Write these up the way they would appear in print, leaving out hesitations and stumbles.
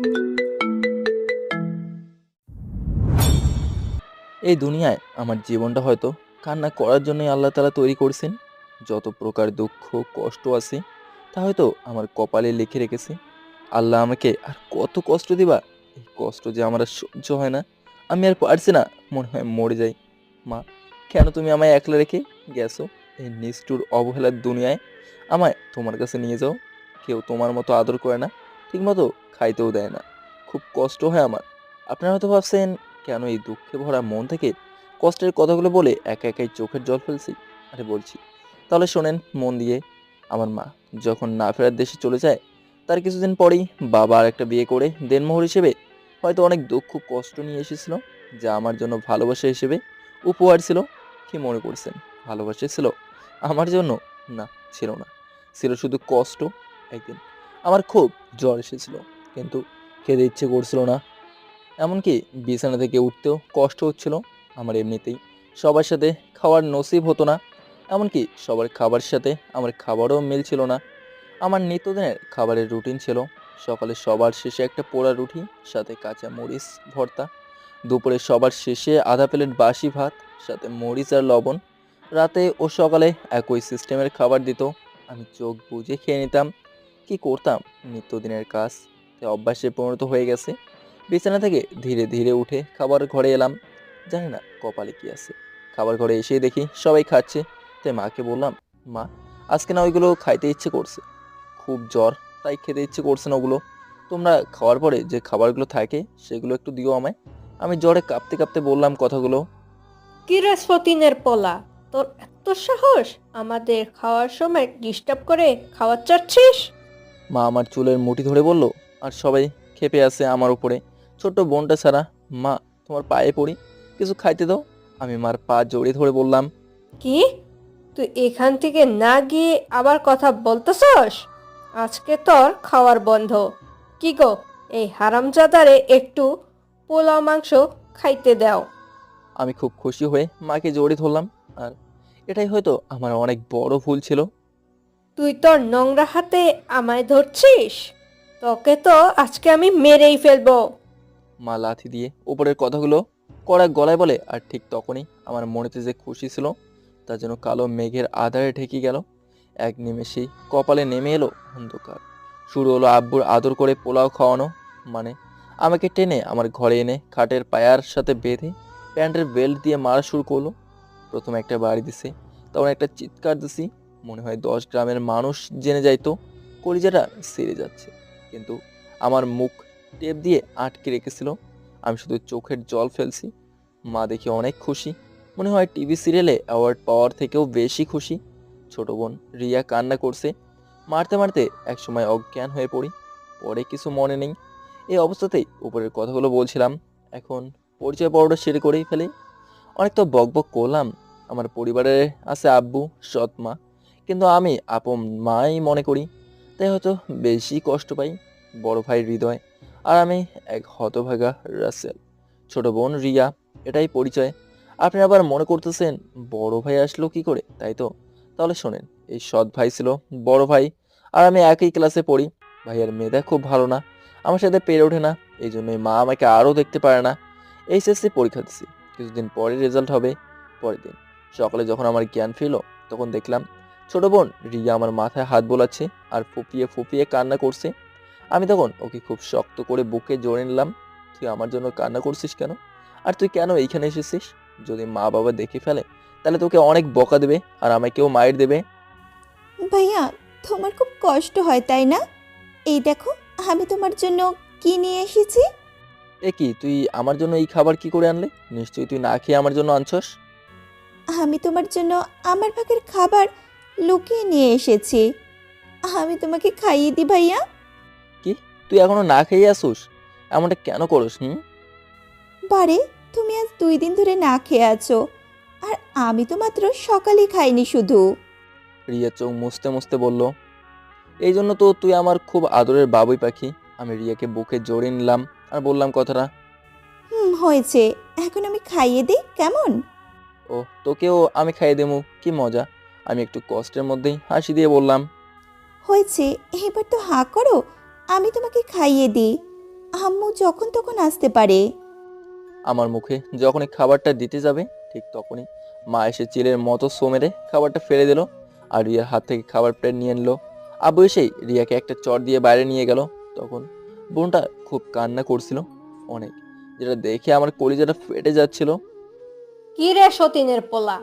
এই দুনিয়ায় আমার জীবনটা হয়তো কান্না করার জন্যই আল্লাহ তাআলা তৈরি করেছেন। যত প্রকার দুঃখ, কষ্ট আছে তা হয়তো আমার কপালে লিখে রেখেছে। আল্লাহ আমাকে আর কত কষ্ট দিবা? এই কষ্ট যে আমার আর সহ্য হয় না। আমি আর পারছি না। মনে হয় মরে যাই। মা, কেন তুমি আমায় একলা রেখে গেছো? এই নিষ্ঠুর অবহেলার দুনিয়ায় আমায় তোমার কাছে নিয়ে যাও। কেউ তোমার মতো আদর করে না। ঠিকমতো খাইতেও দেয় না। খুব কষ্ট হয় আমার। আপনারা হয়তো ভাবছেন কেন এই দুঃখে ভরা মন থেকে কষ্টের কথাগুলো বলে একা একাই চোখের জল ফেলছি। আরে বলছি, তাহলে শোনেন মন দিয়ে। আমার মা যখন না ফেরার দেশে চলে যায়, তার কিছুদিন পরেই বাবা আর একটা বিয়ে করে দেনমোহর হিসেবে হয়তো অনেক দুঃখ কষ্ট নিয়ে এসেছিল, যা আমার জন্য ভালোবাসা হিসেবে উপহার ছিল। কি মনে করছেন ভালোবাসা ছিল আমার জন্য? না, ছিল না। ছিল শুধু কষ্ট। একদিন আমার খুব জ্বর এসেছিল, কিন্তু খেতে ইচ্ছে করছিল না। এমনকি বিছানা থেকে উঠতেও কষ্ট হচ্ছিল আমার এমনিতেই। সবার সাথে খাওয়ার নসিব হতো না। এমনকি সবার খাবার সাথে আমার খাবারও মিলছিল না। আমার নিত্যদিনের খাবারের রুটিন ছিল সকালে সবার শেষে একটা পোড়া রুটি, সাথে কাঁচা মরিচ ভর্তা। দুপুরে সবার শেষে আধা প্লেট বাসি ভাত, সাথে মরিচ আর লবণ। রাতে ও সকালে একই সিস্টেমের খাবার দিত। আমি চোখ বুজে খেয়ে নিতাম। কি করতাম? নিত্যদিনের কাজ তাই অভ্যাসে পরিণত হয়ে গেছে। বিছানা থেকে ধীরে ধীরে উঠে খাবার ঘরে এলাম। জানি না কপালে কি আছে। খাবার ঘরে এসেই দেখি সবাই খাচ্ছে। তাই মাকে বললাম, মা, আজকে না ওইগুলো খাইতে ইচ্ছে করছে। খুব জ্বর, তাই খেতে ইচ্ছে করছে না ওগুলো। তোমরা খাওয়ার পরে যে খাবারগুলো থাকে সেগুলো একটু দিও আমায়। আমি জ্বরে কাঁপতে কাঁপতে বললাম কথাগুলো। কি রে ফতিনের পোলা, তোর এত সাহস আমাদের খাওয়ার সময় ডিস্টার্ব করে খাওয়ার চাচ্ছিস? মা আমার চুলের মুঠি ধরে বলল, আর সবাই ক্ষেপে আছে আমার উপরে, ছোট্ট বোনটা ছাড়া। মা, তোমার পায়ে পড়ি, কিছু খাইতে দাও। আমি মার পা জড়িয়ে ধরে বললাম, কি, তুই এখান থেকে না গিয়ে আবার কথা বলতেছস? আজকে তোর খাওয়ার বন্ধ। কি গো, এই হারামজাদারে একটু পোলাও মাংস খাইতে দাও। আমি খুব খুশি হয়ে মাকে জড়িয়ে ধরলাম। আর এটাই হয়তো আমার অনেক বড় ভুল ছিল। তুই তোর নোংরা হাতে আমায় ধরছিস? তোকে তো আজকে আমি মেরেই ফেলবো। মা লাথি দিয়ে উপরের কথাগুলো কড়া গলায় বলে, আর ঠিক তখনই আমার মনেতে যে খুশি ছিল তা যেন কালো মেঘের আধারে ঢেকে গেল। এক নিমেষেই কপালে নেমে এলো অন্ধকার। শুরু হলো আব্বুর আদর করে পোলাও খাওয়ানো। মানে আমাকে টেনে আমার ঘরে এনে খাটের পায়ার সাথে বেঁধে প্যান্টের বেল্ট দিয়ে মারা শুরু করলো। প্রথমে একটা বাড়ি দিছে, তখন একটা চিৎকার দিছি। মনে হয় 10 গ্রামের মানুষ জেনে যাইতো। কলিজাটা ছিঁড়ে যাচ্ছে, কিন্তু আমার মুখ টেপ দিয়ে আটকে রেখেছিল। আমি শুধু চোখের জল ফেলছি। মা দেখি অনেক খুশি, মনে হয় টিভি সিরিয়ালে অ্যাওয়ার্ড পাওয়ার থেকেও বেশি খুশি। ছোট বোন রিয়া কান্না করছে। মারতে মারতে একসময় অজ্ঞান হয়ে পড়ি। পরে কিছু মনে নেই। এই অবস্থাতেই উপরের কথাগুলো বলছিলাম। এখন পরিচয় পর্বটা সেরে করেই ফেলি। অনেক তো বকবক করলাম। আমার পরিবারে আছে আব্বু, সৎ মা, কিন্তু আমি আপন মাই মনে করি। তাই হয়তো বেশি কষ্ট পাই। বড় ভাই হৃদয়, আর আমি এক হতভাগা রাসেল। ছোট বোন রিয়া, এটাই পরিচয়। আপনি আবার মনে করতেছেন বড় ভাই আসলো কি করে, তাই তো? তাহলে শোনেন, এই সৎ ভাই ছিল বড় ভাই, আর আমি একই ক্লাসে পড়ি। ভাইয়ের মেধা খুব ভালো না, আমার সাথে পেরে ওঠে না। এই জন্যই মা আমাকে আরও দেখতে পারে না। এইচএসসি পরীক্ষা দিছি, কিছুদিন পরে রেজাল্ট হবে। পরের দিন সকালে যখন আমার জ্ঞান ফিরল, তখন দেখলাম ছোট বোন রিয়া আমার মাথায় হাত বোলাচ্ছে আর ফুপিয়ে ফুপিয়ে কান্না করছে। আমি তখন ওকে খুব শক্ত করে বুকে জড়িয়ে নিলাম। তুই আমার জন্য কান্না করছিস কেন? আর তুই কেন এইখানে এসেছিস? যদি মা বাবা দেখে ফেলে তাহলে তোকে অনেক বকা দেবে, আর আমাকেও মায়ের দেবে। ভাইয়া, তোমার খুব কষ্ট হয় তাই না? এই দেখো, আমি তোমার জন্য কি নিয়ে এসেছি। এ কি, তুই আমার জন্য এই খাবার কি করে আনলে? নিশ্চয়ই তুই না খেয়ে আমার জন্য আনছস। আমি তোমার জন্য আমার ভাগের খাবার লুকিয়ে নিয়ে এসেছি। আমি তোমাকে খাইয়ে দিই ভাইয়া। কি, তুই এখনো না খেয়ে আসুস? এমনটা কেন করস? বারে, তুমি আজ 2 দিন ধরে না খেয়ে আছো, আর আমি তো মাত্র সকালে খাইনি শুধু। রিয়া চোখ মুছতে মুছতে বলল, এই জন্য তো তুই আমার খুব আদরের বাবুই পাখি। আমি রিয়াকে বুকে জড়িয়ে নিলাম আর বললাম কথাটা। হয়েছে, এখন আমি খাইয়ে দিই কেমন? ও, তোকেও আমি খাইয়ে দেবো? কি মজা! আমি একটু কষ্টের মধ্যেই হাসি দিয়ে বললাম, হয়েছে, এবার তো হাঁ করো, আমি তোমাকে খাইয়ে দিই। আম্মু যখন তখন আসতে পারে। আমার মুখে যখনই খাবারটা দিতে যাবে ঠিক তখনই মা এসে চিলের মতো সো মেরে খাবারটা ফেলে দিল আর রিয়ার হাত থেকে খাবার প্লেট নিয়ে নিল। আব্বু এসেই রিয়াকে একটা চট দিয়ে বাইরে নিয়ে গেল। তখন বোনটা খুব কান্না করছিল অনেক, যেটা দেখে আমার কলিজাটা ফেটে যাচ্ছিল। কি রে সতীনের পোলা,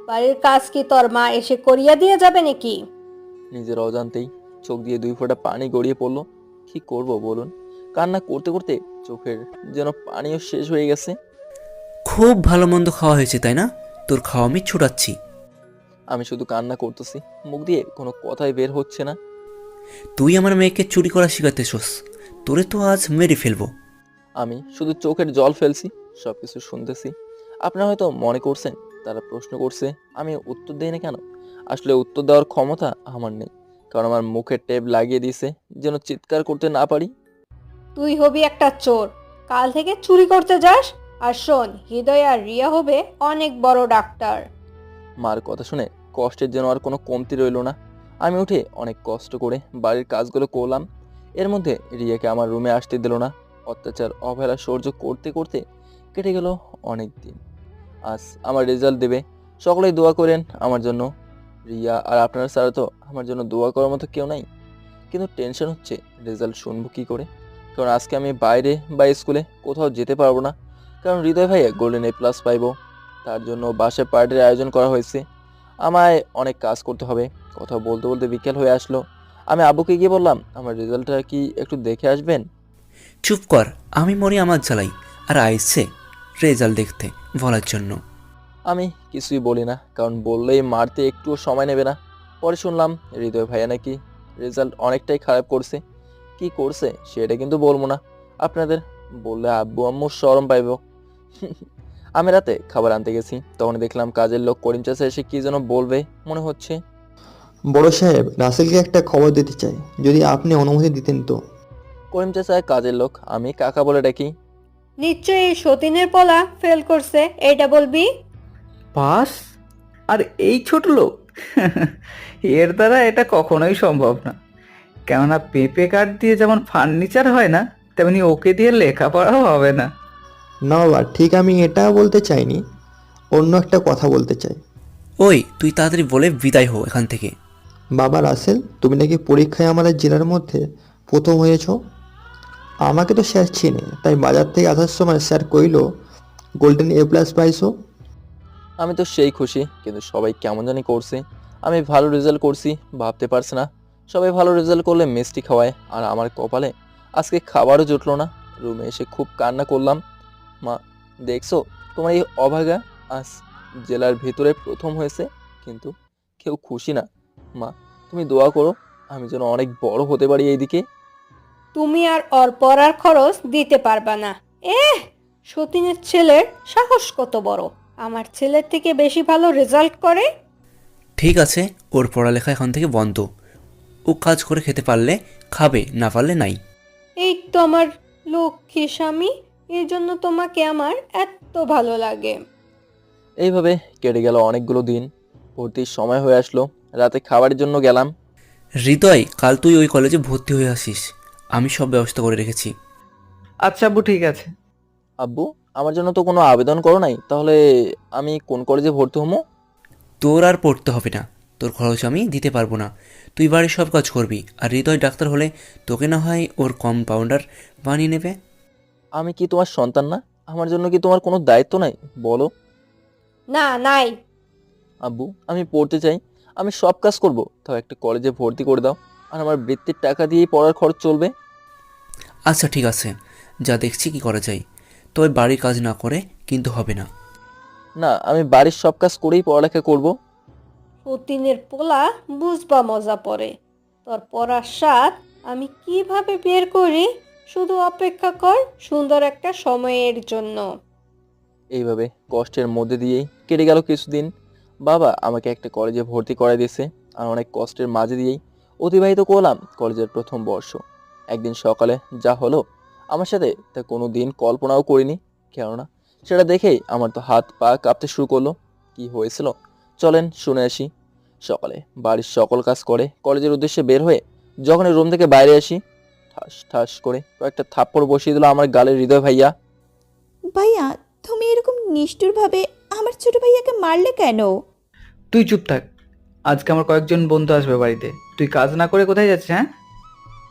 বাড়ির কাজ কি তোর মা এসে করিয়া দিয়ে যাবে নাকি? নিজের অজান্তেই চোখ দিয়ে 2 ফোঁটা পানি গড়িয়ে পড়লো। কি করব বলুন, কান্না করতে করতে চোখের যেন পানিও শেষ হয়ে গেছে। খুব ভালো মন্দ খাওয়া হয়েছে তাই না? তোর খাওয়া আমি ছুটাচ্ছি। আমি শুধু কান্না করতেছি, মুখ দিয়ে কোনো কথাই বের হচ্ছে না। তুই আমার মেয়েকে চুরি করা শিখাতেছস, তোরে তো আজ মেরে ফেলবো। আমি শুধু চোখের জল ফেলছি, সবকিছু শুনতেছি। আপনারা হয়তো মনে করছেন তারা প্রশ্ন করছে, আমি উত্তর দেই না কেন। আসলে উত্তর দেওয়ার ক্ষমতা আমার নেই, কারণ আমার মুখে টেপ লাগিয়ে দিয়েছে যেন চিৎকার করতে না পারি। তুই হবি একটা চোর, কাল থেকে চুরি করতে যাস। আর শোন, হৃদয় আর রিয়া হবে অনেক বড় ডাক্তার। মার কথা শুনে কষ্টের যেন আর কোনো কমতি রইল না। আমি উঠে অনেক কষ্ট করে বাড়ির কাজগুলো করলাম। এর মধ্যে রিয়াকে আমার রুমে আসতে দিল না। অত্যাচার অবহেলা সহ্য করতে করতে কেটে গেল অনেক দিন। আজ আমার রেজাল্ট দেবে, সকলেই দোয়া করেন আমার জন্য। রিয়া আর আপনারা ছাড়া তো আমার জন্য দোয়া করার মতো কেউ নাই। কিন্তু টেনশন হচ্ছে রেজাল্ট শুনবো কী করে, কারণ আজকে আমি বাইরে বা স্কুলে কোথাও যেতে পারবো না, কারণ হৃদয় ভাইয়া গোল্ডেন A+ পাইবো। তার জন্য বাসায় পার্টির আয়োজন করা হয়েছে। আমায় অনেক কাজ করতে হবে। কথা বলতে বলতে বিকেল হয়ে আসলো। আমি আব্বুকে গিয়ে বললাম, আমার রেজাল্টটা কি একটু দেখে আসবেন? চুপ কর, আমি মরি আমার জ্বালাই, আর আইসে রেজাল্ট দেখতে বলার জন্য। আমি কিছুই বলি না, কারণ বললেই মারতে একটুও সময় নেবে না। পরে শুনলাম হৃদয় ভাইয়া নাকি রেজাল্ট অনেকটাই খারাপ করছে। কি করছে সেটা কিন্তু বলবো না আপনাদের, বললে আব্বু আম্মু শরম পাইব। আমি রাতে খাবার আনতে গেছি, তখন দেখলাম কাজের লোক করিম চাচা এসে কি যেন বলবে মনে হচ্ছে। বড় সাহেব, রাসেলকে একটা খবর দিতে চাই, যদি আপনি অনুমতি দিতেন তো। করিম চাচা কাজের লোক, আমি কাকা বলে ডাকি। নিশ্চয়ই এই সতীনের পোলা ফেল করছে, এইটা বলবি? পাস? আর এই ছোট লোক? এর দ্বারা এটা কখনোই সম্ভব না। কেননা পেঁপে কাঠ দিয়ে যেমন ফার্নিচার হয় না, তেমনি ওকে দিয়ে লেখাপড়াও হবে না। না বাবা, ঠিক আমি এটা বলতে চাইনি, অন্য একটা কথা বলতে চাই। ওই তুই তাড়াতাড়ি বলে বিদায় হো এখান থেকে। বাবা রাসেল, তুমি নাকি পরীক্ষায় আমাদের জেলার মধ্যে প্রথম হয়েছ। আমাকে তো স্যার চিনে, তাই বাজার থেকে আসার সময় স্যার কইল গোল্ডেন A+ পাইছো। আমি তো সেই খুশি, কিন্তু সবাই কেমন জানি করছে। আমি ভালো রেজাল্ট করছি ভাবতে পারছে না। সবাই ভালো রেজাল্ট করলে মিষ্টি খাওয়ায়, আর আমার কপালে আজকে খাবারও জুটলো না। রুমে এসে খুব কান্না করলাম। মা, দেখছো তোমার এই অভাগা আজ জেলার ভিতরে প্রথম হয়েছে, কিন্তু কেউ খুশি না। মা, তুমি দোয়া করো আমি যেন অনেক বড় হতে পারি এইদিকে। তুমি আর ওর পড়ার খরচ দিতে পারবা না। সতীনের ছেলের সাহস কত বড়, আমার ছেলের থেকে বেশি ভালো রেজাল্ট করে। ঠিক আছে, ওর পড়ালেখা এখন থেকে বন্ধ। ও কাজ করে খেতে পারলে খাবে, না পারলে নাই। এই তো আমার লক্ষ্মী স্বামী, এই জন্য তোমাকে আমার এত ভালো লাগে। এইভাবে কেটে গেল অনেকগুলো দিন। ভর্তির সময় হয়ে আসলো, রাতে খাবারের জন্য গেলাম। হৃদয়, কাল তুই ওই কলেজে ভর্তি হয়ে আসিস, আমি সব ব্যবস্থা করে রেখেছি। আচ্ছা আব্বু, ঠিক আছে। আব্বু, আমার জন্য তো কোনো আবেদন করো নাই, তাহলে আমি কোন কলেজে ভর্তি হবো? তোর আর পড়তে হবে না, তোর খরচ আমি দিতে পারবো না। তুই বাড়ির সব কাজ করবি, আর হৃদয় ডাক্তার হলে তোকে না হয় ওর কম্পাউন্ডার বানিয়ে নেবে। আমি কি তোমার সন্তান না? আমার জন্য কি তোমার কোনো দায়িত্ব নাই বলো? না, নাই। আব্বু, আমি পড়তে চাই, আমি সব কাজ করব, তাও একটা কলেজে ভর্তি করে দাও, আর আমার বৃত্তির টাকা দিয়েই পড়ার খরচ চলবে। আচ্ছা ঠিক আছে, যা দেখছি কি করা যায়। তবে বাড়ির কাজ না করে কিন্তু হবে না। না, আমি বাড়ির সব কাজ করেই পড়ালেখা করব। সতীনের পোলা বুঝবা মজা পড়ে। তোর পড়ার স্বাদ আমি কিভাবে বের করি, শুধু অপেক্ষা কর সুন্দর একটা সময়ের জন্য। এইভাবে কষ্টের মধ্যে দিয়েই কেটে গেল কিছুদিন। বাবা আমাকে একটা কলেজে ভর্তি করাই দিয়েছে, আর অনেক কষ্টের মাঝে দিয়েই অতিবাহিত করলাম কলেজের প্রথম বর্ষ। একদিন সকালে যা হলো আমার সাথে তা কোনো দিন কল্পনাও করিনি, কেননা সেটা দেখেই আমার তো হাত পা কাঁপতে শুরু করলো। কি হয়েছিল চলেন শুনে আসি। সকালে বাড়ির সকল কাজ করে কলেজের উদ্দেশ্যে বের হয়ে যখন রুম থেকে বাইরে আসি, ঠাস ঠাস করে কয়েকটা থাপ্পড় বসিয়ে দিল আমার গালে হৃদয় ভাইয়া। ভাইয়া, তুমি এরকম নিষ্ঠুরভাবে আমার ছোট ভাইয়াকে মারলে কেন? তুই চুপ থাক। আজকে আমার কয়েকজন বন্ধু আসবে বাড়িতে, তুই কাজ না করে কোথায় যাচ্ছিস? হ্যাঁ,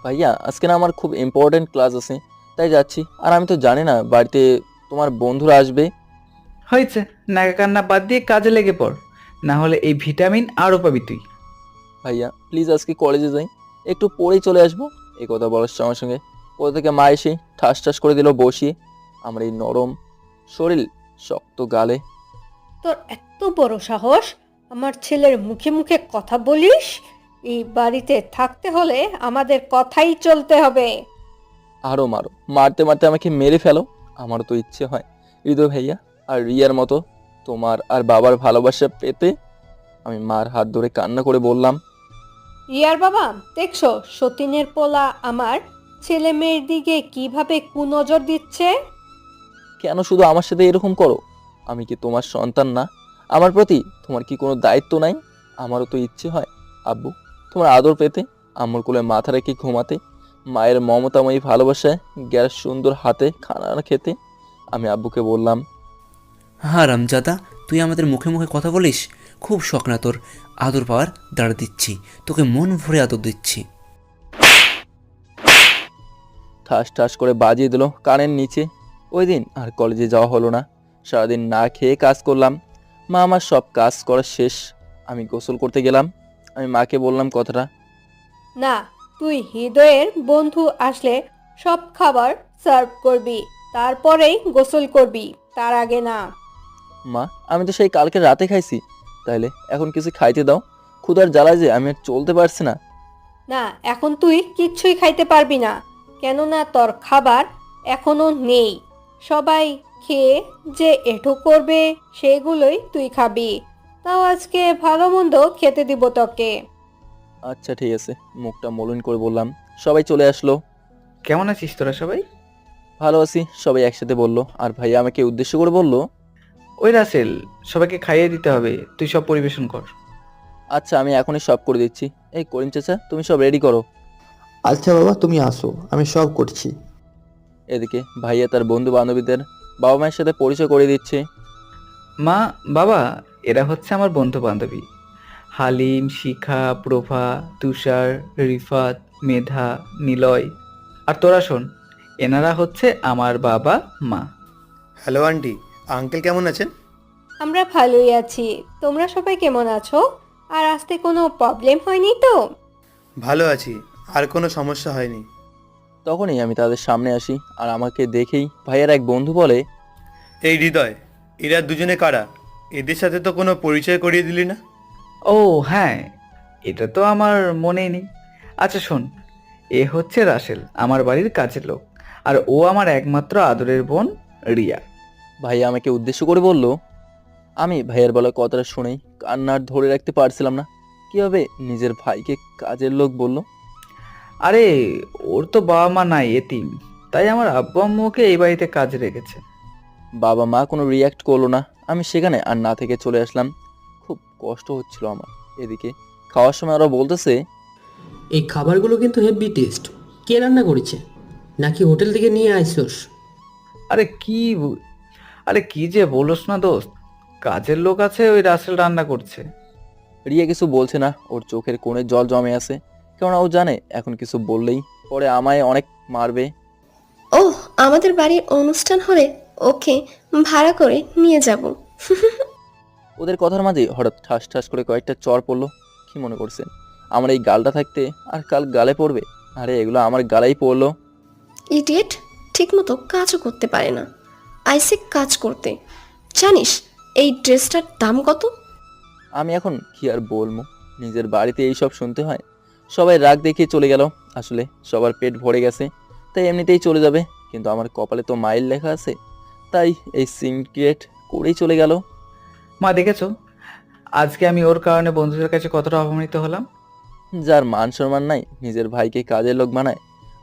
ভাইয়া আজকে না আমার খুব ইম্পর্টেন্ট ক্লাস আছে, তাই যাচ্ছি। আর আমি তো জানি না বাড়িতে তোমার বন্ধুরা আসবে। হয়েছে, নাকা কান্না বাদ দিয়ে কাজে লেগে পড়, না হলে এই ভিটামিন আরও পাবি তুই। ভাইয়া প্লিজ আজকে কলেজে যাই, একটু পরেই চলে আসবো। এই কথা বলার সঙ্গে সঙ্গে কোথা থেকে মা এসে ঠাস ঠাস করে দিল বসিয়ে আমার এই নরম শরীর শক্ত গালে। তোর এত বড় সাহস, আমার ছেলের মুখে মুখে কথা বলিস? এই বাড়িতে থাকতে হলে আমাদের কথাই চলতে হবে। আরও মারো, মারতে মারতে আমাকে মেরে ফেলো। আমারও তো ইচ্ছে হয় হৃদয় ভাইয়া আর রিয়ার মতো তোমার আর বাবার ভালোবাসা পেতে। আমি মার হাত ধরে কান্না করে বললাম, রিয়ার বাবা, দেখছো সতীনের পোলা আমার ছেলে মেয়ের দিকে কিভাবে কুনজর দিচ্ছে? কেন শুধু আমার সাথে এরকম করো? আমি কি তোমার সন্তান না? আমার প্রতি তোমার কি কোনো দায়িত্ব নাই? আমারও তো ইচ্ছে হয় আব্বু তোমার আদর পেতে, আম্মুর কোলে মাথা রেখে ঘুমাতে, মায়ের মমতাময়ী ভালোবাসায় গ্যাস সুন্দর হাতে খানা খেতে। আমি আব্বুকে বললাম, হারামজাদা, তুই আমাদের মুখে মুখে কথা বলিস? খুব শখ না তোর আদর পাওয়ার? দাঁড়া দিচ্ছি, তোকে মন ভরে আদর দিচ্ছি। ঠাস ঠাস করে বাজিয়ে দিল কানের নিচে। ওই দিন আর কলেজে যাওয়া হলো না। সারাদিন না খেয়ে কাজ করলাম। মা আমার সব কাজ করা শেষ, আমি গোসল করতে গেলাম। আমি মাকে বললাম কথাটা। না, তুই হৃদয়ের বন্ধু আসলে সব খাবার সার্ভ করবি, তারপরেই গোসল করবি, তার আগে না। মা আমি তো সেই কালকে রাতে খাইছি, তাইলে এখন কিছু খাইতে দাও। ক্ষুধার জ্বালায় যে আমি আর চলতে পারছি না। না, এখন তুই কিচ্ছুই খাইতে পারবি না, কেননা তোর খাবার এখনো নেই। সবাই খেয়ে যে এঠো করবে সেগুলোই তুই খাবি। তাও আজকে ভালো মন্দ খেতে দিব তোকে। আচ্ছা ঠিক আছে, মুখটা মলিন করে বললাম। সবাই চলে আসলো। কেমন আছিস তোরা সবাই? ভালো আছি, সবাই একসাথে বললো। আর ভাইয়া আমাকে উদ্দেশ্য করে বলল, ওই রাসেল, সবাইকে খাইয়ে দিতে হবে, তুই সব পরিবেশন কর। আচ্ছা আমি এখনই সব করে দিচ্ছি। এই করিম চাচা তুমি সব রেডি করো। আচ্ছা বাবা, তুমি আসো, আমি সব করছি। এদিকে ভাইয়া তার বন্ধু বান্ধবীদের বাবা মায়ের সাথে পরিচয় করে দিচ্ছে। মা, বাবা, এরা হচ্ছে আমার বন্ধু বান্ধবী, হালিম, শিখা, প্রভা, তুষার, রিফাত, মেধা, নিলয়। আর তোরা শোন, এনারা হচ্ছে আমার বাবা মা। হ্যালো আন্টি, আঙ্কেল কেমন আছেন? আমরা ভালোই আছি, তোমরা সবাই কেমন আছো? আর আসতে কোনো প্রবলেম হয়নি তো? ভালো আছি, আর কোনো সমস্যা হয়নি। তখনই আমি তাদের সামনে আসি, আর আমাকে দেখেই ভাইয়ার এক বন্ধু বলে, এই হৃদয়, এরা দুজনে কারা? এদের সাথে তো কোনো পরিচয় করিয়ে দিলি না। ও হ্যাঁ, এটা তো আমার মনেই নেই। আচ্ছা শোন, এ হচ্ছে রাসেল, আমার বাড়ির কাজের লোক, আর ও আমার একমাত্র আদরের বোন রিয়া। ভাইয়া আমাকে উদ্দেশ্য করে বলল। আমি ভাইয়ার বলা কথাটা শুনেই কান্নার ধরে রাখতে পারছিলাম না। কিভাবে নিজের ভাইকে কাজের লোক বলল? আরে ওর তো বাবা মা নাই, এতিম, তাই আমার আব্বু আম্মু ওকে এই বাড়িতে কাজে রেখেছে। বাবা মা কোনো রিয়াক্ট করলো না। আমি সেখানে আর না থেকে চলে আসলাম। খুব কষ্ট হচ্ছিল আমার। এদিকে খাওয়ার সময় ওরা বলতেছে, এই খাবারগুলো কিন্তু হেভি টেস্ট। কে রান্না করেছে? নাকি হোটেল থেকে নিয়ে আইসোস? আরে আরে কি যে বলোস না দোস্ত, কাজের লোক আছে, ওই রাসেল রান্না করছে। রিয়া কিছু বলছে না, ওর চোখের কোণে জল জমে আছে। কেননা ও জানে এখন কিছু বললেই পরে আমায় অনেক মারবে। ওহ, আমাদের বাড়ির অনুষ্ঠান হলে ওকে ভাড়া করে নিয়ে যাব। ওদের কথার মাঝে হঠাৎ ঠাস ঠাস করে কয়েকটা চর পড়লো। কি মনে করছেন আমার এই গালটা থাকতে আর কাল গালে পড়বে? আরে এগুলো আমার গালেই পড়লো। ইডিয়েট, ঠিক মতো কাজও করতে পারে না, আইসে কাজ করতে। জানিস এই ড্রেসটার দাম কত? আমি এখন কি আর বলবো, নিজের বাড়িতে এইসব শুনতে হয়। সবাই রাগ দেখিয়ে চলে গেল। আসলে সবার পেট ভরে গেছে, তাই এমনিতেই চলে যাবে। কিন্তু আমার কপালে তো মাইল লেখা আছে, তাই এই সিনক্রেট করেই চলে গেল। মা দেখেছো, আজকে আমি ওর কারণে বন্ধুদের কাছে কতটা অপমানিত হলাম। যার মান সম্মান নাই নিজের ভাইকে কাজের লোক বানায়,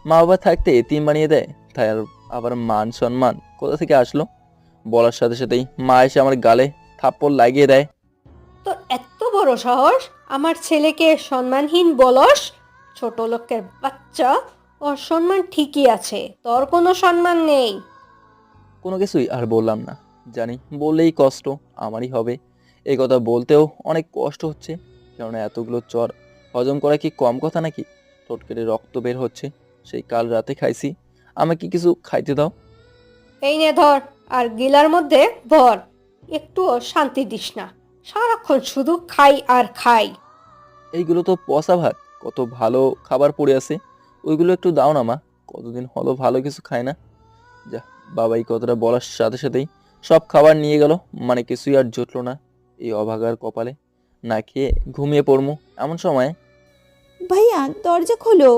মা বাবা থাকতে এতিম বানিয়ে দেয়, তাই আর আবার মান সম্মান কোথা থেকে আসলো? বলার সাথে সাথেই মা এসে আমার গালে থাপ্পড় লাগিয়ে দেয়। তোর এত বড় সাহস, আমার ছেলেকে সম্মানহীন বলস? ছোট লোকের বাচ্চা, অসম্মান ঠিকই আছে, তোর কোনো সম্মান নেই। কোনো কিছুই আর বললাম না। জানি বললেই কষ্ট আমারই হবে। এই কথা বলতেও অনেক কষ্ট হচ্ছে, কেননা এতগুলো চর হজম করা কি কম কথা নাকি? ঠোঁট কেটে রক্ত বের হচ্ছে। সেই কাল রাতে খাইছি, আমাকে কিছু খাইতে দাও। এই নে ধর, আর গিলার মধ্যে ভর। একটুও শান্তি দিস না, সারাক্ষণ শুধু খাই আর খাই। এইগুলো তো পচা ভাত, কত ভালো খাবার পড়ে আছে, ওইগুলো একটু দাও না মা। কতদিন হলো ভালো কিছু খায় না। যা, বাবা এই কথাটা বলার সাথে সাথেই সব খাবার নিয়ে গেল, মানে কিছুই আর জুটলো না এই অভাগার কপালে। না খেয়ে ঘুমিয়ে পড়মু এমন সময়। ভাইয়া দরজা খোলো।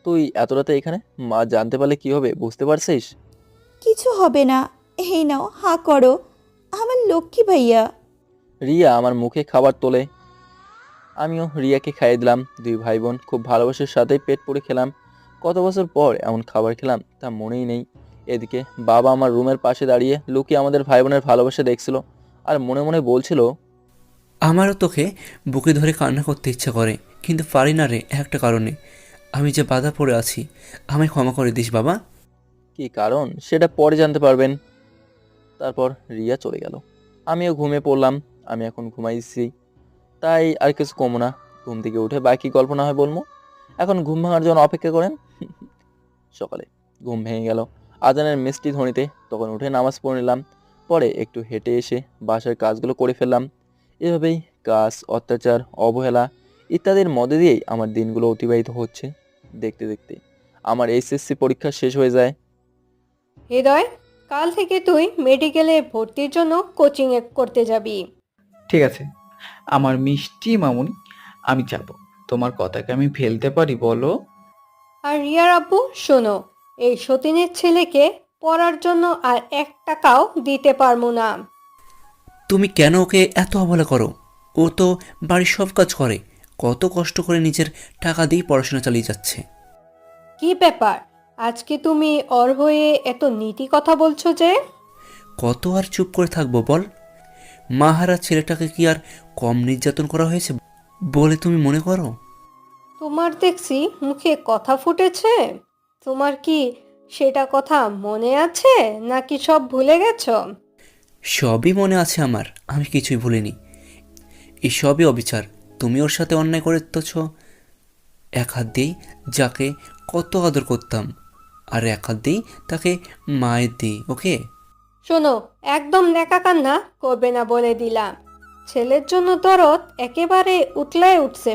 তুই এত রাতে এখানে? মা জানতে পারলে কি হবে বুঝতে পারছিস? কিছু হবে না, এই নাও হা করো, আমার লক্ষ্মী ভাইয়া। রিয়া আমার মুখে খাবার তোলে, আমিও রিয়াকে খাইয়ে দিলাম। দুই ভাই বোন খুব ভালোবাসার সাথে পেট পুড়ে খেলাম। কত বছর পর এমন খাবার খেলাম তা মনেই নেই। এদিকে বাবা আমার রুমের পাশে দাঁড়িয়ে লুকিয়ে আমাদের ভাই বোনের ভালোবাসা দেখছিল, আর মনে মনে বলছিল, আমারও তোকে বুকে ধরে কান্না করতে ইচ্ছা করে, কিন্তু পারি না রে একটা কারণে। আমি যে বাধা পড়ে আছি, আমায় ক্ষমা করে দিস বাবা। কি কারণ সেটা পরে জানতে পারবেন। তারপর রিয়া চলে গেল, আমিও ঘুমিয়ে পড়লাম। আমি এখন ঘুমাইছি, তাই আর কিছু কমো না। ঘুম থেকে উঠে বাকি গল্প না হয় বলবো। এখন ঘুম ভাঙার জন্য অপেক্ষা করেন। সকালে ঘুম ভেঙে গেল আজানের মিষ্টি ধ্বনিতে। তখন উঠে নামাজ পড়ে নিলাম। পরে একটু হেঁটে এসে বাসার কাজগুলো করে ফেললাম। এভাবেই কাজ, অত্যাচার, অবহেলা ইত্যাদির মধ্যে দিয়েই আমার দিনগুলো অতিবাহিত হচ্ছে। দেখতে দেখতে আমার এইচএসসি পরীক্ষা শেষ হয়ে যায়। হৃদয়, কাল থেকে তুই মেডিকেলে ভর্তির জন্য কোচিংয়ে করতে যাবি। ঠিক আছে আমার মিষ্টি মামুনি, আমি যাব। তোমার কথাকে আমি ফেলতে পারি বলো? আর রিয়ার আব্বু, শোনো, এই সতীনের ছেলেকে পড়ার জন্য আর 1 টাকাও দিতে পারবো না। তুমি কেন ওকে এত অবহেলা করো? ও তো বাড়ির সব কাজ করে, কত কষ্ট করে নিজের টাকা দিয়ে পড়াশোনা চালিয়ে যাচ্ছে। কি ব্যাপার, আজকে তুমি ওর হয়ে এত নীতি কথা বলছো যে? কত আর চুপ করে থাকবো বল? মাহারা ছেলেটাকে কি আর কম নির্যাতন করা হয়েছে বলে তুমি মনে করো? তোমার দেখছি মুখে কথা ফুটেছে। তোমার কি সেটা কথা মনে আছে নাকি সব ভুলে গেছো? সবই মনে আছে আমার, আমি কিছুই ভুলিনি। এই সবই অবিচার। তুমি ওর সাথে অন্যায় করেছ। এক হাত দিয়েই যাকে কত আদর করতাম, আর এক হাত দিয়েই তাকে মায়ের দিই। ওকে শোনো, একদম নেকা কান্না করবে না বলে দিলাম। ছেলের জন্য দরদ একেবারে উতলায় উঠছে।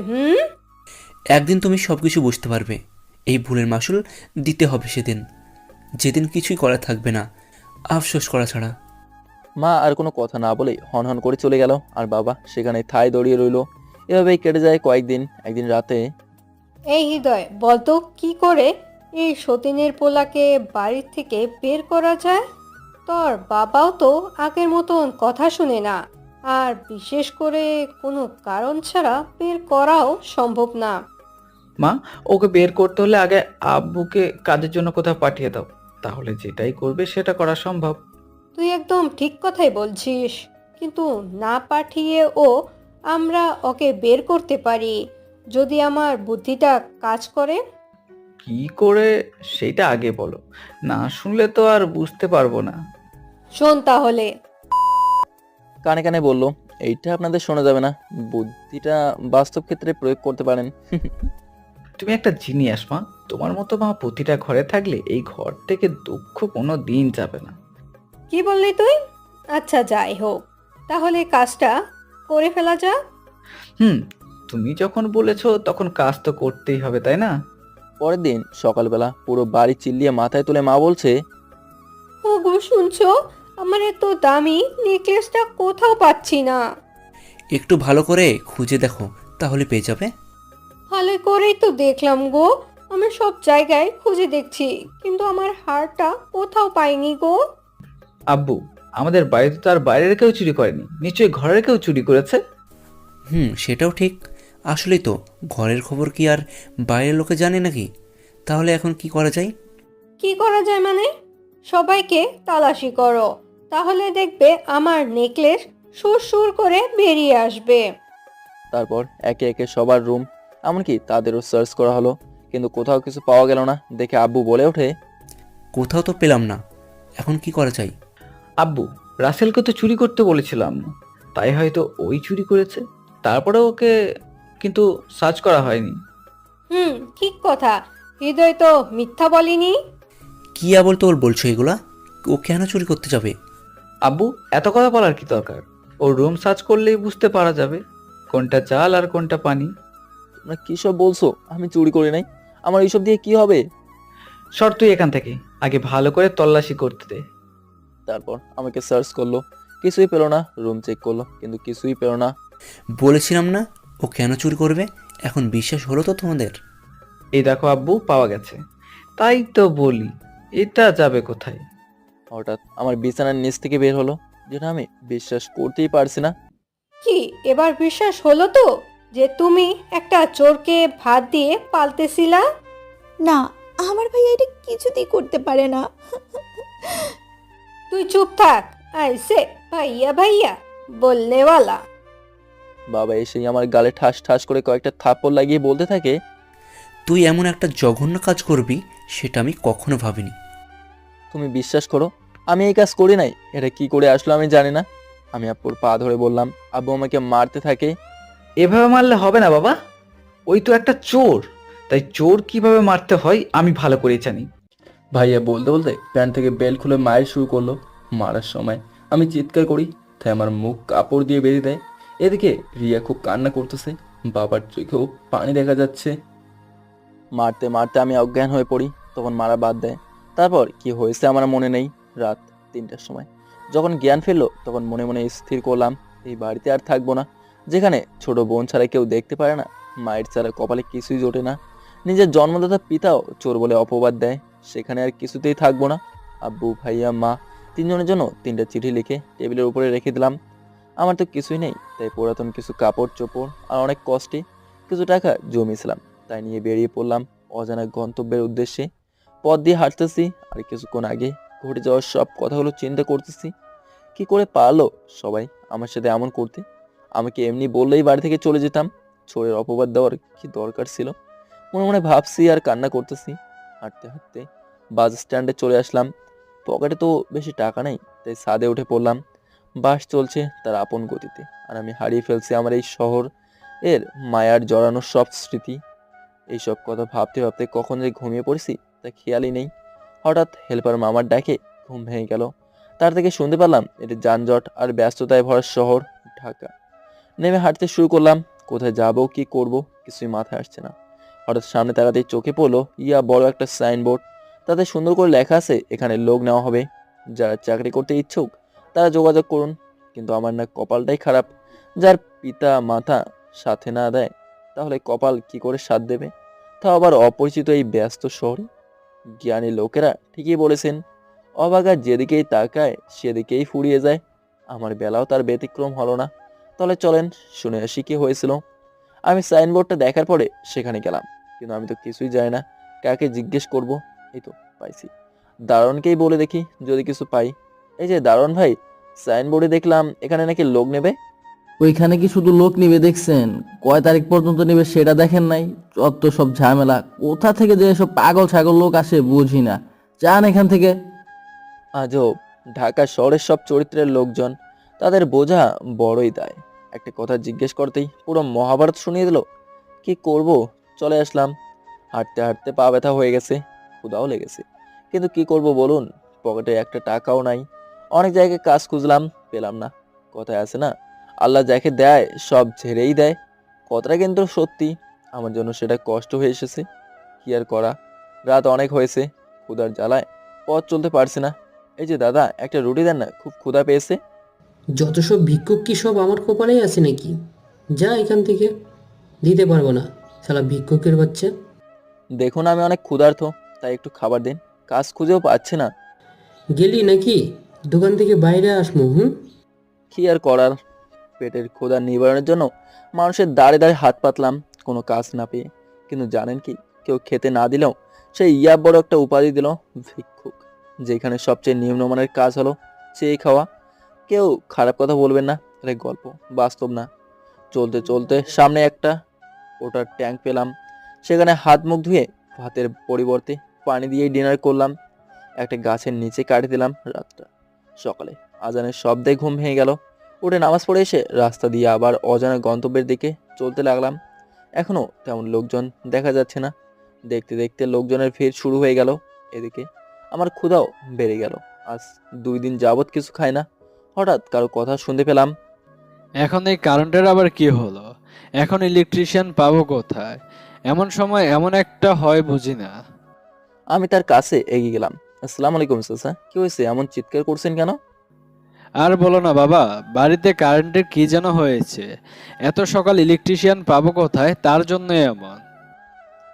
একদিন তুমি সব কিছু বুঝতে পারবে। এই ভুলের মাসুল দিতে হবে সেদিন, যেদিন কিছুই করা থাকবে না, আফসোস করা ছাড়া। মা আর কোনো কথা না বলেই হন হন করে চলে গেল, আর বাবা সেখানে ঠায় দাঁড়িয়ে রইল। এভাবেই কেটে যায় কয়েকদিন। একদিন রাতে এই হৃদয়, বলতো কি করে এই সতীনের পোলাকে বাড়ির থেকে বের করা যায়? তোর বাবাও তো আগের মতন কথা শুনে না, আর বিশেষ করে কোনো কারণ ছাড়া বের করাও সম্ভব না। মা, ওকে বের করতে হলে আগে আব্বুকে কাজের জন্য কোথাও পাঠিয়ে দাও, তাহলে যেটাই করবে সেটা করা সম্ভব। তুই একদম ঠিক কথাই বলছিস, কিন্তু না পাঠিয়েও আমরা ওকে বের করতে পারি যদি আমার বুদ্ধিটা কাজ করে। কি করে সেটা আগে বলো, না শুনলে তো আর বুঝতে পারবো না। শোন তাহলে। কানে কানে বলল, এইটা আপনাদের শোনা যাবে না, বুদ্ধিটা বাস্তব ক্ষেত্রে প্রয়োগ করতে পারেন। তুমি একটা জিনিয়াস মা, তোমার মতো মা প্রতিটা ঘরে থাকলে এই ঘর থেকে দুঃখ কোনো দিন যাবে না। কি বললি তুই? আচ্ছা যাই হোক, তাহলে কাজটা করে ফেলা যাক। তুমি যখন বলেছো তখন কাজ তো করতেই হবে, তাই না? পরের দিন সকালবেলা পুরো বাড়ি চিল্লিয়ে মাথায় তুলে মা বলছে, ওগো শুনছো, আমার এত দামি নেকলেসটা কোথাও পাচ্ছি না। একটু ভালো করে খুঁজে দেখো, তাহলে পেয়ে যাবে। ভালো করেই তো দেখলাম গো, আমি সব জায়গায় খুঁজে দেখছি, কিন্তু আমার হারটা কোথাও পাইনি গো। আব্বু, আমাদের বাড়িতে তো আর বাইরের কেউ চুরি করেনি, নিশ্চয়ই ঘরের কেউ চুরি করেছে। সেটাও ঠিক। আসলেই তো, ঘরের খবর কি আর বাইরের লোকে জানে নাকি? তাহলে এখন কি করা যায়? কি করা যায় মানে? সবাইকে তালাশি করো, তাহলে দেখবে আমার নেকলেস সুর সুর করে বেরিয়ে আসবে। তারপর একে একে সবার রুম, এমনকি তাদেরও সার্চ করা হলো, কিন্তু কোথাও কিছু পাওয়া গেল না দেখে আব্বু বলে ওঠে, কোথাও তো পেলাম না, এখন কি করা চাই? আব্বু, রাসেলকে তো চুরি করতে বলেছিলাম, তাই হয়তো ওই চুরি করেছে। তারপরে ওকে কিন্তু সার্চ করা হয়নি। ঠিক কথা। হৃদয় তো মিথ্যা বলেনি। কি আবল তোর বলছো এগুলা? ও কেন চুরি করতে যাবে? আব্বু, এত কথা বলার কি দরকার? ওর রুম সার্চ করলেই বুঝতে পারা যাবে কোনটা চাল আর কোনটা পানি। তোমরা কী সব বলছো? আমি চুরি করি নাই। আমার এইসব দিয়ে কি হবে? সর তুই এখান থেকে, আগে ভালো করে তল্লাশি করতে দে। তারপর আমাকে সার্চ করলো, কিছুই পেলো না। রুম চেক করলো, কিন্তু কিছুই পেলো না। বলেছিলাম না ও কেন চুরি করবে। এখন বিশ্বাস হলো তো তোমাদের? এই দেখো আব্বু, পাওয়া গেছে। তাই তো বলি, এটা যাবে কোথায়? হঠাৎ আমার বিছানার নিচ থেকে বের হলো, যেটা আমি বিশ্বাস করতেই পারছি না। কি এবার বিশ্বাস হলো তো যে তুমি একটা চোরকে ভাত দিয়ে পালতেছিলা? না, আমার ভাইয়া এটা কিছুতেই করতে পারে না। তুই চুপ থাক। আইসে ভাইয়া ভাইয়া বলনেওয়ালা। বাবা এসেই আমার গালে ঠাস ঠাস করে কয়েকটা থাপ্পড় লাগিয়ে বলতে থাকে, তুই এমন একটা জঘন্য কাজ করবি সেটা আমি কখনো ভাবিনি। তুমি বিশ্বাস করো, আমি এই কাজ করি নাই। এটা কি করে আসলো আমি জানি না। আমি আব্বুর পা ধরে বললাম। আব্বু আমাকে মারতে থাকে। এভাবে মারলে হবে না বাবা, ওই তো একটা চোর, তাই চোর কিভাবে মারতে হয় আমি ভালো করে জানি। ভাইয়া বলতে বলতে প্যান্ট থেকে বেল্ট খুলে মায়ের শুরু করলো। মারার সময় আমি চিৎকার করি, তাই আমার মুখ কাপড় দিয়ে বেরিয়ে দেয়। এদিকে রিয়া খুব কান্না করতেছে, বাবার চোখেও পানি দেখা যাচ্ছে। মারতে মারতে আমি অজ্ঞান হয়ে পড়ি, তখন মারা বাদ দেয়। তারপর কি হয়েছে আমার মনে নেই। রাত 3টার সময় যখন জ্ঞান ফিরলো, তখন মনে মনে স্থির করলাম এই বাড়িতে আর থাকবো না, যেখানে ছোট বোন ছাড়া কেউ দেখতে পারে না, মায়ের ছাড়া কপালে কিছুই জোটে না, নিজের জন্মদাতা পিতাও চোর বলে অপবাদ দেয়, সেখানে আর কিছুতেই থাকবো না। আব্বু, ভাইয়া, মা তিনজনের জন্য 3টা চিঠি লিখে টেবিলের উপরে রেখে দিলাম। আমার তো কিছুই নেই, তাই পুরাতন কিছু কাপড় চোপড় আর অনেক কষ্টে কিছু টাকা জমিয়েছিলাম, তাই নিয়ে বেরিয়ে পড়লাম অজানা গন্তব্যের উদ্দেশ্যে। পথ দিয়ে হাঁটতেছি, আর কিছুক্ষণ আগে ঘটে যাওয়ার সব কথাগুলো চিন্তা করতেছি। কি করে পারলো সবাই আমার সাথে এমন করতে? আমাকে এমনি বললেই বাড়ি থেকে চলে যেতাম, চোরের অপবাদ দেওয়ার কি দরকার ছিল? মনে মনে ভাবছি আর কান্না করতেছি। হাঁটতে হাঁটতে বাস স্ট্যান্ডে চলে আসলাম। পকেটে তো বেশি টাকা নেই, তাই ছাদে উঠে পড়লাম। বাস চলছে তার আপন গতিতে, আর আমি হারিয়ে ফেলছি আমার এই শহর এর মায়ার জড়ানো সব স্মৃতি। এইসব কথা ভাবতে ভাবতে কখন যে ঘুমিয়ে পড়েছি তা খেয়ালই নেই। হঠাৎ হেল্পার মামার ডাকে ঘুম ভেঙে গেল। তার থেকে শুনতে পারলাম এটি যানজট আর ব্যস্ততায় ভরা শহর ঢাকা। নেমে হাঁটতে শুরু করলাম। কোথায় যাব, কি করব, কিছুই মাথায় আসছে না। হঠাৎ সামনে তাকাতেই চোখে পড়লো বড় একটা সাইনবোর্ড। তাতে সুন্দর করে লেখা আছে এখানে লোক নেওয়া হবে, যারা চাকরি করতে ইচ্ছুক তারা যোগাযোগ করুন। কিন্তু আমার না কপালটাই খারাপ, যার পিতা মাতা সাথে না দেয়, তাহলে কপাল কি করে সাথ দেবে? তাও আবার অপরিচিত এই ব্যস্ত শহরে। জ্ঞানী লোকেরা ঠিকই বলেছেন, অবাগা যেদিকেই তাকায় সেদিকেই ফুরিয়ে যায়। আমার বেলাও তার ব্যতিক্রম হলো না। তাহলে চলেন শুনে আসি কি হয়েছিল। আমি সাইনবোর্ডটা দেখার পরে সেখানে গেলাম, কিন্তু আমি তো কিছুই জানি না, কাকে জিজ্ঞেস করব। এই তো পাইছি, দারোয়ানকেই বলে দেখি যদি কিছু পাই। এই যে দারোয়ান ভাই, সাইনবোর্ডে দেখলাম এখানে নাকি লোক নেবে। ওইখানে কি শুধু লোক নিবে দেখছেন? কয় তারিখ পর্যন্ত নিবে সেটা দেখেন নাই? যত সব ঝামেলা, কোথা থেকে যে সব পাগল ছাগল লোক আসে বুঝি না। যান এখান থেকে। আজব, ঢাকা শহরের সব চরিত্রের লোকজন, তাদের বোঝা বড়ই দায়। একটা কথা জিজ্ঞেস করতেই পুরো মহাভারত শুনিয়ে দিল। কি করব, চলে আসলাম। হাঁটতে হাঁটতে পা ব্যথা হয়ে গেছে, ক্ষুধাও লেগেছে, কিন্তু কি করব বলুন, পকেটে একটা টাকাও নাই। অনেক জায়গায় কাজ খুঁজলাম, পেলাম না। কথায় আছে না, আল্লাহ যাকে দেয় সব ঝেড়েই দেয়। কথাটা কিন্তু সত্যি, আমার জন্য সেটা কষ্ট হয়ে এসেছে। কি আর করা, রাত অনেক হয়েছে, ক্ষুধার জ্বালায় পথ চলতে পারছি না। এই যে দাদা, একটা রুটি দেন না, খুব ক্ষুধা পেয়েছে। যত সব ভিক্ষুক কি সব আমার কপালেই আছে নাকি? যা এখান থেকে, দিতে পারবো না, শালা ভিক্ষুকের বাচ্চা। দেখুন আমি অনেক ক্ষুধার্ত, তাই একটু খাবার দিন, কাজ খুঁজেও পাচ্ছি না। গেলি নাকি? দোকান থেকে বাইরে আসমু। কি আর করার, পেটের ক্ষুধা নিবারণের জন্য মানুষের দাঁড়ে দাঁড়ে হাত পাতলাম কোনো কাজ না পেয়ে। কিন্তু জানেন কি, কেউ খেতে না দিলেও সেই বড় একটা উপাধি দিল, ভিক্ষুক। যেখানে সবচেয়ে নিম্নমানের কাজ হলো চেয়ে খাওয়া। কেউ খারাপ কথা বলবেন না, আরে গল্প, বাস্তব না। চলতে চলতে সামনে একটা ওটার ট্যাঙ্ক পেলাম, সেখানে হাত মুখ ধুয়ে ভাতের পরিবর্তে পানি দিয়েই ডিনার করলাম। একটা গাছের নিচে কাটিয়ে দিলাম রাতটা। সকালে আজানের শব্দে ঘুম ভেঙে গেল। উঠে নামাজ পড়ে এসে রাস্তা দিয়ে আবার অজানা গন্তব্যের দিকে চলতে লাগলাম। এখনও তেমন লোকজন দেখা যাচ্ছে না। দেখতে দেখতে লোকজনের ভিড় শুরু হয়ে গেল। এদিকে আমার ক্ষুধাও বেড়ে গেল। আজ 2 দিন যাবৎ কিছু খাই না। হঠাৎ কারো কথা শুনতে পেলাম, এখন এই কারেন্টের আবার কি হলো? এখন ইলেকট্রিশিয়ান পাবো কোথায়? এমন সময় এমন একটা হয় বুঝি না। আমি তার কাছে এগিয়ে গেলাম। আসসালামু আলাইকুম চাচা, কি হয়েছে, এমন চিৎকার করছেন কেন? আর বলো না বাবা, বাড়িতে কারেন্টের কি যেন হয়েছে। এত সকাল ইলেকট্রিশিয়ান পাবো কোথায়, তার জন্য এমন।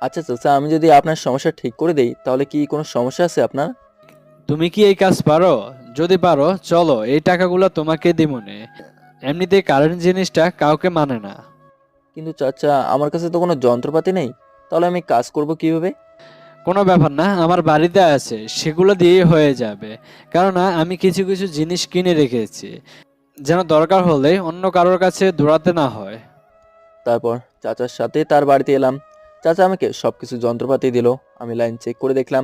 আচ্ছা চাচা, আমি যদি আপনার সমস্যা ঠিক করে দেই তাহলে কি কোনো সমস্যা আছে আপনার? তুমি কি এই কাজ পারো? যদি পারো চলো, এই টাকাগুলো তোমাকে দিমনে। এমনিতে কারেন্ট জিনিসটা কাউকে মানে না। কিন্তু চাচা, আমার কাছে তো কোনো যন্ত্রপাতি নেই, তাহলে আমি কাজ করব কিভাবে? কোনো ব্যাপার না, আমার বাড়িতে আছে, সেগুলো দিয়েই হয়ে যাবে। কেননা আমি কিছু কিছু জিনিস কিনে রেখেছি, যেন দরকার হলে অন্য কারোর কাছে দৌড়াতে না হয়। তারপর চাচার সাথে তার বাড়িতে এলাম। চাচা আমাকে সব কিছু যন্ত্রপাতি দিল। আমি লাইন চেক করে দেখলাম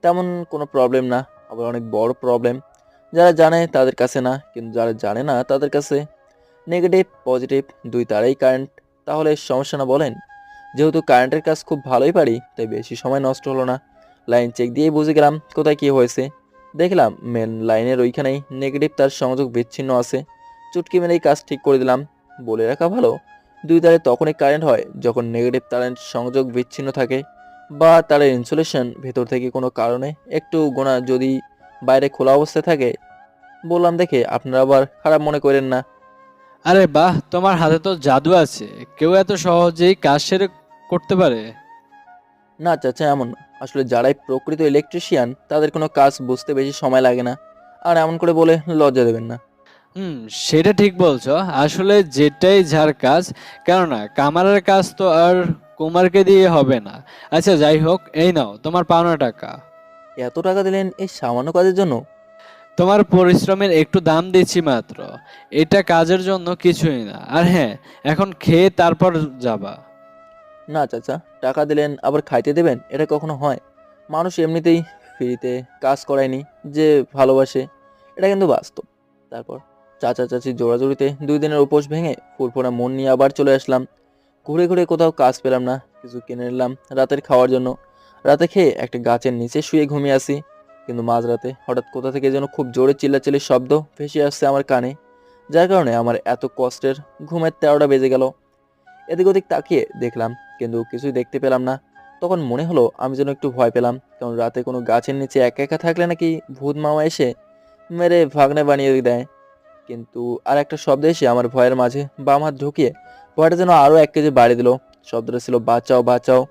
তেমন কোনো প্রবলেম না, আবার অনেক বড় প্রবলেম। যারা জানে তাদের কাছে না, কিন্তু যারা জানে না তাদের কাছে। নেগেটিভ পজিটিভ দুই তারাই কারেন্ট। তাহলে সমস্যা না বলেন? যেহেতু কারেন্টের কাজ খুব ভালোই পারি, তাই বেশি সময় নষ্ট হলো না। লাইন চেক দিয়েই বুঝে গেলাম কোথায় কী হয়েছে। দেখলাম মেন লাইনের ওইখানেই নেগেটিভ তার সংযোগ বিচ্ছিন্ন আছে। চুটকি মেরেই কাজ ঠিক করে দিলাম। বলে রাখা ভালো, দুই তারে তখনই কারেন্ট হয় যখন নেগেটিভ তারের সংযোগ বিচ্ছিন্ন থাকে, বা তারের ইনসুলেশন ভেতর থেকে কোনো কারণে একটু গোনা যদি বাইরে খোলা অবস্থায় থাকে। বললাম দেখে আপনারা আবার খারাপ মনে করেন না। আরে বাহ, তোমার হাতে তো জাদু আছে, কেউ এত সহজেই কাজ সেরে করতে পারে? না চাচা, এমন না। আসলে যারাই প্রকৃত ইলেকট্রিশিয়ান তাদের কোনো কাজ বুঝতে বেশি সময় লাগে না। আর এমন করে বলে লজ্জা দেবেন না। হুম, সেটা ঠিক বলছো। আসলে যেটাই যার কাজ, কেননা কামারের কাজ তো আর কুমারকে দিয়ে হবে না। আচ্ছা যাই হোক, এই নাও তোমার পাওনা টাকা। এত টাকা দিলেন এই সামান্য কাজের জন্য? তোমার পরিশ্রমের একটু দাম দিচ্ছি মাত্র। এটা কাজের জন্য কিছুই না। আর হ্যাঁ, এখন খেয়ে তারপর যাবা। না চাচা, টাকা দিলেন আবার খাইতে দেবেন, এটা কখনো হয়? মানুষ এমনিতেই ফ্রিতে কাজ করায়নি যে ভালোবাসে, এটা কিন্তু বাস্তব। তারপর চাচা চাচি জোড়াজুড়িতে 2 দিনের উপোস ভেঙে ফুরফুরা মন নিয়ে আবার চলে আসলাম। ঘুরে ঘুরে কোথাও কাজ পেলাম না। কিছু কিনে নিলাম রাতের খাওয়ার জন্য। রাতে খেয়ে একটা গাছের নিচে শুয়ে ঘুমিয়ে আসি। কিন্তু মাঝরাতে হঠাৎ কোথা থেকে যেন খুব জোরে চিল্লাচিল্লির শব্দ ভেসে আসছে আমার কানে, যার কারণে আমার এত কষ্টের ঘুমের 13টা বেজে গেল। এদিক ওদিক তাকিয়ে দেখলাম, কিন্তু কিছুই দেখতে পেলাম না। তখন মনে হলো আমি যেন একটু ভয় পেলাম, কারণ রাতে কোনো গাছের নিচে একা একা থাকলে নাকি ভূত মামা এসে মেরে ভাগ্নে বানিয়ে দেয়। কিন্তু আর একটা শব্দ এসে আমার ভয়ের মাঝে বাম হাত ঢুকিয়ে ভয়টা যেন আরও 1 কেজি বাড়িয়ে দিল। শব্দটা ছিল, বাঁচাও বাঁচাও,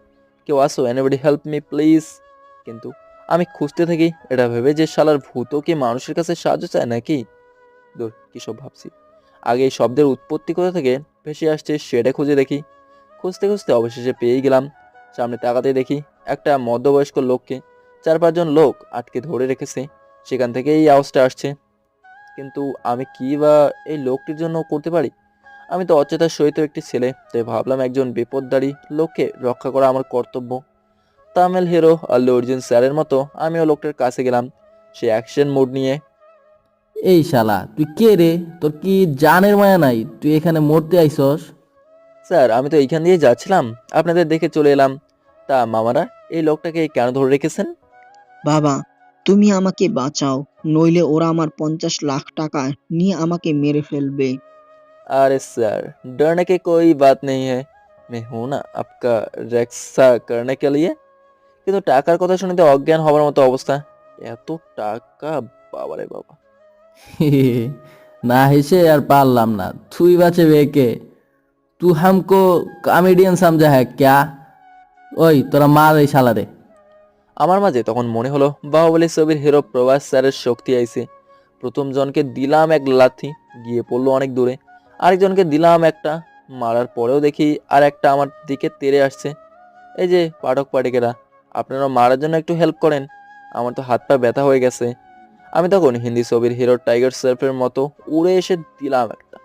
কেউ আসো, এনিবডি হেল্প মি প্লিজ। কিন্তু আমি খুঁজতে থাকি, এটা ভেবে যে শালার ভূতও কি মানুষের কাছে সাহায্য চায় নাকি। দূর, কী সব ভাবছি। আগে এই শব্দের উৎপত্তি কোথা থেকে ভেসে আসছে সেটা খুঁজে দেখি। খুঁজতে খুঁজতে অবশেষে পেয়েই গেলাম। সামনে তাকাতে দেখি একটা মধ্যবয়স্ক লোককে 4-5 জন লোক আটকে ধরে রেখেছে। সেখান থেকে এই আওয়াজটা আসছে। কিন্তু আমি কি বা এই লোকটির জন্য করতে পারি? আমি তো অচেতার সহিত একটি ছেলে, তাই ভাবলাম একজন বিপদদারী লোককে রক্ষা করা আমার কর্তব্য। তামিল হিরো আল্লু অর্জুন স্যারের মতো আমিও লোকটার কাছে গেলাম, সে অ্যাকশন মুড নিয়ে। এই শালা, তুই কে রে? তোর কি জানের মায়া নাই? তুই এখানে মরতে আইছস? স্যার, আমি তো এইখান দিয়ে যাচ্ছিলাম, আপনাদের দেখে চলে এলাম। তা মামারা এই লোকটাকে কেন ধরে রেখেছেন? বাবা, তুমি আমাকে বাঁচাও, নইলে ওরা আমার 50 লাখ টাকা নিয়ে আমাকে মেরে ফেলবে। अरे सर, डरने की कोई बात नहीं है, मैं हूं ना आपका रक्षा करने के लिए। কিন্তু টাকার কথা শুনে তো অজ্ঞান হবার মতো অবস্থা। এত টাকা, বাবারে বাবা। না হেসে আর পারলাম না। তুই বাঁচে কে? তু হামকো কমেডিয়ান সমঝা হ্যায় ক্যা? ওই তোরা মার এই শালারে। আমার মাঝে তখন মনে হলো বাহুবলী ছবির হিরো প্রভাস স্যারের শক্তি আইছে। প্রথম জনকে দিলাম এক লাথি, গিয়ে পড়লো অনেক দূরে। আরেকজনকে দিলাম একটা, মারার পরেও দেখি আর একটা আমার দিকে তেড়ে আসছে। এই যে পাঠক পাঠিকেরা, আপনারা মারার জন্য একটু হেল্প করেন, আমার তো হাত পা ব্যথা হয়ে গেছে। আমি তখন হিন্দি ছবির হিরো টাইগার শ্রফের মতো উড়ে এসে দিলাম একটা।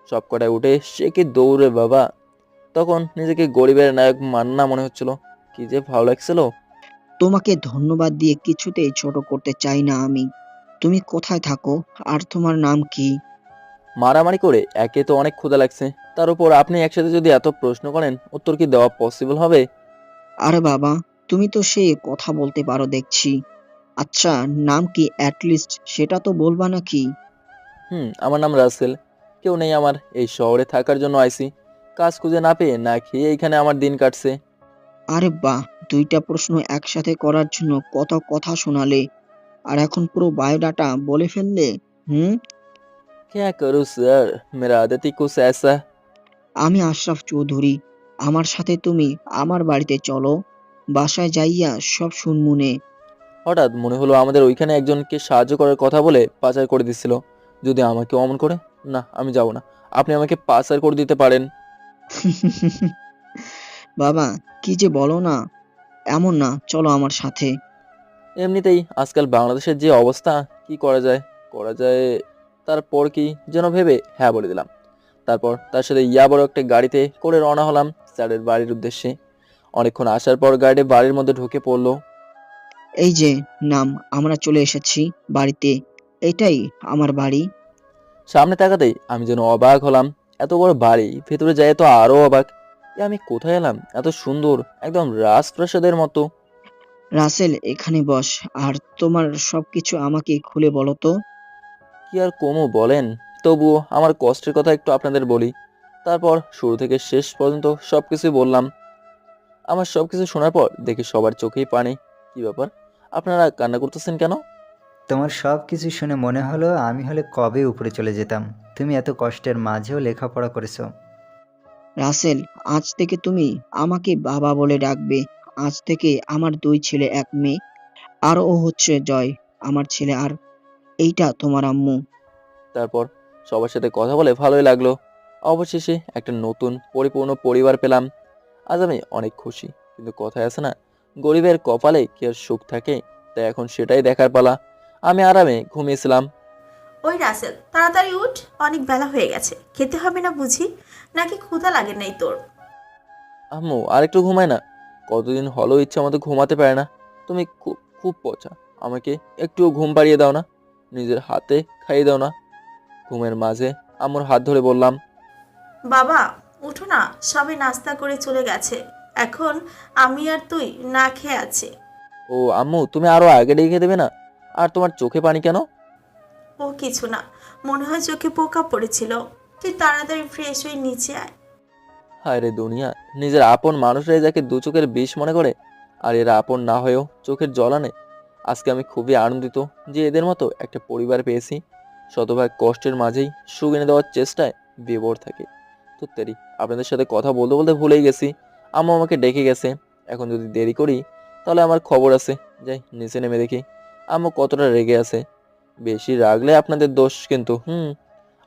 সব কটায় উঠে সে কি দৌড়ে বাবা! তখন নিজেকে গরিবের নায়ক মান্না মনে হচ্ছিল। কি যে ভালো লাগছিল। তোমাকে ধন্যবাদ দিয়ে কিছুতেই ছোট করতে চাই না আমি। তুমি কোথায় থাকো আর তোমার নাম কি? মারামারি করে একে তো অনেক ক্ষুধা লাগছে, তার উপর আপনি একসাথে যদি এত প্রশ্ন করেন উত্তর কি দেওয়া পসিবল হবে? আরে বাবা, তুমি তো সে কথা বলতে পারো দেখছি। আচ্ছা, নাম কি অ্যাটলিস্ট সেটা তো বলবা নাকি? আমার নাম রাসেল। কেউ নেই আমার এই শহরে থাকার জন্য আইছি। কাজ খুঁজে না পেয়ে না খেয়ে এইখানে আমার দিন কাটছে। আরে বাহ, দুইটা প্রশ্ন একসাথে করার জন্য কত কথা শোনালে, আর এখন পুরো বায়োডাটা বলে ফেললে। হুম। क्या करूँ सर, मेरा आदत ही कुछ ऐसा। আমি আশরাফ চৌধুরী। আমার সাথে তুমি আমার বাড়িতে চলো, বাসায় যাইয়া সব শুনমুনে। হঠাৎ মনে হলো আমাদের ওইখানে একজনকে সাহায্য করার কথা বলে পাচার করে দিচ্ছিল। যদি আমাকে অমন করে, না আমি যাব না। আপনি আমাকে পাচার করে দিতে পারেন। বাবা, কি যে বলো না, এমন না, চলো আমার সাথে। এমনিতেই আজকাল বাংলাদেশের যে অবস্থা, কি করা যায় তারপর কি যেন ভেবে হ্যাঁ বলে দিলাম। তারপর তার সাথে বড় একটা গাড়িতে করে রওনা হলাম স্যারের বাড়ির উদ্দেশ্যে। অনেকক্ষণ আসার পর গাড়ি বাড়ির মধ্যে ঢুকে পড়লো। এই যে নাম, আমরা চলে এসেছি বাড়িতে। এটাই আমার বাড়ি। সামনে তাকাতেই আমি যেন অবাক হলাম। এত বড় বাড়ি, ভেতরে যাই তো আরো অবাক। আমি কোথায় এলাম? এত সুন্দর, একদম রাজপ্রাসাদের মতো। রাসেল, এখানে বস, আর তোমার সবকিছু আমাকে খুলে বলো তো। কি আর কমু বলেন। তবুও আমার কষ্টের কথা একটু আপনাদের বলি। তারপর শুরু থেকে শেষ পর্যন্ত সবকিছু বললাম। আমার সবকিছু শোনার পর দেখি সবার চোখেই পানি। কি ব্যাপার, আপনারা কান্না করতেছেন কেন? তোমার সব কিছু শুনে মনে হলো আমি হলে কবে উপরে চলে যেতাম। তুমি এত কষ্টের মাঝেও লেখাপড়া করেছো। রাসেল, আজ থেকে তুমি আমাকে বাবা বলে ডাকবে। আজ থেকে আমার 2 ছেলে 1 মেয়ে, আর ও হচ্ছে জয়, আমার ছেলে। আর এইটা তোমার আম্মু। তারপর সবার সাথে কথা বলে ভালোই লাগলো। অবশেষে একটা নতুন পরিপূর্ণ পরিবার পেলাম। আজ আমি অনেক খুশি। কিন্তু কথায় আছে না, গরিবের কপালে কি আর সুখ থাকে? তাই এখন সেটাই দেখার পালা। আমি আরামে ঘুমিয়েছিলাম। ওই রাসেল, তাড়াতাড়ি উঠ, অনেক বেলা হয়ে গেছে। খেতে হবে না বুঝি? নাকি ক্ষুধা লাগে নাই তোর? আম্মু আর একটু ঘুমায় না। কতদিন হলো ইচ্ছা মতো ঘুমাতে পারে না। তুমি খুব খুব পচা, আমাকে একটুও ঘুম পাড়িয়ে দাও না, নিজের হাতে খাইয়ে দাও না। ঘুমের মাঝে আম্মুর হাত ধরে বললাম, বাবা, উঠো না, সবে নাস্তা করে চলে গেছে। এখন আমি আর তুই না খেয়ে আছি। ও আম্মু, তুমি আরো আগে ডেকে দেবে না? আর তোমার চোখে পানি কেন? ও কিছু না, মনে হয় চোখে পোকা পড়েছিল। তুই তাড়াতাড়ি ফ্রেশ হয়ে নিচে আয়। হায় রে দুনিয়া, নিজের আপন মানুষরাই যাকে দু চোখের বিষ মনে করে, আর এরা আপন না হয়েও চোখের জল আনে। আজকে আমি খুবই আনন্দিত যে এদের মতো একটা পরিবার পেয়েছি। শতভাগ কষ্টের মাঝেই সুখ এনে দেওয়ার চেষ্টায় বিভোর থাকে। তুত্তেরি, আপনাদের সাথে কথা বলতে বলতে ভুলেই গেছি। আম্মু আমাকে ডেকে গেছে। এখন যদি দেরি করি তাহলে আমার খবর আছে। যাই নিচে নেমে দেখি আম্মু কতটা রেগে আছে। বেশি রাগলে আপনাদের দোষ কিন্তু।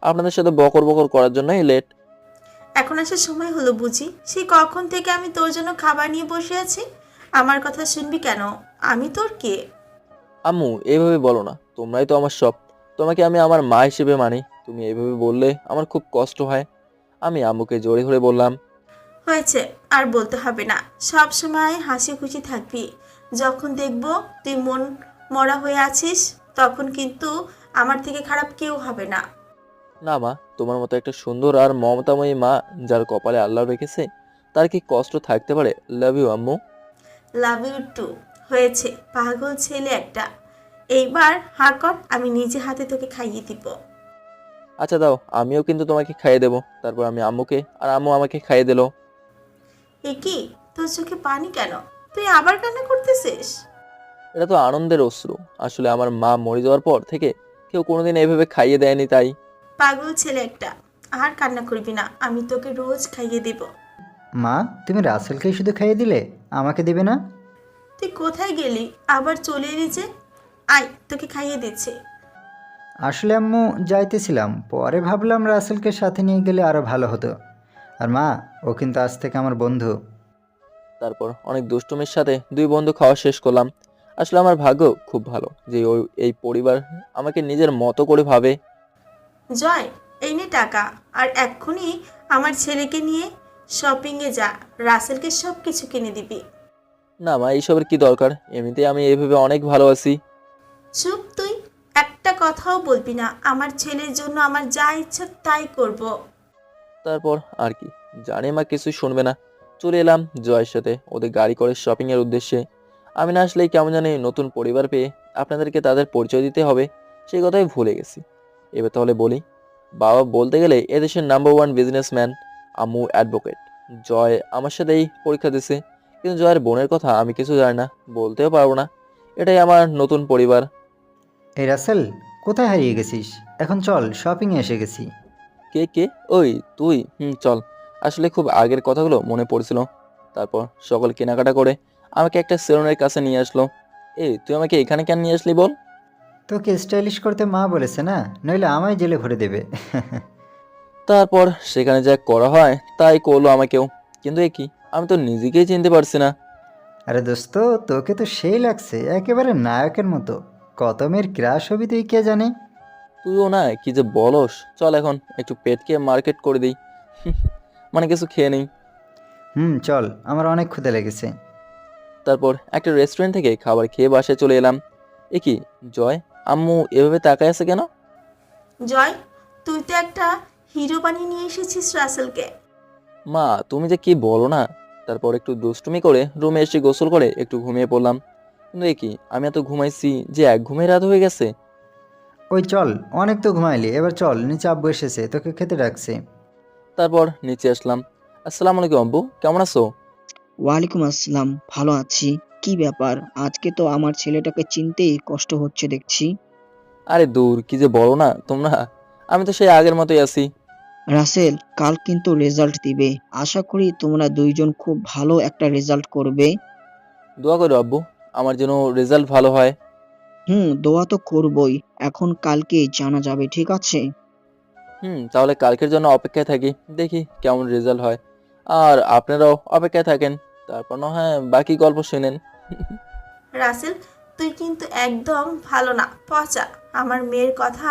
আপনাদের সাথে বকর বকর করার জন্যই লেট। এখন আসার সময় হলো বুঝি? সেই কখন থেকে আমি তোর জন্য খাবার নিয়ে বসে আছি। আমার কথা শুনবি কেন? আমি তোর কে? আম্মু এইভাবে বলো না, তোমরাই তো আমার সব। তোমাকে আমি আমার মা হিসেবে মানি। তুমি এইভাবে বললে আমার খুব কষ্ট হয়। আমি আম্মুকে জড়িয়ে ধরে বললাম, হয়েছে, আর বলতে হবে না। সব সময় হাসি খুশি থাকবি। যখন দেখব তুই মন মরা হয়ে আছিস, তখন কিন্তু আমার থেকে খারাপ কেউ হবে না। না মা, তোমার মতো একটা সুন্দর আর মমতাময়ী মা যার কপালে আল্লাহ রেখেছে, তার কি কষ্ট থাকতে পারে? লাভ ইউ আম্মু। Love you too. হয়েছে, পাগল ছেলে একটা। এইবার হাঁ কর, আমি নিজে হাতে তোকে খাইয়ে দিব। আচ্ছা দাও, আমিও কিন্তু তোমাকে খাইয়ে দেবো। তারপর আমি আম্মুকে, আর আম্মু আমাকে খাইয়ে দিল। এ কি, তোর চোখে পানি কেন? তুই আবার কান্না করতেছিস? এটা তো আনন্দের অশ্রু। আসলে আমার মা মরে যাওয়ার পর থেকে কেউ কোনোদিন এইভাবে খাইয়ে দেয়নি, তাই। পাগল ছেলে একটা। আর কান্না করবি না, আমি তোকে রোজ খাইয়ে দিব। মা, তুমি রাসেলকেই শুধু খাইয়ে দিলে, আমাকে দেবে না? তুই কোথায় গেলি? আবার চলে এলি যে? আয়, তোকে খাইয়ে দিচ্ছে। আসলে আম্মু যাইতেছিলাম, পরে ভাবলাম রাসেলকে সাথে নিয়ে গেলে আরও ভালো হতো। আর মা, ও কিন্তু আজ থেকে আমার বন্ধু। তারপর অনেক দুষ্টুমির সাথে 2 বন্ধু খাওয়া শেষ করলাম। আসলে আমার ভাগ্য খুব ভালো যে এই পরিবার আমাকে নিজের মতো করে ভাবে। জয়, এই নে টাকা, আর এক্ষুনি আমার ছেলেকে নিয়ে শপিংয়ে যা। রাসেলকে সব কিছু কিনে দিবি। না মা, এইসবের কি দরকার? এমনিতেই আমি এইভাবে অনেক ভালো আছি। চুপ তুই, একটা কথাও বলবি না। আমার ছেলের জন্য আমার যা ইচ্ছা তাই করব। তারপর আর কি, জানি মা কিছুই শুনবে না। চলে এলাম জয়ের সাথে ওদের গাড়ি করে শপিংয়ের উদ্দেশ্যে। আমি না আসলেই কেমন জানি নতুন পরিবার পেয়ে আপনাদেরকে তাদের পরিচয় দিতে হবে সেই কথাই ভুলে গেছি। এবার তাহলে বলি, বাবা বলতে গেলে এদেশের নাম্বার 1 বিজনেসম্যান, আম্মু অ্যাডভোকেট। জয় আমার সাথেই পরীক্ষা দিছে, কিন্তু জয়ের বোনের কথা আমি কিছু জানি না, বলতেও পারবো না। এটাই আমার নতুন পরিবার। এই রাসেল, কোথায় হারিয়ে গেছিস? এখন চল, শপিংয়ে এসে গেছি। কে কে? ওই তুই? চল। আসলে খুব আগের কথাগুলো মনে পড়ছিল। তারপর সকল কেনাকাটা করে আমাকে একটা সেলুনের কাছে নিয়ে আসলো। এই তুই আমাকে এখানে কেন নিয়ে আসলি বল? তোকে স্টাইলিশ করতে মা বলেছে না, নইলে আমায় জেলে ভরে দেবে। তারপর সেখানে যা করা হয় তাই করলো আমাকেও। কিন্তু এ কি, আমি তো নিজেকেই চিনতে পারছি না। আরে দোস্ত, তোকে তো সেই লাগছে, একেবারে নায়কের মতো। কত মেয়ের ক্রাশ হবি তুই কে জানে। তুইও না, কি যে বলস। চল এখন একটু পেটকে মার্কেট করে দিই। মানে কিছু খেয়ে নেই। চল, আমার অনেক ক্ষুধা লেগেছে। তারপর একটা রেস্টুরেন্ট থেকে খাবার খেয়ে বাসায় চলে এলাম। এ কি জয়, আম্মু এভাবে তাকায় আছে কেন? জয়, তুই তো একটা হিরো বানিয়ে নিয়ে এসেছিস রাসেলকে। মা তুমি যে কি বলো না। তারপর একটু দুষ্টুমি করে রুমে এসে গোসল করে একটু ঘুমিয়ে পড়লাম। কিন্তু এ কি, আমি এত ঘুমাইছি যে এক ঘুমে রাত হয়ে গেছে। ওই চল, অনেক তো ঘুমাইলি, এবার চল, নিচে আব্বু এসেছে, তোকে খেতে ডাকছে। তারপর নিচে আসলাম। আসসালামু আলাইকুম আব্বু, কেমন আছো? ওয়ালাইকুম আসসালাম, ভালো আছি। কি ব্যাপার, আজকে তো আমার ছেলেটাকে চিনতেই কষ্ট হচ্ছে দেখছি। আরে দূর, কি যে বলো না তোমরা। আমি তো সেই আগের মতোই আছি। রাসেল, কাল কিন্তু রেজাল্ট দিবে। আশা করি তোমরা দুইজন খুব ভালো একটা রেজাল্ট করবে। দোয়া করো আব্বু, আমার জন্য রেজাল্ট ভালো হয়। দোয়া তো করবই। এখন কালকে জানা যাবে, ঠিক আছে? তাহলে কালকের জন্য অপেক্ষায় থাকি, দেখি কেমন রেজাল্ট হয়। আর আপনারাও অপেক্ষায় থাকেন, তারপর না হয় বাকি গল্প শুনেন। রাসেল, তুই কিন্তু একদম ভালো না, পচা। আমার মেয়ের কথা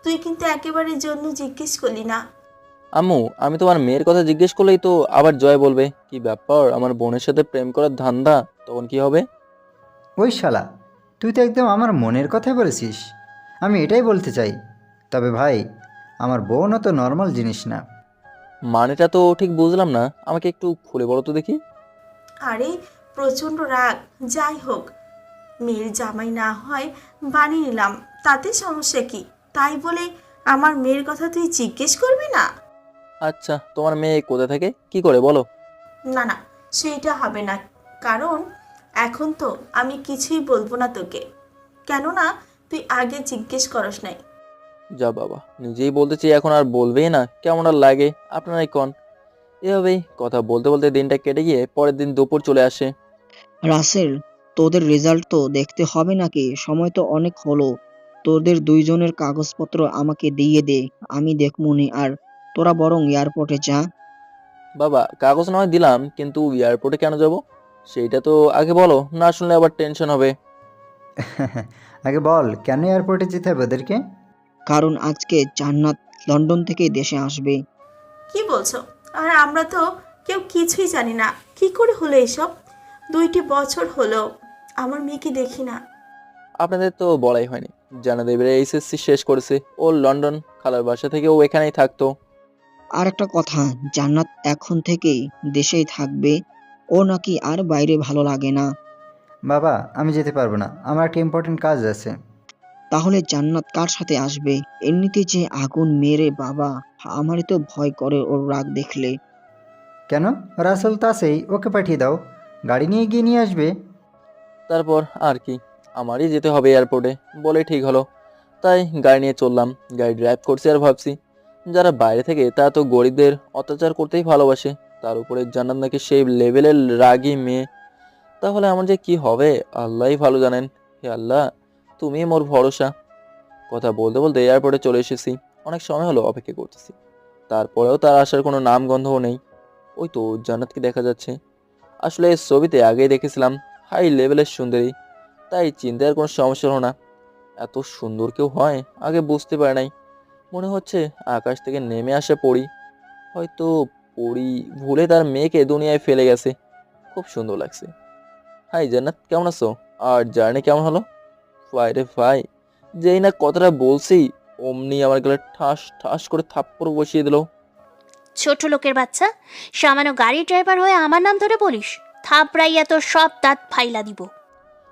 তুই কিন্তু একেবারে জন্য জিজ্ঞেস করলি না। আম্মু, আমি তোমার মেয়ের কথা জিজ্ঞেস করলেই তো আবার জয় বলবে কি ব্যাপার, আমার বোনের সাথে প্রেম করার ধান্দা, তখন কি হবে? ওই শালা, তুই তো একদম আমার মনের কথাই বলেছিস। আমি এটাই বলতে চাই। তবে ভাই, আমার বোনও তো নর্মাল জিনিস না। মানেটা তো ঠিক বুঝলাম না, আমাকে একটু খুলে বলো তো দেখি। আরে প্রচণ্ড রাগ। যাই হোক, মেয়ের জামাই না হয় বানিয়ে নিলাম, তাতে সমস্যা কি? তাই বলে আমার মেয়ের কথা তুই জিজ্ঞেস করবি না? আচ্ছা, তোমার মেয়ে কোথায় থাকে, কি করে বলো? না না, সেইটা হবে না। কারণ এখন তো আমি কিছুই বলবো না তোকে, কেননা তুই আগে জিজ্ঞেস করস নাই। যা বাবা, নিজেই বলতে চাই এখন আর বলবেই না, কেমন আর লাগে আপনারাই কন। এভাবেই কথা বলতে বলতে দিনটা কেটে গিয়ে পরের দিন দুপুর চলে আসে। রাসেল, তোদের রেজাল্ট তো দেখতে হবে নাকি? সময় তো অনেক হলো। তোদের দুইজনের কাগজপত্র আমাকে দিয়ে দে, আমি দেখমুনি। আর তোরা বরং এয়ারপোর্টে যা। বাবা, কাগজ না হয় দিলাম, কিন্তু এয়ারপোর্টে কেন যাব সেইটা তো আগে বলো, না শুনলে আবার টেনশন হবে। আগে বল, কেন এয়ারপোর্টে যেতে হবে ওদেরকে? কারণ আজকে জান্নাত লন্ডন থেকে দেশে আসবে। কি বলছো? আর আমরা তো কেউ কিছুই জানি না, কি করে হলো এসব? 2টি বছর হলো আমার মেয়েকে দেখি না। আপনাদের তো বলাই হয়নি, জানাতে এবারে এইচএসসি শেষ করেছে, ও লন্ডন, খালার বাসা থেকে ও এখানেই থাকতো। আর একটা কথা, জান্নাত এখন থেকেই দেশেই থাকবে। ও নাকি আর বাইরে ভালো লাগে না। বাবা, আমি যেতে পারবো না, আমার একটা ইম্পর্টেন্ট কাজ আছে। তাহলে জান্নাত কার সাথে আসবে? এমনিতে যে আগুন মেরে বাবা, আমারই তো ভয় করে ওর রাগ দেখলে। কেন? রাসেল তো আছেই, ওকে পাঠিয়ে দাও, গাড়ি নিয়ে গিয়ে নিয়ে আসবে। তারপর আর কি, আমারই যেতে হবে এয়ারপোর্টে বলে ঠিক হলো। তাই গাড়ি নিয়ে চললাম। গাড়ি ড্রাইভ করছি আর ভাবছি, যারা বাইরে থেকে তারা তো গরিবদের অত্যাচার করতেই ভালোবাসে, তার উপরে জান্নাত নাকি সেই লেভেলের রাগী মেয়ে। তাহলে আমার যে কি হবে আল্লাহই ভালো জানেন। হে আল্লাহ, তুমি মোর ভরসা। কথা বলতে বলতে এয়ারপোর্টে চলে এসেছি। অনেক সময় হলো অপেক্ষা করতেছি, তারপরেও তার আসার কোনো নাম গন্ধও নেই। ওই তো জান্নাতকে দেখা যাচ্ছে। আসলে ছবিতে আগেই দেখেছিলাম হাই লেভেলের সুন্দরী, তাই চিন্তার আর কোনো সমস্যা হলো না। এত সুন্দর কেউ হয় আগে বুঝতে পারে নাই। মনে হচ্ছে আকাশ থেকে নেমে আসা পরী। হয়তো পরী ভুলে তার মেয়েকে দুনিয়ায় ফেলে গেছে। খুব সুন্দর লাগছে। হাই জান্নাত, কেমন আছো? আর জার্নি কেমন হলো? ভাই রে ভাই, যেই না কথাটা বলছি অমনি আমার গলা ঠাস ঠাস করে থাপ্পড় বসিয়ে দিল। ছোট লোকের বাচ্চা, সামান্য গাড়ি ড্রাইভার হয়ে আমার নাম ধরে বলিস? থাপড়াইয়া তোর সব দাঁত ফাইলা দিব।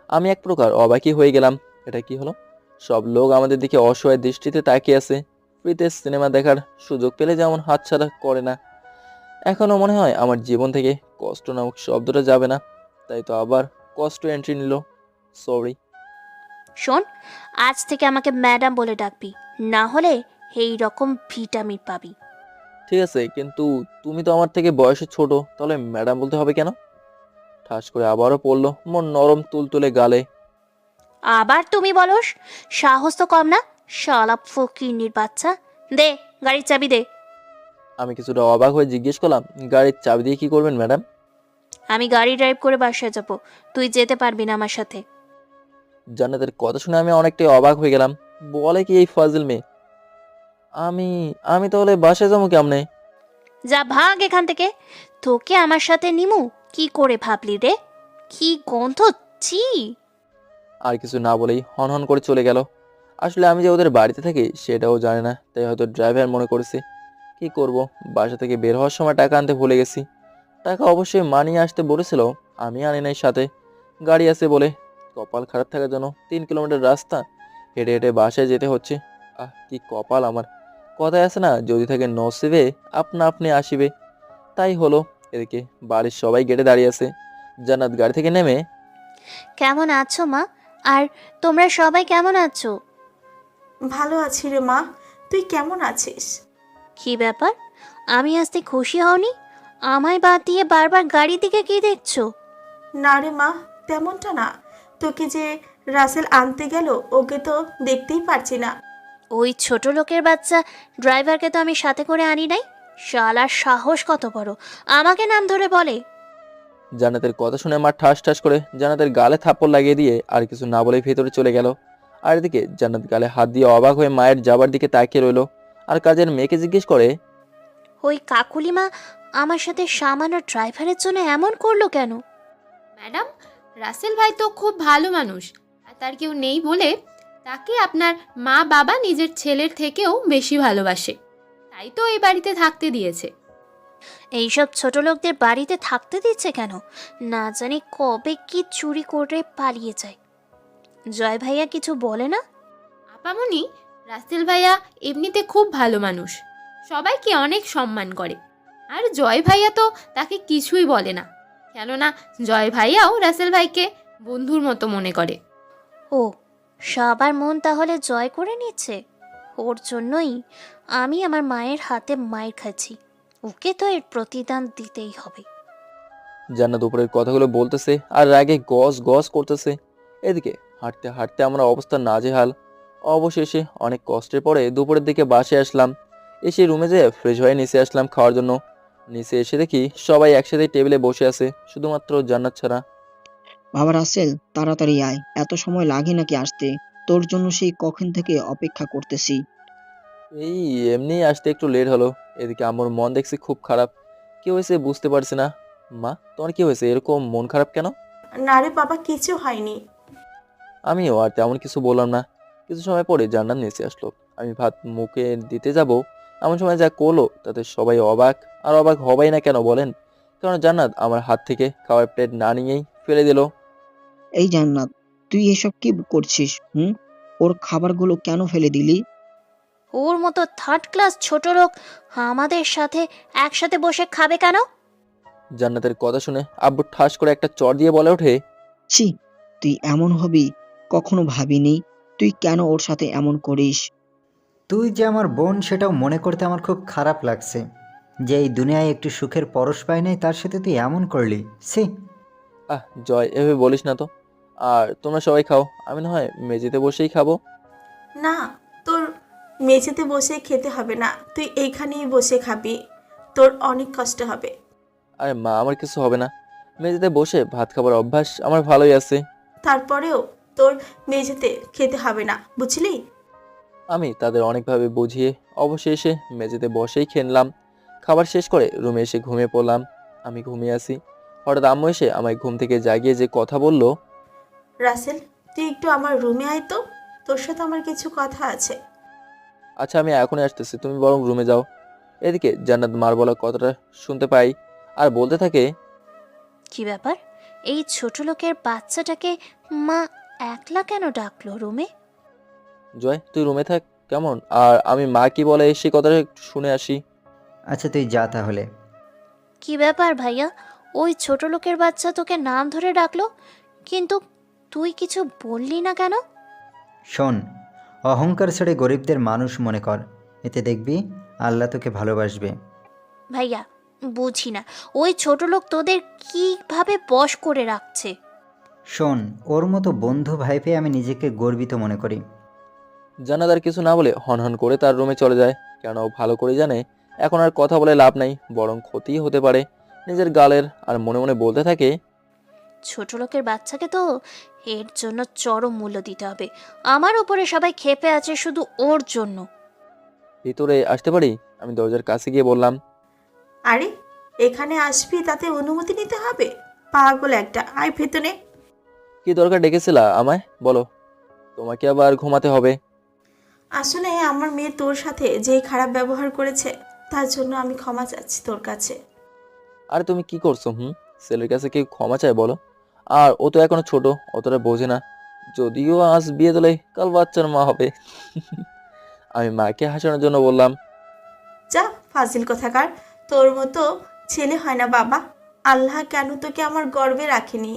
আমি এক প্রকার অবাকই হয়ে গেলাম। এটা কি হলো? সব লোক আমাদের দিকে অসহায় দৃষ্টিতে তাকিয়ে আছে। ফ্রিতে সিনেমা দেখার সুযোগ পেলে যেমন হাতছাড়া করে না, এখনও মনে হয় আমার জীবন থেকে কষ্ট নামক শব্দটা যাবে না। তাই তো আবার কষ্ট এন্ট্রি নিল। সরি। শোন, আজ থেকে আমাকে ম্যাডাম বলে ডাকবি, না হলে এই রকম ভিটামিন পাবি। ঠিক আছে, কিন্তু তুমি তো আমার থেকে বয়সে ছোট, তাহলে ম্যাডাম বলতে হবে কেন? ঠাস করে আবারও পড়লো মোর নরম তুলতুলে গালে। আবার তুমি বলস? সাহস তো কম না, শালা ফকিন্নির বাচ্চা। দে গাড়ির চাবি দে। আমি কিছুটা অবাক হয়ে জিজ্ঞেস করলাম, গাড়ির চাবি দিয়ে কি করবেন ম্যাডাম? আমি গাড়ি ড্রাইভ করে বাসায় যাব, তুই যেতে পারবি না আমার সাথে। জান্নাতের কথা শুনে আমি অনেকটাই অবাক হয়ে গেলাম। বলে কি এই ফাজিল মেয়ে? আমি আমি তাহলে বাসায় যাবো কেমনে? যা ভাগ এখান থেকে, তোকে আমার সাথে নিমু কি করে ভাবলি রে? কি গন্ধ, ছি! আর কিছু না বলেই হন হন করে চলে গেল। আসলে আমি যে ওদের বাড়িতে থাকি সেটাও জানে না, তাই হয়তো ড্রাইভার মনে করেছে। কি করব, বাসা থেকে বের হওয়ার সময় টাকা আনতে ভুলে গেছি। টাকা অবশ্যই মা নিয়ে আসতে বলেছিল, আমি আনি নাই সাথে। গাড়ি আছে বলে কপাল খারাপ থাকার জন্য 3 কিলোমিটার রাস্তা হেঁটে হেঁটে বাসায় যেতে হচ্ছে। কি কপাল আমার! কথায় আছে না, যদি থাকে নসিবে আপনা আপনি আসিবে। তাই হলো। এদিকে বাড়ির সবাই গেটে দাঁড়িয়ে আছে। জান্নাত গাড়ি থেকে নেমে, কেমন আছো মা? আর তোমরা সবাই কেমন আছো? ভালো আছি রে মা, তুই কেমন আছিস? কি ব্যাপার, আমি আসতে খুশি হওনি? আমায় বাদ দিয়ে বারবার গাড়ির দিকে কি দেখছো? না রে মা, তেমনটা না। তোকে যে রাসেল আনতে গেল, ওকে তো দেখতেই পারছি না। ওই ছোট লোকের বাচ্চা ড্রাইভারকে তো আমি সাথে করে আনি নাই। শালার সাহস কত বড়, আমাকে নাম ধরে বলে। জান্নাতের কথা শুনে মা ঠাস ঠাস করে জান্নাতের গালে থাপ্পড় লাগিয়ে দিয়ে আর কিছু না বলে ভেতরে চলে গেল। আর এদিকে জান্নাত গালে হাত দিয়ে অবাক হয়ে মায়ের যাবার দিকে তাকিয়ে রইল। আর কাজের মেয়েকে জিজ্ঞেস করে, ওই কাকুলিমা আমার সাথে সামান্য ড্রাইভারের জন্য এমন করলো কেন? ম্যাডাম, রাসেল ভাই তো খুব ভালো মানুষ, আর তার কেউ নেই বলে তাকে আপনার মা বাবা নিজের ছেলের থেকেও বেশি ভালোবাসে, তাই তো এই বাড়িতে থাকতে দিয়েছে। এইসব ছোট লোকদের বাড়িতে থাকতে দিচ্ছে কেন? না জানি কবে কি চুরি করে পালিয়ে যায়। জয় ভাইয়া কিছু বলে না? আপামনি, রাসেল ভাইয়া এমনিতে খুব ভালো মানুষ, সবাইকে অনেক সম্মান করে। আর জয় ভাইয়া তো তাকে কিছুই বলে না, কেননা জয় ভাইয়াও রাসেল ভাইকে বন্ধুর মতো মনে করে। ও, সবার মন তাহলে জয় করে নিচ্ছে। ওর জন্যই আমি আমার মায়ের হাতে মায়ের খাচ্ছি। ওকে তো এর প্রতিদান দিতেই হবে। জান্নাত উপরের কথাগুলো বলতেছে আর রাগে গজ গজ করতেছে। এদিকে হাঁটতে হাঁটতে আমার অবস্থা নাজেহাল। অবশেষে অনেক কষ্টের পরে দুপুরের দিকে বাসায় আসলাম। এসে রুমে যেয়ে ফ্রেশ হয়ে নিচে আসলাম খাওয়ার জন্য। নিচে এসে দেখি সবাই একসাথে টেবিলে বসে আছে, শুধুমাত্র জান্নাত ছাড়া। বাবা রাসেল, তাড়াতাড়ি আয়, এত সময় লাগে নাকি আসতে? তোর জন্য সেই কখন থেকে অপেক্ষা করতেছি। এই এমনি আসতে একটু লেট হলো। এদিকে আমার মন দেখছি খুব খারাপ। কি হয়েছে বুঝতে পারছি না। মা, তোমার কি হয়েছে, এরকম মন খারাপ কেন? না রে বাবা, কিছু হয়নি। আমিও আর তেমন কিছু বললাম না। কিছু সময় পরে জান্নাত নিচে আসলো। আমি ভাত মুখে দিতে যাব, এমন সময় যা করলো তাতে সবাই অবাক। আর অবাক হবাই না কেন বলেন? কারণ জান্নাত আমার হাত থেকে খাওয়ার প্লেট না নিয়েই ফেলে দিল। এই জান্নাত, তুই এসব কি করছিস? ওর খাবারগুলো কেন ফেলে দিলি? ওর মতো থার্ড ক্লাস ছোট লোক আমাদের সাথে একসাথে বসে খাবে কেন? জান্নাতের কথা শুনে আব্বু ঠাস করে একটা চড় দিয়ে বলে ওঠে, ছি, তুই এমন হবি কখনো ভাবিনি। তুই কেন ওর সাথে এমন করিস? তুই যে আমার বোন সেটাও মনে করতে আমার খুব খারাপ লাগছে, যে এই দুনিয়ায় একটু সুখের পরশ পাই নাই তার সাথে তুই এমন করলি। সি! জয়, এভাবে বলিস না তো। আর তোমরা সবাই খাও, আমি না হয় মেঝেতে বসেই খাবো। না, তোর মেঝেতে বসে খেতে হবে না, তুই এইখানেই বসে খাবি। তোর অনেক কষ্ট হবে। আরে মা, আমার কিছু হবে না। মেঝেতে বসে ভাত খাবার অভ্যাস আমার ভালোই আছে। তারপরেও তোর মেঝেতে খেতে হবে না, বুঝলি? আমি তাদের অনেকভাবে বুঝিয়ে অবশেষে মেঝেতে বসেই খেলাম। খাবার শেষ করে রুমে এসে ঘুমিয়ে পড়লাম। আমি ঘুমিয়ে আছি, হঠাৎ আম্মু এসে আমায় ঘুম থেকে জাগিয়ে যে কথা বলল, রাসেল, তুই একটু আমার রুমে আয় তো, তোর সাথে আমার কিছু কথা আছে। আচ্ছা আমি এখনই আসতেছি, তুমি বরং রুমে যাও। এদিকে জান্নাত মার বলা কথাটা শুনতে পাই আর বলতে থাকে, কি ব্যাপার, এই ছোট লোকের বাচ্চাটাকে মা একলা কেন ডাকলো রুমে? জয় তুই রুমে থাক কেমন, আর আমি মা কি বলে সেই কথাটা একটু শুনে আসি। আচ্ছা তুই যা তাহলে। কি ব্যাপার ভাইয়া, ওই ছোট লোকের বাচ্চা তোকে নাম ধরে ডাকলো, কিন্তু তুই কিছু বললি না কেন? শোন, অহংকার ছেড়ে গরিবদের মানুষ মনে কর, এতে দেখবি আল্লাহ তোকে ভালোবাসবে। ভাইয়া বুঝি না, ওই ছোট লোক তোদের কিভাবে বশ করে রাখছে? শোন, ওর মতো বন্ধু ভাই পেয়ে আমি নিজেকে গর্বিত মনে করি। জান্নাত আর কিছু না বলে হনহন করে তার রুমে চলে যায়, কেন ও ভালো করে জানে এখন আর কথা বলে লাভ নাই, বরং ক্ষতিই হতে পারে নিজের গালের। আর মনে মনে বলতে থাকে, ছোট লোকের বাচ্চাকে তো এর জন্য চরম মূল্য দিতে হবে। আমার উপরে সবাই ক্ষেপে আছে শুধু ওর জন্য। ভিতরে আসতে পারি? আমি দরজার কাছে গিয়ে বললাম। আরে, এখানে আসবি তাতে অনুমতি নিতে হবে? পাগল একটা, আয় ভেতরে। কি দরকার ডেকেছিলা আমায়, বলো। তোমাকে আবার ঘুমাতে হবে? আসলে আমার মেয়ে তোর সাথে যেই খারাপ ব্যবহার করেছে, তার জন্য আমি ক্ষমা চাচ্ছি তোর কাছে। আরে তুমি কি করছো? ছেলের কাছে কেউ ক্ষমা চায় বলো? আর ও তো এখনো ছোট, অতটা বোঝে না। যদিও আজ বিয়ে দিলে কাল বাচ্চার মা হবে। আমি মাকে হাসানোর জন্য বললাম, যা ফাজিল কোথাকার, তোর মতো ছেলে হয় না বাবা। আল্লাহ কেন তোকে আমার গর্বে রাখেনি?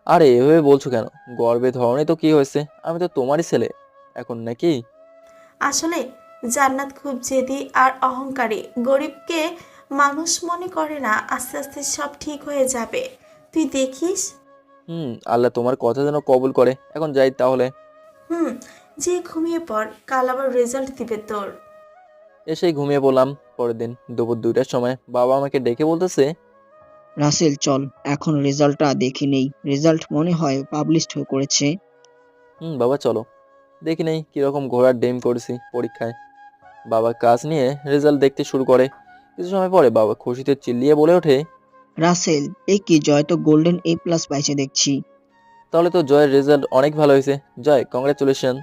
আরে এভাবে বলছো কেন? গর্বে ধরনে তো কি হয়েছে, আমি তো তোমারই ছেলে এখন নাকি। আসলে জান্নাত খুব জেদি আর অহংকারী, গরিবকে মানুষ মনে করে না। আস্তে আস্তে সব ঠিক হয়ে যাবে, তুই দেখিস। আল্লাহ তোমার কথা যেন কবুল করে। এখন যাই তাহলে। যে ঘুমিয়ে পড়, কাল আবার রেজাল্ট দিবে তোর। এসেই ঘুমিয়ে পড়লাম। পরের দিন দুপুর 2টার সময় বাবা আমাকে ডেকে বলতেছে, রাসেল চল, এখন রেজাল্টটা দেখে নেই। রেজাল্ট মনে হয় পাবলিশড করেছে। বাবা চলো দেখি নেই কিরকম ঘোড়ার ডেম করেছি পরীক্ষায়। বাবা কাজ নিয়ে রেজাল্ট দেখতে শুরু করে। কিছু সময় পরে বাবা খুশিতে চিল্লিয়ে বলে ওঠে, রাসেল, এই কি জয় তো গোল্ডেন A+ পাইছে দেখছি। তাহলে তো জয়ের রেজাল্ট অনেক ভালো হয়েছে। জয় কংগ্রাচুলেশন।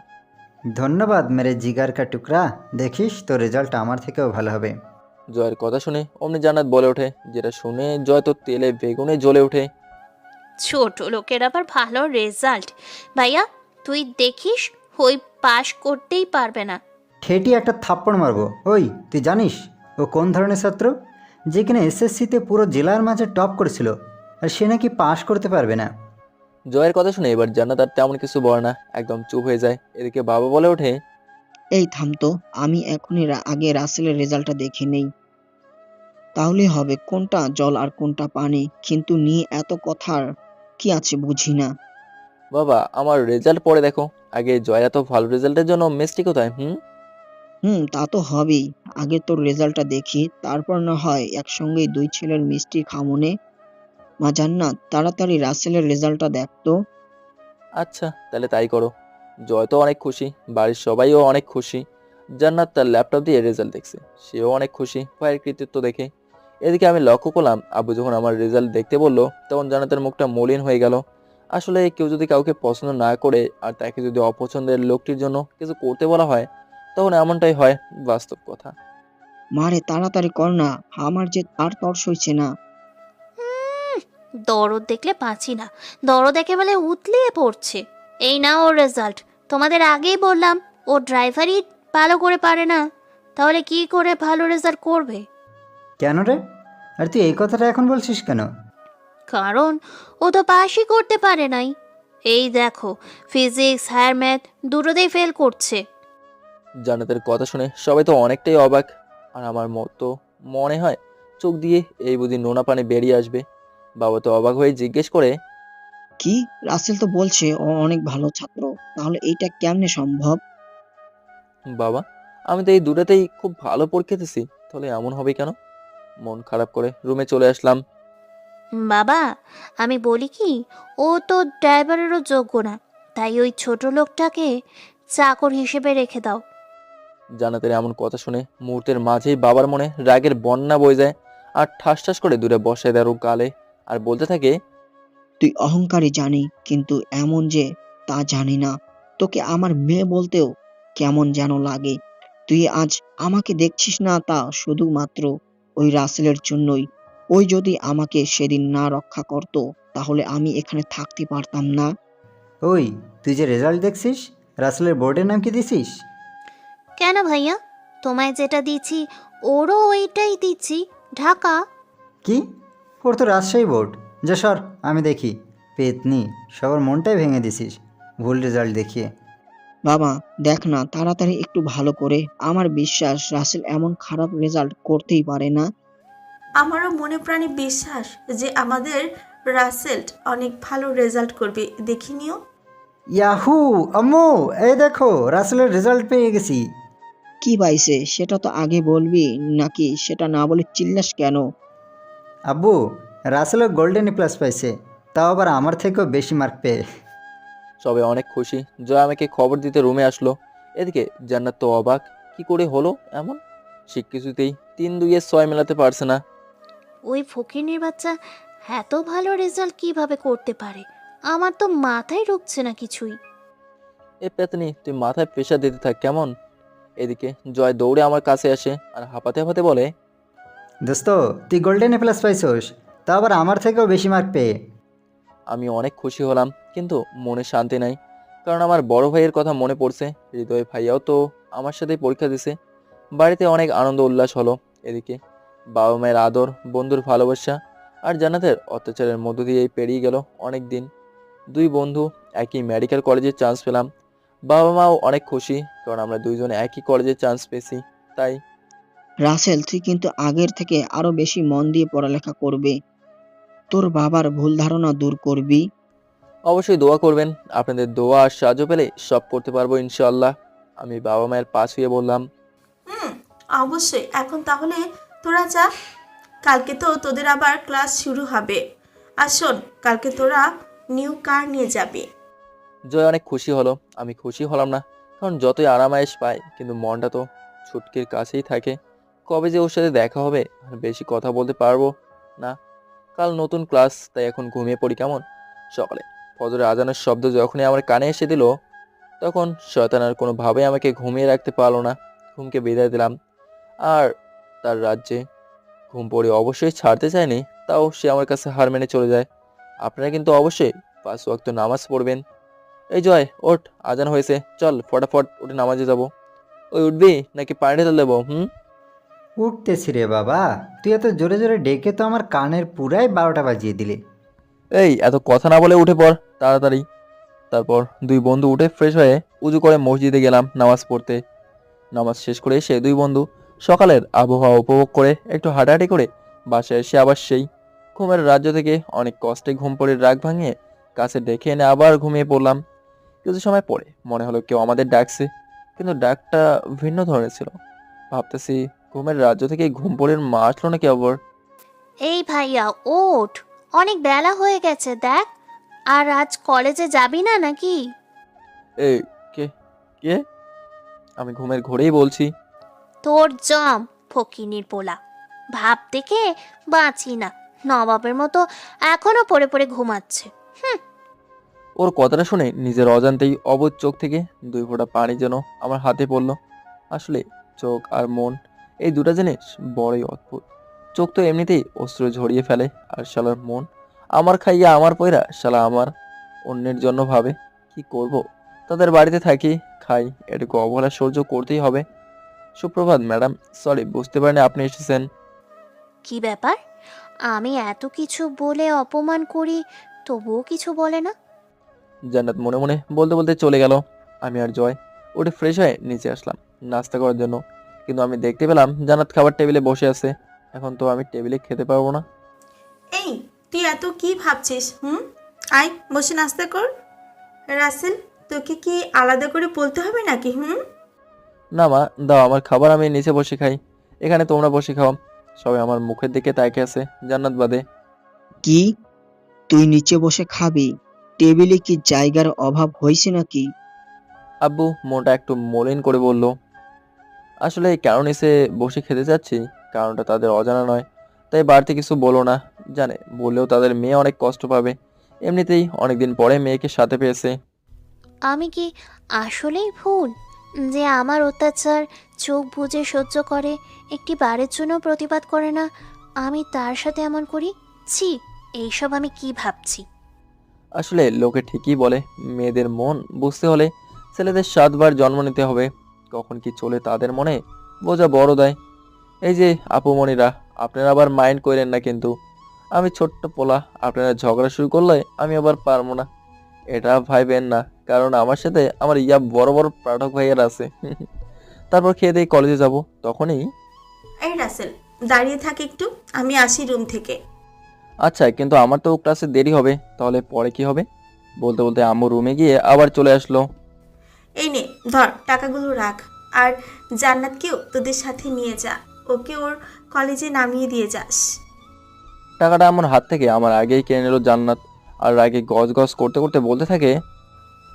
ধন্যবাদ মেরে জিগার কা টুকরা, দেখিস তোর রেজাল্ট আমার থেকেও ভালো হবে। জয়ের কথা শুনে অমনি জান্নাত বলে ওঠে, যেটা শুনে জয় তো তেলে বেগুনে জ্বলে ওঠে। ছোট লোকের আবার ভালো রেজাল্ট? ভাইয়া তুই দেখিস, ওই পাশ করতেই পারবে না। ঠেটি একটা থাপ্পড় মারবো। ওই তুই জানিস ও কোন ধরনের ছাত্র? যে কিনা SSC-তে পুরো জেলার মাঝে টপ করেছিল, আর সে নাকি পাশ করতে পারবে না। জয়ের কথা শুনে এবার জান্নাত আর তেমন কিছু বলে না, একদম চুপ হয়ে যায়। এদিকে বাবা বলে ওঠে, এই থাম তো, আমি এখনই আগে রাসেলের রেজাল্টটা দেখে নেই, তাহলে হবে কোনটা জল আর কোনটা পানি। কিন্তু নিয়ে এত কথার কি আছে বুঝি না। বাবা আমার রেজাল্ট পরে দেখো, আগে জয় এত ভালো রেজাল্টের জন্য মিষ্টি কোথায়? তা তো হবেই। আগে তোর রেজাল্টটা দেখি, তারপর না হয় একসঙ্গেই দুই ছেলের মিষ্টি খামনে। মা জান্নাত, তাড়াতাড়ি রাসেলের রেজাল্টটা দেখ তো। আচ্ছা তাহলে তাই করো। জয় তো অনেক খুশি, বাড়ির সবাইও অনেক খুশি। জান্নাত তার ল্যাপটপ দিয়ে রেজাল্ট দেখছে, সেও অনেক খুশি ভাইয়ের কৃতিত্ব দেখে। এদিকে আমি লক্ষ্য করলাম আব্বু যখন আমার রেজাল্ট দেখতে বললো, তখন জান্নাতের মুখটা মলিন হয়ে গেল। আসলে কেউ যদি কাউকে পছন্দ না করে আর তাকে যদি অপছন্দের লোকটির জন্য কিছু করতে বলা হয়, তখন এমনটাই হয়, বাস্তব কথা। মারে তাড়াতাড়ি কর না, আমার যে আর তর সইছে না। দরদ দেখলে বাঁচি না, দরদ একেবারে উতলিয়ে পড়ছে। এই না ওর রেজাল্ট। তোমাদের আগেই বললাম ও ড্রাইভারই ভালো করে পারে না, তাহলে কি করে ভালো রেজাল্ট করবে? কেন রে? আর তুই এই কথাটা এখন বলছিস কেন? কারণ ও তো পাশই করতে পারে নাই। এই দেখো, ফিজিক্স হায়ার ম্যাথ দুটোতেই ফেল করছে। জান্নাতের কথা শুনে সবাই তো অনেকটাই অবাক, আর আমার মতো মনে হয় চোখ দিয়ে এই বুঝি নোনা পানি বেরিয়ে আসবে। বাবা তো অবাক হয়ে জিজ্ঞেস করে, কি? রাসেল তো বলছে ও অনেক ভালো ছাত্র, তাহলে এইটা কেমনে সম্ভব? বাবা আমি তো এই দুটাতেই খুব ভালো পরীক্ষা দিছি, তাহলে এমন হবে কেন? মন খারাপ করে রুমে চলে আসলাম। বাবা আমি বলি কি, ও তো ড্রাইভারেরও যোগ্য না, তাই ওই ছোট লোকটাকে চাকর হিসেবে রেখে দাও। জান্নাতের এমন কথা শুনে মুহূর্তের মাঝেই বাবার মনে রাগের বন্যা বয়ে যায়, আর ঠাস ঠাস করে দূরে বসায় দেয় ওর গালে আর বলতে থাকে, তুই অহংকারী জানি, কিন্তু এমন যে তা জানি না। তোকে আমার মেয়ে বলতেও কেমন যেন লাগে। তুই আজ আমাকে দেখছিস না, তা শুধুমাত্র ওই রাসেলের জন্যই। ওই যদি আমাকে সেদিন না রক্ষা করতো, তাহলে আমি এখানে থাকতে পারতাম না। ওই, তুই যে রেজাল্ট দেখছিস, রাসেলের বোর্ডের নাম কি দিছিস? কেন ভাইয়া, তোমায় যেটা দিচ্ছি ওরও ওইটাই দিচ্ছি, ঢাকা। কি? ওর তো রাজশাহী বোর্ড। যা সর, আমি দেখি। পেতনি, সবার মনটাই ভেঙে দিছিস ভুল রেজাল্ট দেখিয়ে। বাবা দেখ না, তাড়াতাড়ি একটু ভালো করে। আমার বিশ্বাস রাসেল এমন খারাপ রেজাল্ট করতেই পারে না। আমারও মনে প্রাণে বিশ্বাস যে আমাদের রাসেল অনেক ভালো রেজাল্ট করবে, দেখিনিও। ইয়াহু, আম্মু, এই দেখো রাসেলের রেজাল্ট পেয়ে গেছি। কি পাইছে সেটা তো আগে বলবি, নাকি সেটা না বলে চিল্লাস কেন? আব্বু, রাসেলও গোল্ডেন প্লাস পাইছে, তাও আবার আমার থেকেও বেশি মার্ক পেয়ে। সবাই অনেক খুশি। জয় আমাকে খবর দিতে রুমে আসলো। এদিকে জান্নাত তো অবাক, কি করে হলো এমন? সে কিছুতেই 3 2 6 মেলাতে পারছে না। ওই ফকিনীর বাচ্চা এত ভালো রেজাল্ট কিভাবে করতে পারে? আমার তো মাথায় ঢুকছে না কিছুই। এ পেতনি, তুই মাথায় প্রেশার দিতে থাক কেমন? এদিকে জয় দৌড়ে আমার কাছে আসে আর হাঁপাতে হাঁপাতে বলে, দোস্ত, তুই গোল্ডেন প্লাস পাইছোস, তাও আবার আমার থেকেও বেশি মার্ক পেয়ে। আমি অনেক খুশি হলাম, কিন্তু মনে শান্তি নাই। কারণ আমার বড় ভাইয়ের কথা মনে পড়ছে। হৃদয় ভাইয়াও তো আমার সাথেই পরীক্ষা দিছে। বাড়িতে অনেক আনন্দ উল্লাস হলো। এদিকে বাবা মায়ের আদর, বন্ধুর ভালোবাসা আর জান্নাতের অত্যাচারের মধ্য দিয়েই পেরিয়ে গেল অনেক দিন। 2 বন্ধু একই মেডিকেল কলেজে চান্স পেলাম। বাবা মাও অনেক খুশি, কারণ আমরা 2জনে একই কলেজে চান্স পেয়েছি। তাই রাসেল, তুই কিন্তু আগের থেকে আরো বেশি মন দিয়ে পড়ালেখা করবে। তোর বাবার ভুল ধারণা দূর করবি। অবশ্যই দোয়া করবেন। আপনাদের দোয়া আর সাহায্য পেলে সব করতে পারবো ইনশাআল্লাহ। আমি বাবা মায়ের পা ছুঁয়ে বললাম, অবশ্যই। এখন তাহলে তোরা যা, কালকে তো তোদের আবার ক্লাস শুরু হবে। আর শোন, কালকে তোরা নিউ কার নিয়ে যাবি। জয় অনেক খুশি হলো। আমি খুশি হলাম না, কারণ যতই আরামায়েশ পাই, কিন্তু মনটা তো ছুটকির কাছেই থাকে। কবে যে ওর সাথে দেখা হবে আর বেশি কথা বলতে পারবো না। কাল নতুন ক্লাস, তাই এখন ঘুমিয়ে পড়ি কেমন। সকালে ফজরের আজানের শব্দ যখনই আমার কানে এসে দিল, তখন শয়তান আর কোনোভাবে আমাকে ঘুমিয়ে রাখতে পারলো না। ঘুমকে বিদায় দিলাম। আর তার রাজ্যে ঘুম পড়ে অবশ্যই ছাড়তে চায়নি, তাও সে আমার কাছে হার মেনে চলে যায়। আপনারা কিন্তু অবশ্যই 5 ওয়াক্ত নামাজ পড়বেন। এই জয়, ওঠ, আজান হয়েছে, চল ফটাফট উঠে নামাজে যাব। ওই উঠবি নাকি পানি ঢেলে দেবো? উঠতেছি রে বাবা, তুই এত জোরে জোরে ডেকে তো আমার কানের পুরাই 12টা বাজিয়ে দিলে। এই এত কথা না বলে উঠে পড় তাড়াতাড়ি। তারপর 2 বন্ধু উঠে ফ্রেশ হয়ে উজু করে মসজিদে গেলাম নামাজ পড়তে। নামাজ শেষ করে এসে 2 বন্ধু সকালের আবহাওয়া উপভোগ করে একটু হাঁটাহাঁটি করে বাসায় এসে আবার সেই ঘুমের রাজ্য থেকে অনেক কষ্টে ঘুম পড়ে রাগ ভাঙিয়ে কাছে ডেকে এনে আবার ঘুমিয়ে পড়লাম। কিছু সময় পরে মনে হলো কেউ আমাদের ডাকছে, কিন্তু ডাকটা ভিন্ন ধরনের ছিল। ভাবতেছি, ঘুমের রাজ্য থেকে ঘুম পড়ে মা আসলো নাকি আবার। এই ভাইয়া ওঠ, অনেক বেলা হয়ে গেছে দেখ। আর আজ কলেজে যাবি না নাকি? এই কে কে? আমি ঘুমের ঘোরেই বলছি। তোর জম, ফকিনীর পোলা। ভাব দেখে বাঁচি না, নবাবের মতো এখনো পড়ে পড়ে ঘুমাচ্ছে। ওর কথাটা শুনে নিজের অজান্তেই অবুঝ চোখ থেকে 2 ফোঁটা পানি যেন আমার হাতে পড়ল। আসলে চোখ আর মন, এই দুটা জিনিস বড়ই অদ্ভুত। চোখ তো এমনিতেই অশ্রু ঝরিয়ে ফেলে, আর শালার মন আমার খাইয়া আমার পয়রা শালা আমার অন্যের জন্য ভাবে। কি করব, তাদের বাড়িতে থাকি, খাই, এটুকু অবহেলা সহ্য করতেই হবে। সুপ্রভাত ম্যাডাম, সরি বুঝতে পারিনি আপনি এসেছেন। কি ব্যাপার? আমি এত কিছু বলে অপমান করি, তবুও কিছু বলে না। জান্নাত মনে মনে বলতে বলতে চলে গেল। আমি আর জয় উঠে ফ্রেশ হয়ে নিচে আসলাম নাস্তা করার জন্য, কিন্তু আমি দেখতে পেলাম জান্নাত খাবার টেবিলে বসে আছে। এখন তো আমি টেবিলে খেতে পারবো না। এই, তুই এত কি ভাবছিস? আয় বসে নাস্তা কর। রাসেল, তোকে কি আলাদা করে বলতে হবে নাকি? না মা, দাও আমার খাবার, আমি নিচে বসে খাই। এখানে তোমরা বসে খাও। সবাই আমার মুখের দিকে তাকিয়ে আছে, জান্নাত বাদে। কি, তুই নিচে বসে খাবি? টেবিলে কি জায়গার অভাব হয়েছে নাকি? আব্বু মনটা একটু মলিন করে বলল। আসলে কেন নিচে বসে খেতে চাচ্ছি, কারণটা তাদের অজানা নয়, তাই বাড়তি কিছু বলো না। জানে বললেও তাদের মেয়ে অনেক কষ্ট পাবে। এমনিতেই অনেকদিন পরে মেয়েকে সাথে পেয়েছে। আমি কি আসলেই ভুল যে আমার অত্যাচার চোখ বুজে সহ্য করে, একটি বারের জন্য প্রতিবাদ করে না, আমি তার সাথে এমন করি? ছি, এইসব আমি কি ভাবছি? আসলে লোকে ঠিকই বলে, মেয়েদের মন বুঝতে হলে ছেলেদের 7 বার জন্ম নিতে হবে। কখন কি চলে তাদের মনে বোঝা বড় দেয়। এই যে আপুমণিরা, আপনারা আবার মাইন্ড করেন না কিন্তু। আমি ছোট্ট পোলা, আপনারা ঝগড়া শুরু করলে আমি আবার পারবো না, এটা ভাইবেন না। কারণ আমার সাথে আমার বড় বড় পাঠক ভাইয়ের আছে। তারপর খেয়ে দিয়ে কলেজে যাব, তখনই এই রাসেল, দাঁড়িয়ে থাক একটু, আমি আসি রুম থেকে। আচ্ছা, কিন্তু আমার তো ক্লাসে দেরি হবে, তাহলে পরে কি হবে? বলতে বলতে আম্মু রুমে গিয়ে আবার চলে আসলো। এই নে ধর, টাকাগুলো রাখ, আর জান্নাতকেও তোদের সাথে নিয়ে যা, ওকে ওর কলেজে নামিয়ে দিয়ে যাস। টাকাটা আমার হাত থেকে আমার আগেই কিনে নিল জান্নাত, আর আগে গজ গজ করতে করতে বলতে থাকে,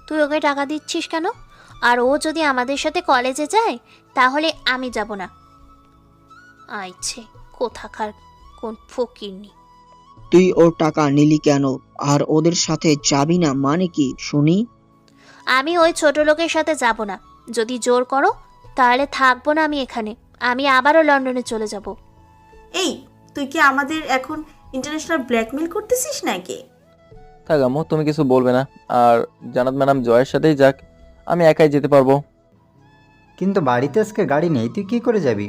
তুই ওকে টাকা দিচ্ছিস কেন? আর ও যদি আমাদের সাথে কলেজে যায় তাহলে আমি যাব না। আইছে কোথাকার কোন ফকিরনি। তুই ওর টাকা নিলি কেন আর ওদের সাথে যাবি না মানে কি শুনি? আমি ওই ছোট লোকের সাথে যাব না। যদি জোর করো তাহলে থাকবো না আমি এখানে, আমি আবারও লন্ডনে চলে যাব। এই, তুই কি আমাদের এখন ইন্টারন্যাশনাল ব্ল্যাকমেল করতেছিস নাকি? থাক আম্মু, তুমি কিছু বলবে না। আর জান্নাত ম্যাডাম জয়ের সাথেই যাক, আমি একাই যেতে পারবো। কিন্তু বাড়িতে আজকে গাড়ি নেই, তুই কি করে যাবি?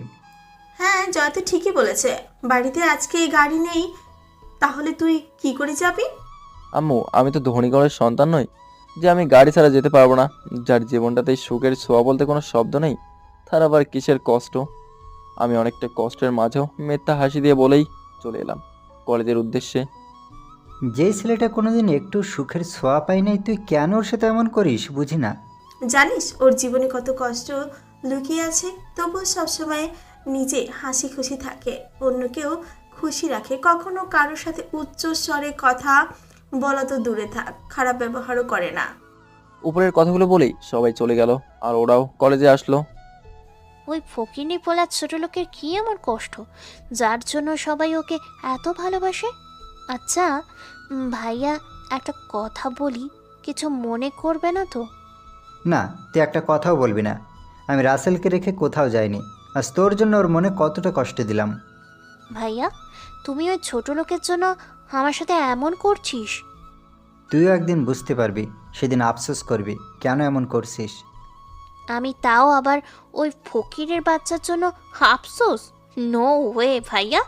হ্যাঁ, জয় তো ঠিকই বলেছে, বাড়িতে আজকে এই গাড়ি নেই, তাহলে তুই কি করে যাবি? আম্মু, আমি তো ধনী ঘরের সন্তান নই যে আমি গাড়ি ছাড়া যেতে পারবো না। যার জীবনটাতে সুখের ছোঁয়া বলতে কোনো শব্দ নেই, তার আবার কিসের কষ্ট? আমি অনেকটা কষ্টের মাঝেও মিথ্যা হাসি দিয়ে বলেই চলে এলাম কলেজের উদ্দেশ্যে। যেই ছেলেটা কোনোদিন একটু সুখের ছোঁয়া পায় নাই, তুই কেন ওর সাথে এমন করিস বুঝি না। জানিস ওর জীবনে কত কষ্ট লুকিয়ে আছে, তবুও সবসময় নিজে হাসি খুশি থাকে, অন্যকেও খুশি রাখে, কখনো কারোর সাথে উচ্চ স্বরে কথা বলা তো দূরে থাক, খারাপ ব্যবহারও করে না। উপরের কথাগুলো বলেই সবাই চলে গেল, আর ওরাও কলেজে আসলো। ওই ফকিরনি পোলা ছোট লোকের কি এমন কষ্ট যার জন্য সবাই ওকে এত ভালোবাসে? আচ্ছা ভাইয়া, একটা কথা বলি, কিছু মনে করবে না তো? না, তুই একটা কথাও বলবি না। আমি রাসেলকে রেখে কোথাও যাইনি, আজ তোর জন্য ওর মনে কতটা কষ্ট দিলাম। ভাইয়া, তুমি ওই ছোট লোকের জন্য আমার সাথে এমন করছিস? তুইও একদিন বুঝতে পারবি, সেদিন আফসোস করবি কেন এমন করছিস। আমি তাও আবার ওই ফকিরের বাচ্চার জন্য আফসোস? নো ওয়ে ভাইয়া,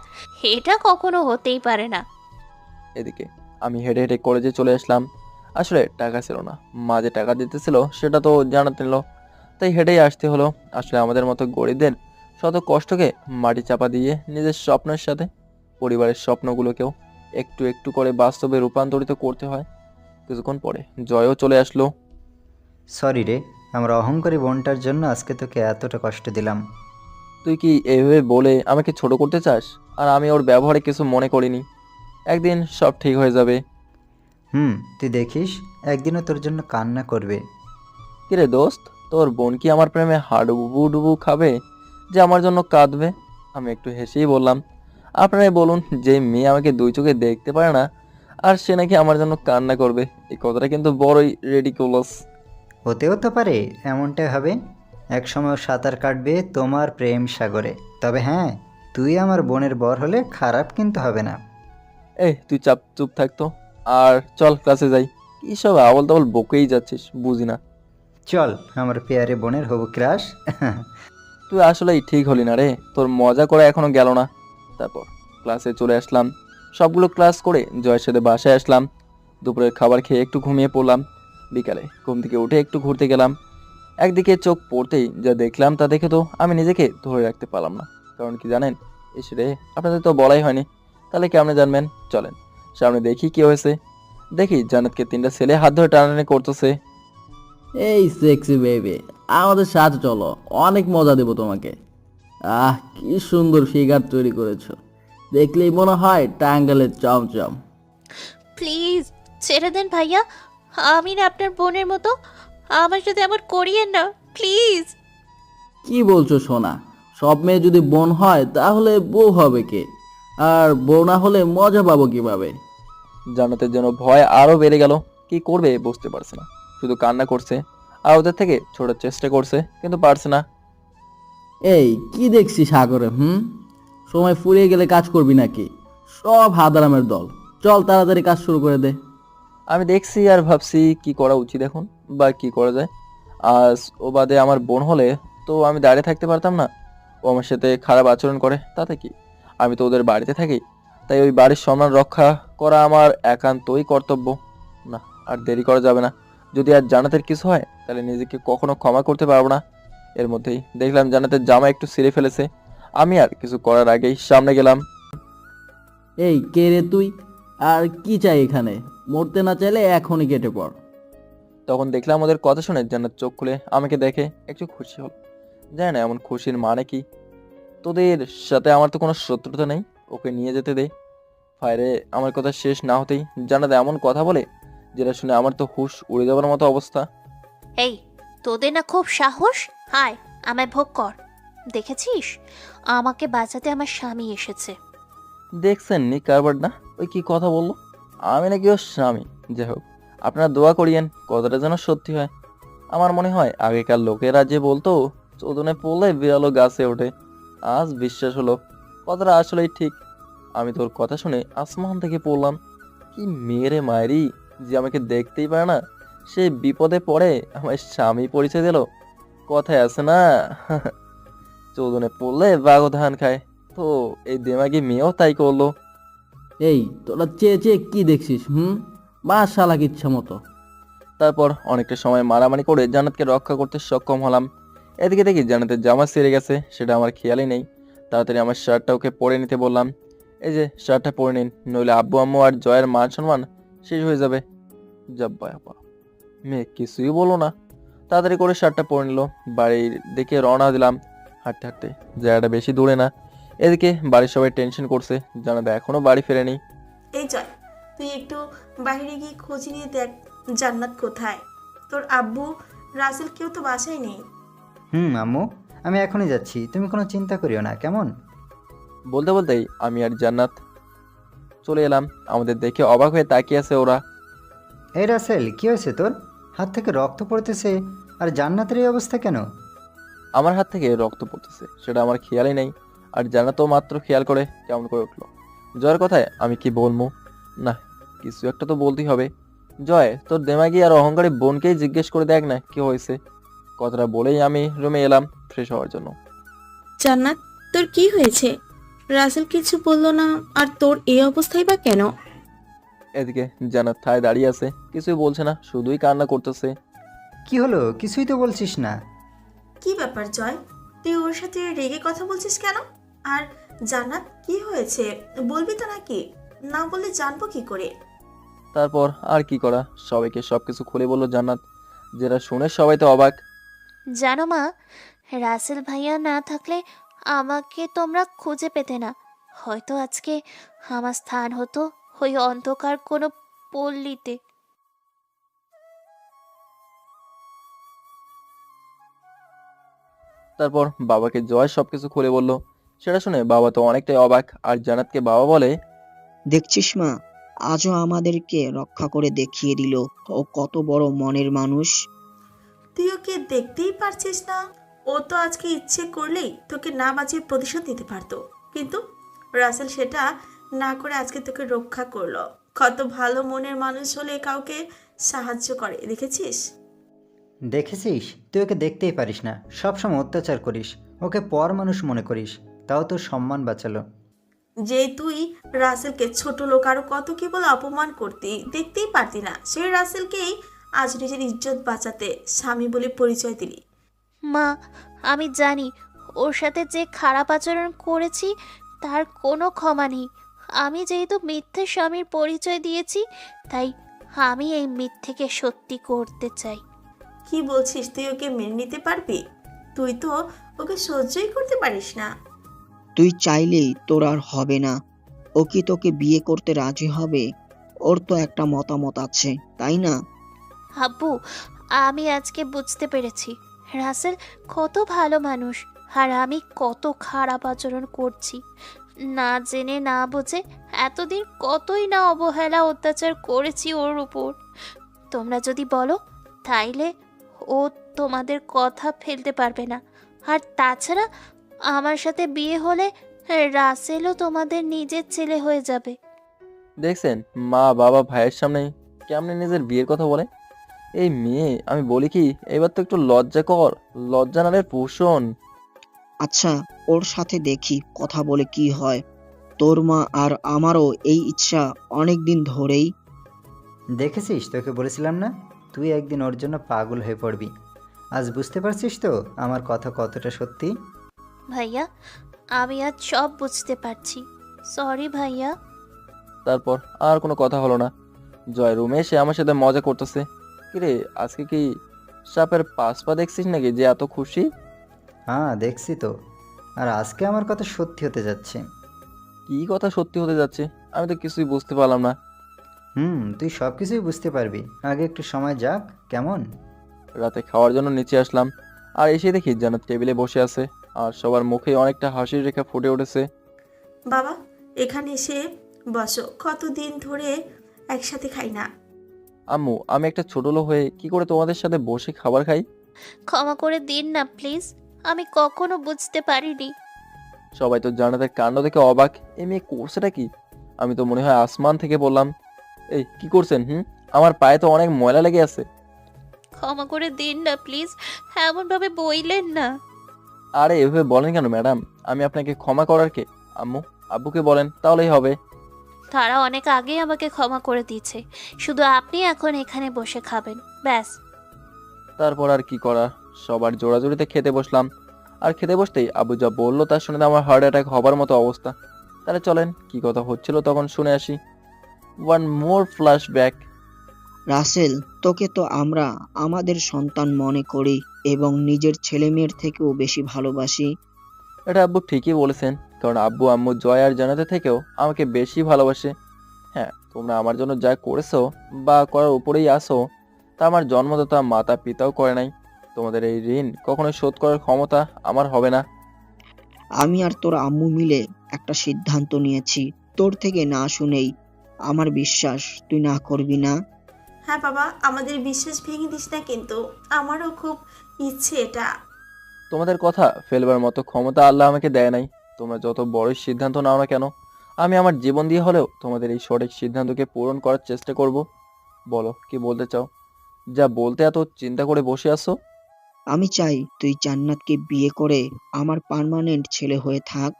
এটা কখনো হতেই পারে না। এদিকে আমি হেঁটে হেঁটে কলেজে চলে আসলাম। আসলে টাকা ছিল না, মা যে টাকা দিতেছিল সেটা তো জানাতে নিল, তাই হেঁটেই আসতে হলো। আসলে আমাদের মতো গরিবদের শত কষ্টকে মাটি চাপা দিয়ে নিজের স্বপ্নের সাথে পরিবারের স্বপ্নগুলোকেও একটু একটু করে বাস্তবে রূপান্তরিত করতে হয়। কিছুক্ষণ পরে জয়ও চলে আসলো। সরি রে, আমার অহংকারী বোনটার জন্য আজকে তোকে এতটা কষ্ট দিলাম। তুই কি এইভাবে বলে আমাকে ছোট করতে চাস? আর আমি ওর ব্যবহারে কিছু মনে করিনি, একদিন সব ঠিক হয়ে যাবে। তুই দেখিস, একদিনও তোর জন্য কান্না করবে। কিরে দোস্ত, তোর বোন কি আমার প্রেমে হাডুবু ডুবু খাবে যে আমার জন্য কাঁদবে? আমি একটু হেসেই বললাম, আপনারাই বলুন, যে মেয়ে আমাকে 2 চোখে দেখতে পারে না আর সে নাকি আমার জন্য কান্না করবে? এই কথাটা কিন্তু বড়ই রেডিকুলাস। হতেও তো পারে এমনটাই হবে, একসময় সাঁতার কাটবে তোমার প্রেম সাগরে। তবে হ্যাঁ, তুই আমার বোনের বর হলে খারাপ কিন্তু হবে না। এই তুই চুপ থাকতো, আর চল ক্লাসে যাই। কি সব আবল তাবল বকেই যাচ্ছিস, বুঝি না। চল আমার পেয়ারে বোনের হবু ক্রাশ। তুই আসলেই ঠিক হলি না রে, তোর মজা করে এখনো গেল না। তারপর ক্লাসে চলে আসলাম, সবগুলো ক্লাস করে জয়ের সাথে বাসায় আসলাম। দুপুরের খাবার খেয়ে একটু ঘুমিয়ে পড়লাম। বিকালে ঘুম থেকে উঠে একটু ঘুরতে গেলাম। একদিকে চোখ পড়তেই যা দেখলাম তা দেখে তো আমি নিজেকে ধরে রাখতে পারলাম না। কারণ কি জানেন? এসে রে, আপনাদের তো বলাই হয়নি, তাহলে কেমনে জানবেন? চলেন সামনে দেখি কি হয়েছে। দেখি জান্নাতকে 3টা ছেলে হাত ধরে টানাটানি করতেছে। এই সেক্সি বেবি, আমাদের সাথে চলো, অনেক মজা দেবো তোমাকে। কি সুন্দর ফিগার তৈরি করেছো, দেখলেই মনে হয় টাঙ্গালের চমচম। প্লিজ ছেড়ে দেন ভাইয়া, আমি না আপনার বোনের মতো, আমার সাথে এমন করিয়েন না প্লিজ। কি বলছো সোনা? সব মেয়ে যদি বোন হয় তাহলে বউ হবে কে? আর বউ না হলে মজা পাবো কিভাবে? জান্নাতের জন্য ভয় আরো বেড়ে গেল। কি করবে বুঝতে পারছে না, শুধু কান্না করছে আর ওদের থেকে ছোটার চেষ্টা করছে কিন্তু পারছে না। এই কি দেখছি সাগরে? সময় ফুরিয়ে গেলে কাজ করবি নাকি? সব হাদারামের দল। চল তাড়াতাড়ি কাজ শুরু করে দে। আমি দেখছি আর ভাবছি কি করা উচিত এখন, বা কি করা যায়। আজ ও বাদে আমার বোন হলে তো আমি দাঁড়িয়ে থাকতে পারতাম না। ও আমার সাথে খারাপ আচরণ করে, তাতে কি? আমি তো ওদের বাড়িতে থাকি, তাই ওই বাড়ির সম্মান রক্ষা করা আমার একান্তই কর্তব্য। না, আর দেরি করা যাবে না। যদি আর জান্নাতের কিছু হয় তাহলে নিজেকে কখনো ক্ষমা করতে পারবো না। এর মধ্যেই দেখলাম জান্নাতের জামা একটু ছিঁড়ে ফেলেছে। আমি আর কিছু করার আগেই সামনে গেলাম। এই কে রে তুই? আর কি চাই এখানে? মরতে না চাইলে এখনই কেটে পড়। তখন দেখলাম ওদের কথা শুনে জান্নাত চোখ খুলে আমাকে দেখে একটু খুশি হল। জানি না এমন খুশির মানে কি। তোদের সাথে আমার তো কোনো শত্রুতা নেই, ওকে নিয়ে যেতে দে। ফায়ারে আমার কথা শেষ না হতেই জান্নাত এমন কথা বলে যেটা শুনে আমার তো হুশ উড়ে যাবার মতো অবস্থা। এই, তোদের না খুব সাহস? হায়, আমায় ভোগ কর। দেখেছিস, আমাকে বাঁচাতে আমার স্বামী এসেছে। দেখছেন নি কারবার না, ওই কি কথা বললো, আমি নাকি ওর স্বামী। যাই হোক, আপনারা দোয়া করিয়েন কথাটা যেন সত্যি হয়। আমার মনে হয় আগেকার লোকেরা যে বলতো চোদনে পড়লে বিড়ালো গাছে ওঠে, আজ বিশ্বাস হলো কথাটা আসলেই ঠিক। আমি তোর কথা শুনে আসমান থেকে পড়লাম। কি মেরে মায়েরি, যে আমাকে দেখতেই পারে না সে বিপদে পড়ে আমার স্বামী পরিচয় দিল। কথায় আছে না, চোদনে পড়লে বাঘ ধান খায়। তো এই দেমাগি মেয়েও তাই করলো। এই তোরা চেয়ে চেয়ে কি দেখছিস? বাস শালাক ইচ্ছা মতো। তারপর অনেকটা সময় মারামারি করে জান্নাতকে রক্ষা করতে সক্ষম হলাম। এদিকে দেখি জান্নাতের জামা ছিঁড়ে গেছে, সেটা আমার খেয়ালই নেই। তাড়াতাড়ি আমার শার্টটা ওকে পরে নিতে বললাম। এই যে শার্টটা পরে নিন, নইলে আব্বু আম্মু আর জয়ের মান সম্মান শেষ হয়ে যাবে। যাব্বা আপা, মেয়ে কিছুই বলো না। তাড়াতাড়ি করে শার্টটা পরে নিল। বাড়ির দিকে রওনা দিলাম হাঁটতে হাঁটতে, জায়গাটা বেশি দূরে না। এদিকে বাড়ির সবাই টেনশন করছে, জানাতে এখনো বাড়ি ফেরেনি। এই জয়, তুই একটু বাইরে গিয়ে খোঁজ নিয়ে দেখ জান্নাত কোথায়। তোর আব্বু রাসেল কেউ তো বাসায় নেই। আম্মু, আমি এখনই যাচ্ছি, তুমি কোনো চিন্তা করিও না, কেমন? বলতে বলতেই আমি আর জান্নাত চলে এলাম। আমাদের দেখে অবাক হয়ে তাকিয়ে আছে ওরা। এই রাসেল, কি হয়েছে তোর? হাত থেকে রক্ত পড়তেছে, আর জান্নাতের এই অবস্থা কেন? আমার হাত থেকে রক্ত পড়তেছে সেটা আমার খেয়ালই নেই, আর জান্নাতও মাত্র খেয়াল করে কেমন করে উঠলো। জয়ের কথায় আমি কি বলবো? না, কিছু একটা তো বলতেই হবে। জয়, তোর দেমাগি আর অহংকারী বোনকেই জিজ্ঞেস করে দেখ না কি হয়েছে। কথাটা বলেই আমি রুমে এলাম ফ্রেশ হওয়ার জন্য। জান্নাত, তোর কি হয়েছে? রাসেল কিছু বললো না, আর তোর এই অবস্থাই বা কেন? এদিকে জান্নাত ঠায় দাঁড়িয়ে আছে, কিছুই বলছে না, শুধুই কান্না করতেছে। কি হলো? কিছুই তো বলছিস না। কি ব্যাপার জয়, তুই ওর সাথে রেগে কথা বলছিস কেন? আর জান্নাত, কি হয়েছে বলবি তো নাকি? না বললে জানবো কি করে? তারপর আর কি করা, সবাইকে সবকিছু খুলে বললো জান্নাত, যেটা শুনে সবাই তো অবাক। জানো মা, রাসেল ভাইয়া না থাকলে আমাকে তোমরা খুঁজে পেতে না। হয়তো আজকে আমার স্থান হতো ওই অন্ধকার কোনো পল্লীতে। তারপর বাবাকে জয় সবকিছু খুলে বলল। সেটা শুনে বাবা তো অনেকটাই অবাক, আর জান্নাতকে বাবা বলে, দেখছিস মা, আজও আমাদেরকে রক্ষা করে দেখিয়ে দিল ও কত বড় মনের মানুষ। তুই ওকে দেখতেই পারছিস না? ও তো আজকে ইচ্ছে করলেই তোকে না বাঁচিয়ে প্রতিশোধ নিতে পারতো, কিন্তু রাসেল সেটা না করে আজকে তোকে রক্ষা করলো। কত ভালো মনের মানুষ হলে কাউকে সাহায্য করে, দেখেছিস? দেখেছিস, তুই ওকে দেখতেই পারিস না, সবসময় অত্যাচার করিস, ওকে পর মানুষ মনে করিস, তাও তোর সম্মান বাঁচালো। যে তুই রাসেলকে ছোট লোক আরো কত কি বলে অপমান করতি, দেখতেই পারতি না, সেই রাসেলকেই আজ নিজের ইজ্জত বাঁচাতে স্বামী বলে পরিচয় দিলি। মা, আমি জানি ওর সাথে যে খারাপ আচরণ করেছি তার কোনো ক্ষমা নেই। আমি যেহেতু মিথ্যে স্বামীর পরিচয় দিয়েছি, তাই আমি এই মিথ্যেকে সত্যি করতে চাই। কি বলছিস? তুই ওকে মেনে নিতে পারবি? তুই তো ওকে সহ্যই করতে পারিস না। তুই চাইলেই তোর আর হবে না। ও কি তোকে বিয়ে করতে রাজি হবে? ওর তো একটা মতামত আছে, তাই না? আব্বু, আমি আজকে বুঝতে পেরেছি রাসেল কত ভালো মানুষ, আর আমি কত খারাপ আচরণ করছি। না জেনে না বুঝে এতদিন কতই না অবহেলা অত্যাচার করেছি ওর উপর। তোমরা যদি বলো তাইলে ও তোমাদের কথা ফেলতে পারবে না। আর তাছাড়া আমার সাথে বিয়ে হলে রাসেলও তোমাদের নিজের ছেলে হয়ে যাবে। দেখছেন মা বাবা ভাইয়ের সামনে কেমনে নিজের বিয়ের কথা বলে। এই মেয়ে, আমি বলি কি, এবার তো একটু লজ্জা কর, লজ্জা নালে পোষণ। আচ্ছা, ওর সাথে দেখি কথা বলে কি হয়। তোর মা আর আমারও এই ইচ্ছা অনেক দিন ধরেই। দেখেছিস, তোকে বলেছিলাম না তুই একদিন ওর জন্য পাগল হয়ে পড়বি। আজ বুঝতে পারছিস তো আমার কথা কতটা সত্যি। ভাইয়া, আমি আজ সব বুঝতে পারছি। সরি ভাইয়া। তারপর আর কোনো কথা হলো না। জয় রুমে এসে আমার সাথে মজা করতেছে। কিরে, আজকে কি সাপের পাঁচ পা দেখছিস নাকি যে এত খুশি? হ্যাঁ দেখছি তো, আর আজকে আমার কথা সত্যি হতে যাচ্ছে। কি কথা সত্যি হতে যাচ্ছে? আমি তো কিছুই বুঝতে পারলাম না। তুই সব কিছুই বুঝতে পারবি, আগে একটু সময় যাক কেমন। রাতে খাওয়ার জন্য নিচে আসলাম, আর এসে দেখি জান্নাত টেবিলে বসে আছে, আর সবার মুখে অনেকটা হাসির রেখা ফুটে উঠেছে। বাবা, এখানে এসে বসো, কতদিন ধরে একসাথে খাই না। আম্মু, আমি একটা ছোট লোক হয়ে কি করে তোমাদের সাথে বসে খাবার খাই? ক্ষমা করে দিন না প্লিজ, আমি কখনো বুঝতে পারিনি। সবাই তো জান্নাতের কাণ্ড দেখে অবাক। এই মেয়ে করছেটা কি? আমি তো মনে হয় আসমান থেকে বললাম, এই কি করছেন? আমার পায়ে তো অনেক ময়লা লেগে আছে। ক্ষমা করে দিন না প্লিজ, এমনভাবে বইলেন না। আরে এভাবে বলেন কেন ম্যাডাম? আমি আপনাকে ক্ষমা করার কে? আম্মু, আব্বুকে বলেন, তাহলেই হবে। তারা অনেক আগেই আমাকে ক্ষমা করে দিয়েছে, শুধু আপনি এখন এখানে বসে খাবেন, ব্যাস। তারপর আর কি করা, সবার জোড়াজোড়িতে খেতে বসলাম। আর খেতে বসতেই আবু যা বললো তা শুনে তো আমার হার্ট অ্যাটাক হবার মতো অবস্থা। তাহলে চলেন কি কথা হচ্ছিল তখন শুনে আসি। One more flashback. রাসেল, তোকে তো আমরা আমাদের সন্তান মনে করি এবং নিজের ছেলে মেয়ের থেকেও বেশি ভালোবাসি। এটা আব্বু ঠিকই বলেছেন, কারণ আব্বু আম্মু জয় আর জানাতে থেকেও আমাকে বেশি ভালোবাসে। হ্যাঁ, তোমরা আমার জন্য যা করেছো বা করার উপরেই আসো, তা আমার জন্মদাতা মাতা পিতাও করে নাই। তোমাদের এই ঋণ কখনোই শোধ করার ক্ষমতা আমার হবে না। আমি আর তোর আম্মু মিলে একটা সিদ্ধান্ত নিয়েছি, তোর থেকে না শুনেই। আমার বিশ্বাস তুই না করবি না। হ্যাঁ বাবা, আমাদের বিশ্বাস ভেঙে দিস না কিন্তু, আমারও খুব ইচ্ছে এটা। তোমাদের কথা ফেলবার মতো ক্ষমতা আল্লাহ আমাকে দেয় নাই। তোমরা যত বড় সিদ্ধান্ত নাও না কেন, আমি আমার জীবন দিয়ে হলেও তোমাদের এই সঠিক সিদ্ধান্তকে পূরণ করার চেষ্টা করব। বলো কি বলতে চাও, যা বলতে এত চিন্তা করে বসে আছো? আমি চাই তুই জান্নাতকে বিয়ে করে আমার পার্মানেন্ট ছেলে হয়ে থাক।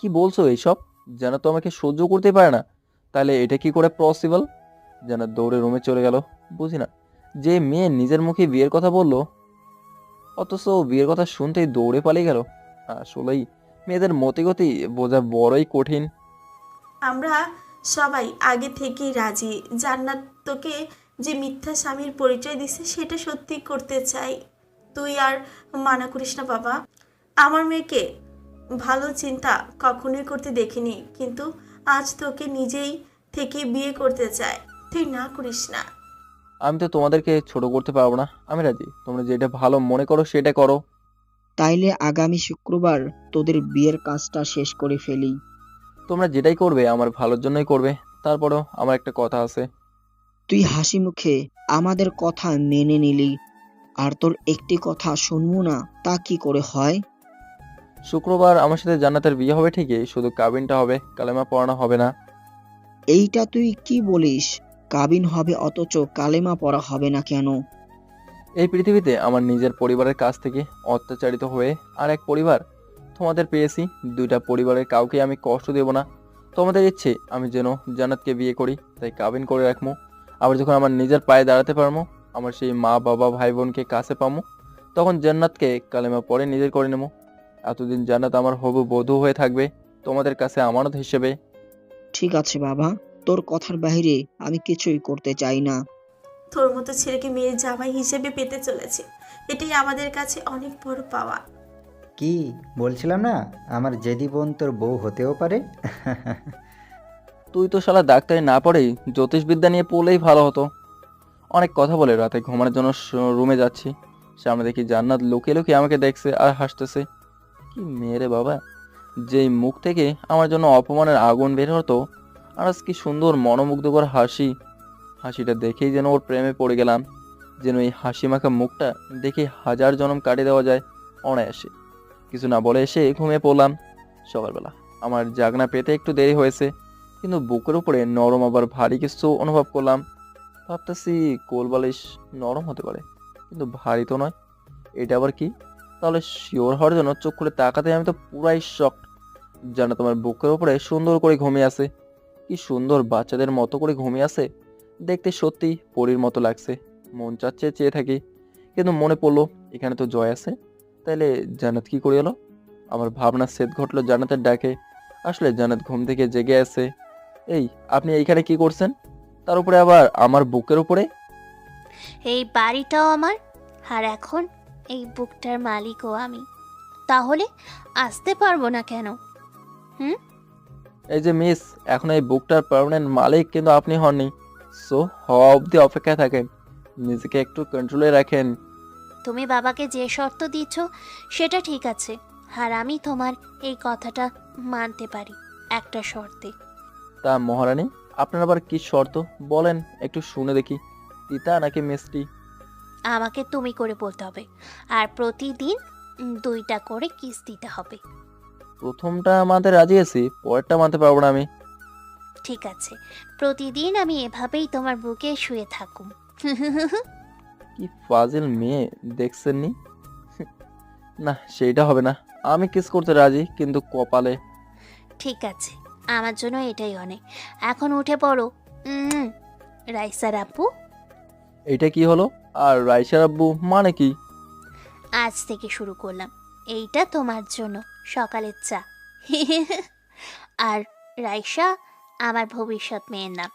কি বলছো এইসব? জান্নাত তো আমাকে সহ্য করতে পারে না। তাহলে এটা কি করে পসিবল? জান্নাত দৌড়ে রুমে চলে গেল। বুঝি না, যে মেয়ে নিজের মুখে বিয়ের কথা বললো, অথচ বিয়ের কথা শুনতেই দৌড়ে পালিয়ে গেল। আসলেই মেয়েদের মতিগতি বোঝা বড়ই কঠিন। আমরা সবাই আগে থেকেই রাজি, জান্নাত তোকে যে মিথ্যা স্বামীর পরিচয় দিছে সেটা সত্যি করতে চাই। তুই আর মানা করিস না বাবা। আমার মেয়েকে ভালো চিন্তা কখনোই করতে দেখিনি, কিন্তু আজ তোকে নিজেই থেকে বিয়ে করতে চায়, তুই না করিস না। আমি তো তোমাদেরকে ছোট করতে পারবো না, আমি রাজি। তোমরা যেটা ভালো মনে করো সেটা করো। তাইলে আগামী শুক্রবার তোদের বিয়ের কাজটা শেষ করে ফেলি। তোমরা যেটাই করবে আমার ভালোর জন্যই করবে। তারপরও আমার একটা কথা আছে। তুই হাসি মুখে আমাদের কথা মেনে নিলি, আর তোর একটি কথা শুনবো না তা কি করে হয়? শুক্রবার আমার সাথে জান্নাতের বিয়ে হবে ঠিকই, শুধু কাবিনটা হবে, কালেমা পড়ানো হবে না। এইটা তুই কি বলিস? কাবিন হবে অথচ কালেমা পড়া হবে না কেন? এই পৃথিবীতে আমার নিজের পরিবারের কাছ থেকে অত্যাচারিত হয়ে আর এক পরিবার তোমাদের পেয়েছি। দুইটা পরিবারের কাউকে আমি কষ্ট দেব না। তোমাদের ইচ্ছে আমি যেন জান্নাতকে বিয়ে করি, তাই কাবিন করে রাখবো। আবার যখন আমার নিজের পায়ে দাঁড়াতে পারবো, আমার সেই মা বাবা ভাই বোনকে কাছে পাবো, তখন জান্নাতকে কালেমা পড়ে নিজের করে নেবো। এতদিন জান্নাত আমার হবু বধূ হয়ে থাকবে, তোমাদের কাছে আমানত হিসেবে। ঠিক আছে বাবা, তোর কথার বাইরে আমি কিছুই করতে চাই না। তোর মতো ছেলেকে মেয়ের জামাই হিসেবে পেতে চলেছে, এটাই আমাদের কাছে অনেক বড় পাওয়া। কি বলছিলাম না, আমার জেদি বোন তোর বউ হতেও পারে। তুই তো শালা ডাক্তারি না পড়েই জ্যোতিষবিদ্যা নিয়ে পড়লেই ভালো হতো। অনেক কথা বলে রাতে ঘুমানোর জন্য রুমে যাচ্ছি, সামনে দেখি জান্নাত লুকিয়ে লুকিয়ে আমাকে দেখছে আর হাসতেছে। কি মেয়ে রে বাবা, যেই মুখ থেকে আমার জন্য অপমানের আগুন বের হতো, আর আজ কি সুন্দর মনোমুগ্ধকর হাসি। হাসিটা দেখেই যেন ওর প্রেমে পড়ে গেলাম, যেন এই হাসি মাখা মুখটা দেখে হাজার জনম কাটিয়ে দেওয়া যায় অনায়াসে। কিছু না বলে এসে ঘুমিয়ে পড়লাম। সকালবেলা আমার জাগনা পেতে একটু দেরি হয়েছে, কিন্তু বুকের উপরে নরম আবার ভারী কিছু অনুভব করলাম। ভাবতেছি কোল বালিশ নরম হতে পারে, কিন্তু ভারী তো নয়। এটা আবার কি? তাহলে শিওর হওয়ার জন্য চোখ খুলে তাকাতে আমি তো পুরাই শকড। জানো, তোমার বুকের উপরে সুন্দর করে ঘুমিয়ে আছে। কি সুন্দর বাচ্চাদের মতো করে ঘুমিয়ে আছে, দেখতে সত্যি পরীর মতো লাগছে। মন চাচ্ছে চেয়ে থাকি, কিন্তু মনে পড়লো এখানে তো জয় আছে, তাইলে জান্নাত কি করে এলো? আমার ভাবনা সেদ ঘটলো জান্নাতের ডাকে। আসলে জান্নাত ঘুম থেকে জেগে আছে। এই, আপনি এইখানে কি করছেন? তার উপরে আবার আমার বুকের উপরে। এই বাড়িটাও আমার, আর এখন এই বুকটার মালিকও আমি। তাহলে আসতে পারবো না কেন? হুম? এই যে মিস, এখন এই বুকটার পার্মানেন্ট মালিক কিন্তু আপনি হননি। সো হওয়া অবধি অপেক্ষায় থাকেন, নিজেকে একটু কন্ট্রোলে রাখেন। তুমি বাবাকে যে শর্ত দিচ্ছ সেটা ঠিক আছে, আর আমি তোমার এই কথাটা মানতে পারি একটা শর্তে। তা মহারানী, আপনার আবার কি শর্ত বলেন, একটু শুনে দেখি। তিতা নাকি মিষ্টি? আমাকে তুমি করে বলতে হবে, আর প্রতিদিন 2টা করে কিস দিতে হবে। প্রথমটা মানতে রাজি আছি, পরেরটা মানতে পারবো না আমি। ঠিক আছে, প্রতিদিন আমি এভাবেই তোমার বুকে শুয়ে থাকুম। কি ফাজিল মেয়ে দেখছেননি? না, সেইটা হবে না। আমি কিস করতে রাজি, কিন্তু কপালে। ঠিক আছে, আমার জন্য এটাই অনেক। এখন উঠে পড়ো। রাইসার আপু, এইটা কি হলো? আর রাইসার আব্বু মানে কি? আজ থেকে শুরু করলাম। এইটা তোমার জন্য সকালের চা। আর রাইসা আমার ভবিষ্যৎ মেয়ের নাম।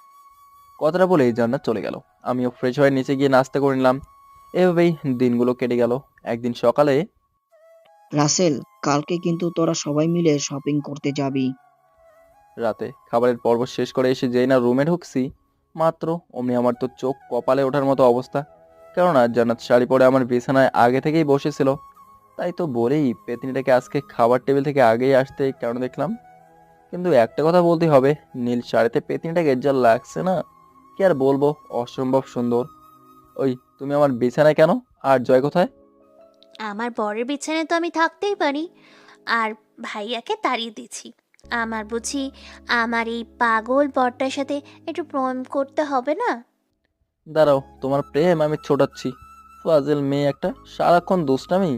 কথাটা বলেই জান্নাত চলে গেল। আমিও ফ্রেশ হয়ে নিচে গিয়ে নাস্তা করে নিলাম। এভাবেই দিনগুলো কেটে গেল। একদিন সকালে রাসেল, কালকে কিন্তু তোরা সবাই মিলে শপিং করতে যাবি। রাতে খাবারের পর্ব শেষ করে এসে যেই না রুমে ঢুকছি, মাত্র অমনি আমার তো চোখ কপালে ওঠার মতো অবস্থা। কেননা জান্নাত শাড়ি পরে আমার বিছানায় আগে থেকেই বসেছিল। তাই তো বলেই পেতনিটাকে আজকে খাবার টেবিল থেকে আগেই আসতে কেন দেখলাম। কিন্তু একটা কথা বলতে হবে, নীল শাড়িতে পেতনিটাকে যা লাগছে না, কি আর বলবো, অসম্ভব সুন্দর। ওই, তুমি আমার বিছানায় কেন? আর জয় কোথায়? আমার বরের বিছানায় তো আমি থাকতেই পারি, আর ভাইয়াকে তাড়িয়ে দিচ্ছি। আমার বুঝি আমার এই পাগল বরটার সাথে একটু প্রেম করতে হবে না? দাঁড়াও, তোমার প্রেম আমি ছোটাচ্ছি? ফাজিল মেয়ে একটা, সারাক্ষণ দুষ্টামি।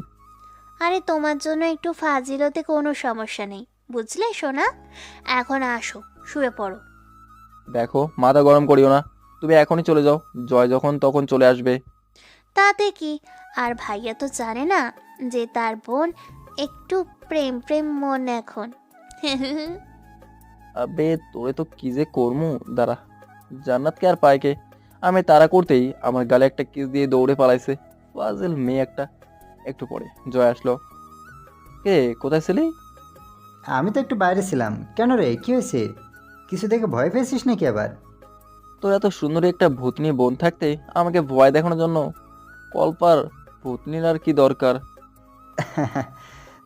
আরে তোমার জন্য একটু ফাজিলতে কোনো সমস্যা নেই, বুঝলে সোনা? এখন আসো, শুয়ে পড়ো। দেখো, মাথা গরম করিও না। তুমি এখনই চলে যাও, জয় যখন তখন চলে আসবে। তাতে কি? আর ভাইয়া তো জানে না যে তার বোন একটু প্রেম প্রেম মন এখন। আবে তোরে তো কি যে করমু, দাঁড়া। জান্নাতকে আর পাইকে আমি তাড়া করতেই আমার গালে একটা কিস দিয়ে দৌড়ে পালাইছে। ফাজিল মেয়ে একটা। একটু পরে জয় আসলো। কে, কোথায় ছিলি? আমি তো একটু বাইরে ছিলাম। কেন রে, কি হয়েছে? কিছু দেখে ভয় পেয়েছিস নাকি আবার? তোর এত সুন্দরী একটা ভূতনি বোন থাকতে আমাকে ভয় দেখানোর জন্য কল্পার ভূতনির আর কি দরকার?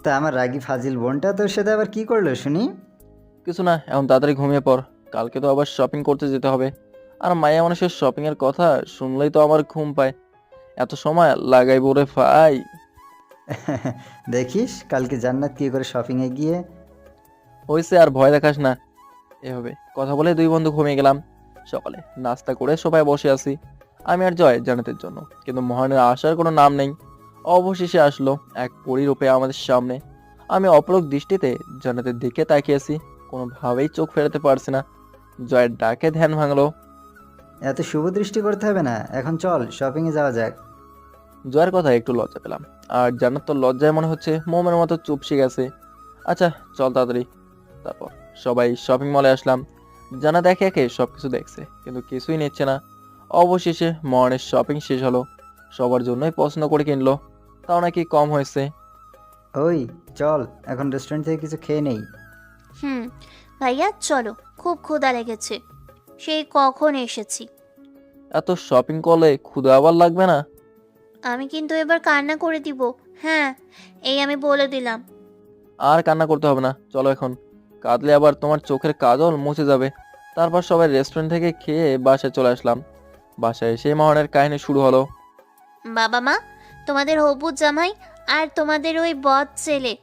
তা আমার রাগী ফাজিল বোনটা তোর সাথে আবার কি করলো শুনি? কিছু না, এখন তাড়াতাড়ি ঘুমিয়ে পড়। কালকে তো আবার শপিং করতে যেতে হবে। আর মায়া মানুষের শপিং এর কথা শুনলেই তো আমার ঘুম পায়। এত সময় লাগাই বলে ভাই। দেখিস কালকে জান্নাত কি করে শপিংয়ে গিয়ে। হয়েছে, আর ভয় দেখাস না। এভাবে কথা বলে দুই বন্ধু ঘুমিয়ে গেলাম। সকালে নাস্তা করে সবাই বসে আছি, আমি আর জয় জান্নাতের জন্য। কিন্তু মহানের আসার কোনো নাম নেই। অবশেষে আসলো এক পরিরূপে আমাদের সামনে। আমি অপলক দৃষ্টিতে জান্নাতের দিকে তাকিয়েছি, কোনোভাবেই চোখ ফেরাতে পারছি না। জয়ের ডাকে ধ্যান ভাঙলো। এত শুভ দৃষ্টি করতে হবে না, এখন চল শপিংয়ে যাওয়া যাক। জয়ের কথা একটু লজ্জা পেলাম, আর জান্নাত তো লজ্জায় মনে হচ্ছে মোমের মতো চুপসে গেছে। আচ্ছা চল তাড়াতাড়ি। তারপর সবাই শপিং মলে আসলাম। জান্নাত একে একে সবকিছু দেখছে, কিন্তু কিছুই নিচ্ছে না। অবশেষে মর্নের শপিং শেষ হলো। সবার জন্যই পছন্দ করে কিনলো, তাও নাকি কম হয়েছে। ওই চল এখন রেস্টুরেন্ট থেকে কিছু খেয়ে নেই। ভাইয়া চলো, খুব ক্ষুধা লেগেছে, সেই কখন এসেছি। এত শপিং করলে ক্ষুধা আবার লাগবে না? আমি কিন্তু এবার কান্না করে দিব। হ্যাঁ, এই আমি বলে দিলাম। আর কান্না করতে হবে না, চলো এখন। কাঁদলে আবার তোমার চোখের কাজল মুছে যাবে। তারপর সবাই রেস্টুরেন্ট থেকে খেয়ে বাসায় চলে আসলাম। বাসায় এসে মাহনের কাহিনী শুরু হলো। বাবা মা, তোমাদের হবু জামাই আর তোমাদের ওই বদ ছেলে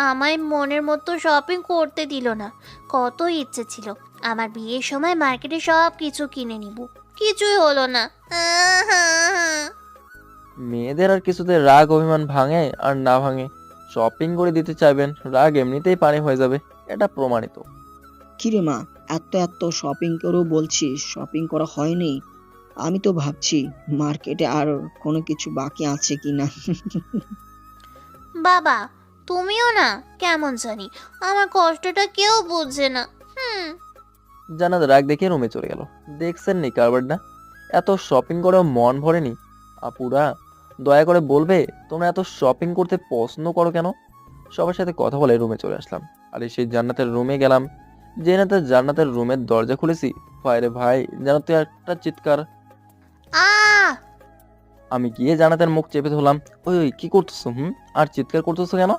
আমায় মনের মতো শপিং করতে দিল না। কত ইচ্ছে ছিল আমার বিয়ের সময় মার্কেটে সব কিছু কিনে নিব, কিছুই হলো না। মেয়েদের আর কিছুতে রাগ অভিমান ভাঙে আর না ভাঙে। শপিং করে দিতে চাইবেন, রাগ এমনিতেই পানি হয়ে যাবে, এটা প্রমাণিত। কিরে মা, এত এত শপিং করেও বলছিস শপিং করা হয়নি? আমি তো ভাবছি মার্কেটে আর কোনো কিছু বাকি আছে কিনা। বাবা তুমিও না কেমন জানি আমার কষ্টটা কেউ বুঝছে না। জান্নাত রাগ দেখিয়ে রুমে চলে গেল। দেখছেন নি কারবারটা, এত শপিং করেও মন ভরেনি। আপুরা দয়া করে বলবে তোমরা এত শপিং করতে পছন্দ করো কেন? সবার সাথে কথা বলে রুমে চলে আসলাম। আর সেই জান্নাতের রুমে গেলাম। যে না জান্নাতের রুমের দরজা খুলেছি, ভাইরে ভাই জান্নাতের একটা চিৎকার। আমি গিয়ে জান্নাতের মুখ চেপে ধরলাম। ওই ওই কি করতেছো? আর চিৎকার করতেছো কেন?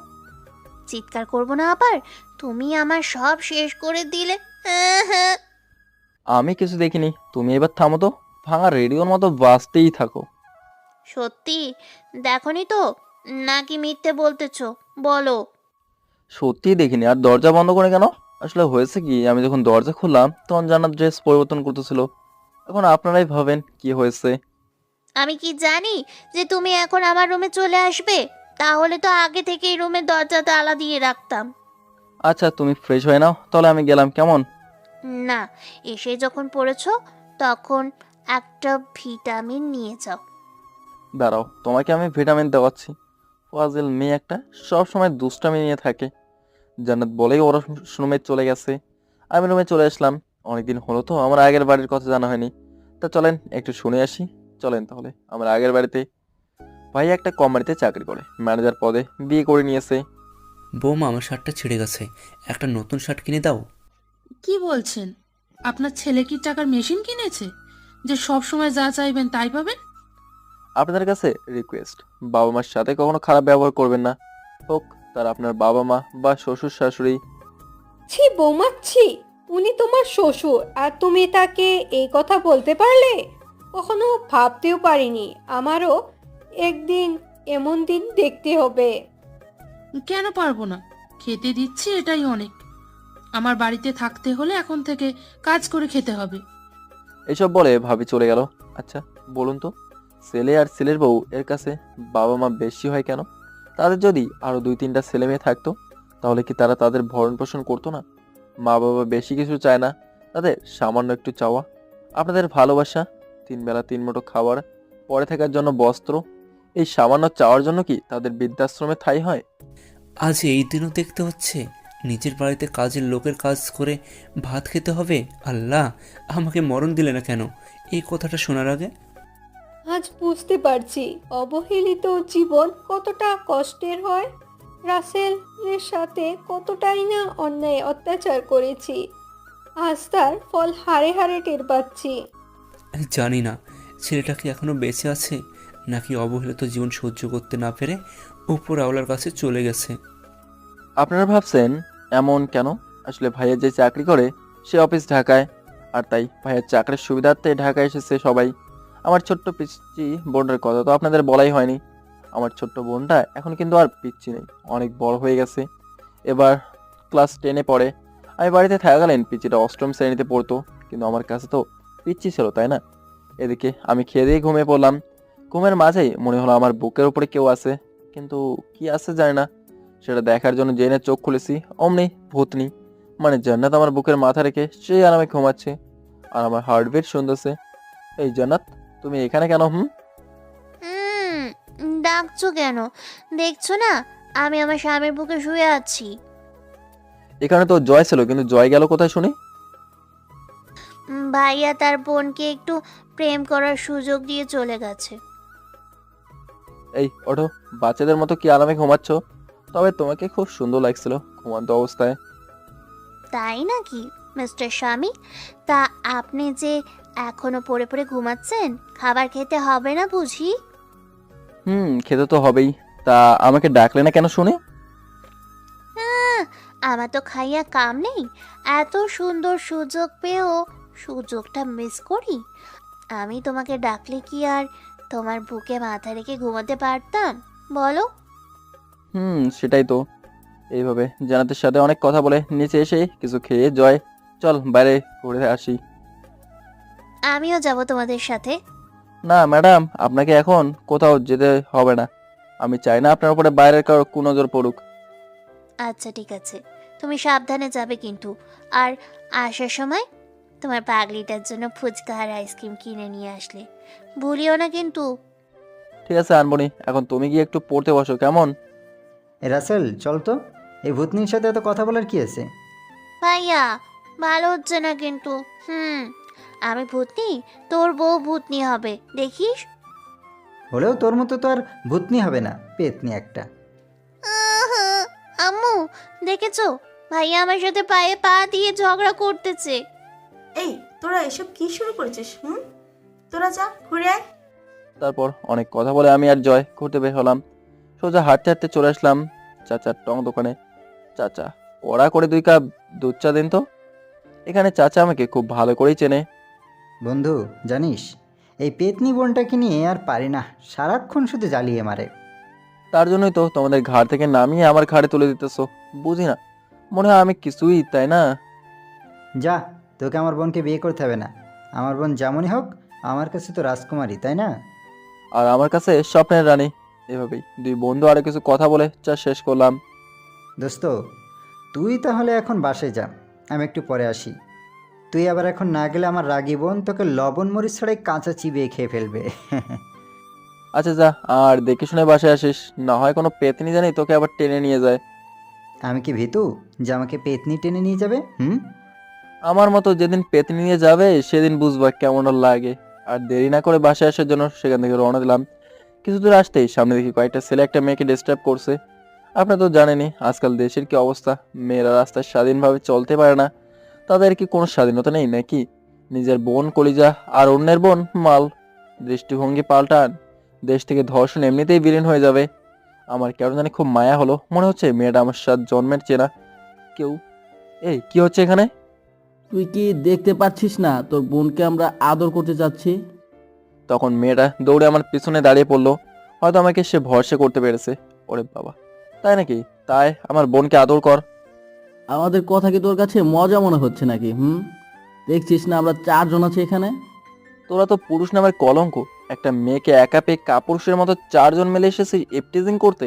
চিৎকার করবো না আবার, তুমি আমার সব শেষ করে দিলে। আমি কিছু দেখিনি, তুমি এবার থামো তো। ভাঙা রেডিওর মতো বাজতেই থাকো। সত্যি দেখনি তো নাকি মিথ্যে বলতেছো? বলো। সত্যিই দেখিনি। আর দরজা বন্ধ করে কেন? আসলে হয়েছে কি, আমি যখন দরজা খুললাম তখন জান্নাত ড্রেস পরিবর্তন করতেছিল। এখন আপনারাই ভাবেন কি হয়েছে। আমি কি জানি যে তুমি এখন আমার রুমে চলে আসবে? তাহলে তো আগে থেকেই রুমের দরজা তালা দিয়ে রাখতাম। আচ্ছা তুমি ফ্রেশ হয়ে নাও, তাহলে আমি গেলাম কেমন? না, এসে যখন পড়েছো তখন একটা ভিটামিন নিয়ে যাও। দাঁড়াও, তোমাকে আমি ভিটামিন দেওয়াচ্ছি। ফাজিল মেয়ে একটা, সব সময় দুষ্টামি নিয়ে থাকে। জান্নাত বলেই ওরা রুমে চলে গেছে। আমি রুমে চলে আসলাম। অনেকদিন হলো তো আমার আগের বাড়ির কথা জানা হয়নি। তা চলেন একটু শুনে আসি। চলেন তাহলে আমার আগের বাড়িতে। ভাই একটা কোম্পানিতে চাকরি করে, ম্যানেজার পদে, বিয়ে করে নিয়েছে। বৌমা আমার শার্টটা ছিঁড়ে গেছে, একটা নতুন শার্ট কিনে দাও। কি বলছেন? আপনার ছেলে কি টাকার মেশিন কিনেছে যে সব সময় যা চাইবেন তাই পাবেন? আপনাদের কাছে রিকোয়েস্ট, বাবা মার সাথে কখনো খারাপ ব্যবহার করবেন না, হোক তার আপনার বাবা মা বা শ্বশুর শাশুড়ি। ছি বৌমা ছি, উনি তোমার শ্বশুর আর তুমি তাকে এই কথা বলতে পারলে? কখনো ভাবতেও পারিনি আমারও একদিন এমন দিন দেখতে হবে। কেন পারবো না? খেতে দিচ্ছি এটাই অনেক। আমার বাড়িতে থাকতে হলে এখন থেকে কাজ করে খেতে হবে। এসব বলে ভাবি চলে গেল। আচ্ছা বলুন তো, ছেলে আর ছেলের বউ এর কাছে বাবা মা বেশি হয় কেন? তাদের যদি আরো 2-3টা ছেলে মেয়ে থাকতো তাহলে কি তারা তাদের ভরণ পোষণ করতো না? মা বাবা বেশি কিছু চায় না, তাদের সামান্য একটু চাওয়া, আপনাদের ভালোবাসা, 3 বেলা 3 মুঠো খাবার, পরে থাকার জন্য বস্ত্র। এই সামান্য চাওয়ার জন্য কি তাদের বৃদ্ধাশ্রমে ঠাঁই হয়? আজ এই দিনও দেখতে হচ্ছে নিজের বাড়িতে কাজের লোকের কাজ করে ভাত খেতে হবে। আল্লাহ, আমাকে মরণ দিলে না কেন এই কথাটা শোনার আগে? আজ বুঝতে পারছি অবহেলিত জীবন কতটা কষ্টের হয়। রাসেলের সাথে কতটাই না অন্যায় অত্যাচার করেছি, আজ তার ফল হাড়ে হাড়ে টের পাচ্ছি। জানি না ছেলেটা কি এখনো বেঁচে আছে নাকি অবহেলিত জীবন সহ্য করতে না পেরে উপর আওলার কাছে চলে গেছে। আপনারা ভাবছেন এমন কেন? আসলে ভাইয়া যে চাকরি করে সে অফিস ঢাকায়, আর তাই ভাইয়ার চাকরির সুবিধার্থে ঢাকায় এসেছে সবাই। আমার ছোট্ট পিচ্চি বোনটার কথা তো আপনাদের বলাই হয়নি। আমার ছোট্ট বোনটা এখন কিন্তু আর পিচ্চি নেই, অনেক বড় হয়ে গেছে, এবার ক্লাস 10-এ পড়ে। আমি বাড়িতে থাকাকালীন পিচ্চিটা 8ম শ্রেণীতে পড়তো, কিন্তু আমার কাছে তো পিচ্চি ছিল তাই না। এদিকে আমি খেয়ে দিয়ে ঘুমিয়ে পড়লাম। ঘুমের মাঝেই মনে হলো আমার বুকের উপরে কেউ আছে, কিন্তু কি আছে জানি না। সেটা দেখার জন্য জেনে চোখ খুলেছি, অমনি ভূতনি মানে জান্নাত আমার বুকের মাথা রেখে সেই আরামে ঘুমাচ্ছে আর আমার হার্টবিট শুনতেছে। এই জান্নাত, তুমি এখানে কেন? ডাকছো কেন? দেখছো না আমি আমার স্বামীর বুকে শুয়ে আছি। এখানে তো জয় ছিল, কিন্তু জয় গেল কোথায় শুনি? ভাইয়া তার বোনকে একটু প্রেম করার সুযোগ দিয়ে চলে গেছে। এই ওঠো, বাচ্চাদের মতো কি আরামে ঘুমাচ্ছ? তবে তোমাকে খুব সুন্দর লাগছিল ঘুমান্ত অবস্থায়। তাই নাকি মিস্টার স্বামী? তা আপনি যে এখনো পড়ে পড়ে ঘুমাচ্ছেন, খাবার খেতে হবে না বুঝি? খেতে তো হবেই। তা আমাকে ডাকলে না কেন শুনি? আমার তো খাইয়া কাম নেই, এত সুন্দর সুযোগ পেয়েও সুযোগটা মিস করি। আমি তোমাকে ডাকলে কি আর তোমার বুকে মাথা রেখে ঘুমাতে পারতাম বলো? সেটাই তো। এইভাবে জান্নাতের সাথে অনেক কথা বলে নিচে এসে কিছু খেয়ে জয়, চল বাইরে ঘুরে আসি। আমিও যাব তোমাদের সাথে। না ম্যাডাম, আপনাকে এখন কোথাও যেতে হবে না। আমি চাই না আপনার উপরে বাইরের কারো কুনজর পড়ুক। আচ্ছা ঠিক আছে, তুমি সাবধানে যাবে কিন্তু। আর আসার সময় তোমার পাগলিটার জন্য ফুচকা আর আইসক্রিম কিনে নিয়ে আসলে ভুলিও না কিন্তু। ঠিক আছে আনবনি, এখন তুমি গিয়ে একটু পড়তে বসো কেমন? রাসেল চল তো, এই ভূতনির সাথে এত কথা বলার কি আছে? ভাইয়া ভালো হচ্ছে না কিন্তু। আমি ভূতনি, তোর বউ ভূতনি হবে দেখিস। হলেও তোর মতো তো আর ভূতনি হবে না, পেতনি একটা। আম্মু দেখেছো, ভাইয়া আমার সাথে পায়ে পা দিয়ে ঝগড়া করতেছে। এই তোরা এসব কি শুরু করেছিস? তোরা যা ঘুরে আয়। তারপর অনেক কথা বলে আমি আর জয় ঘুরতে বের হলাম। সোজা হাঁটতে হাঁটতে চলে আসলাম চাচার টং দোকানে। চাচা, কড়া করে 2 কাপ দুধ চা দিন তো। এখানে চাচা আমাকে খুব ভালো করেই চেনে। বন্ধু জানিস, এই পেতনি বোনটাকে নিয়ে আর পারি না, সারাক্ষণ শুধু জ্বালিয়ে মারে। তার জন্যই তো তোমাদের ঘাড় থেকে নামিয়ে আমার ঘাড়ে তুলে দিতেছো। বুঝি না, মনে হয় আমি কিছুই, তাই না? যা, তোকে আমার বোনকে বিয়ে করতে হবে না। আমার বোন যেমনই হোক আমার কাছে তো রাজকুমারী, তাই না? আর আমার কাছে স্বপ্নের রানী। এভাবেই 2 বন্ধু আরো কিছু কথা বলে চা শেষ করলাম। দোস্ত, তুই তাহলে এখন বাসায় যা, আমি একটু পরে আসি। তুই আবার এখন না গেলে আমার রাগী বোন তোকে লবণ মরিচ ছাড়াই কাঁচা চিবিয়ে খেয়ে ফেলবে। আচ্ছা যা, আর দেখে শুনে বাসায় আসিস, না হয় কোনো পেতনি জানি তোকে আবার টেনে নিয়ে যায়। আমি কি ভীতু যে আমাকে পেতনি টেনে নিয়ে যাবে? আমার মতো যেদিন পেতনি নিয়ে যাবে সেদিন বুঝবা কেমন ওর লাগে। আর দেরি না করে বাসায় আসার জন্য সেখান থেকে রওনা দিলাম। কিছু দূর আসতেই সামনে দেখি কয়েকটা ছেলে একটা মেয়েকে ডিস্টার্ব করছে। আপনারা তো জানেনই আজকাল দেশের কি অবস্থা, মেয়েরা রাস্তায় স্বাধীনভাবে চলতে পারে না। তাদের কি কোনো স্বাধীনতা নেই নাকি? নিজের বোন কলিজা আর অন্যের বোন মাল। দৃষ্টিভঙ্গি পাল্টান, দেশ থেকে ধর্ষণ এমনিতেই বিলীন হয়ে যাবে। আমার কেন জানি খুব মায়া হলো, মনে হচ্ছে মেয়েটা আমার সাথে জন্মের চেনা কেউ। এই কি হচ্ছে এখানে? তুই কি দেখতে পাচ্ছিস না তোর বোনকে আমরা আদর করতে যাচ্ছি? তখন মেয়েটা দৌড়ে আমার পিছনে দাঁড়িয়ে পড়লো। হয়তো আমাকে সে ভরসা করতে পেরেছে। ওরে বাবা, তাই নাকি? তাই আমার বোনকে আদর কর। আমাদের কথা কি তোর কাছে মজা মনে হচ্ছে নাকি? দেখছিস না আমরা 4 জন আছি এখানে। তোরা তো পুরুষ নামের কলঙ্ক। একটা মেয়েকে একা পেয়ে কাপুরুষের মতো 4 জন মিলে এসেছে এপটিজিং করতে।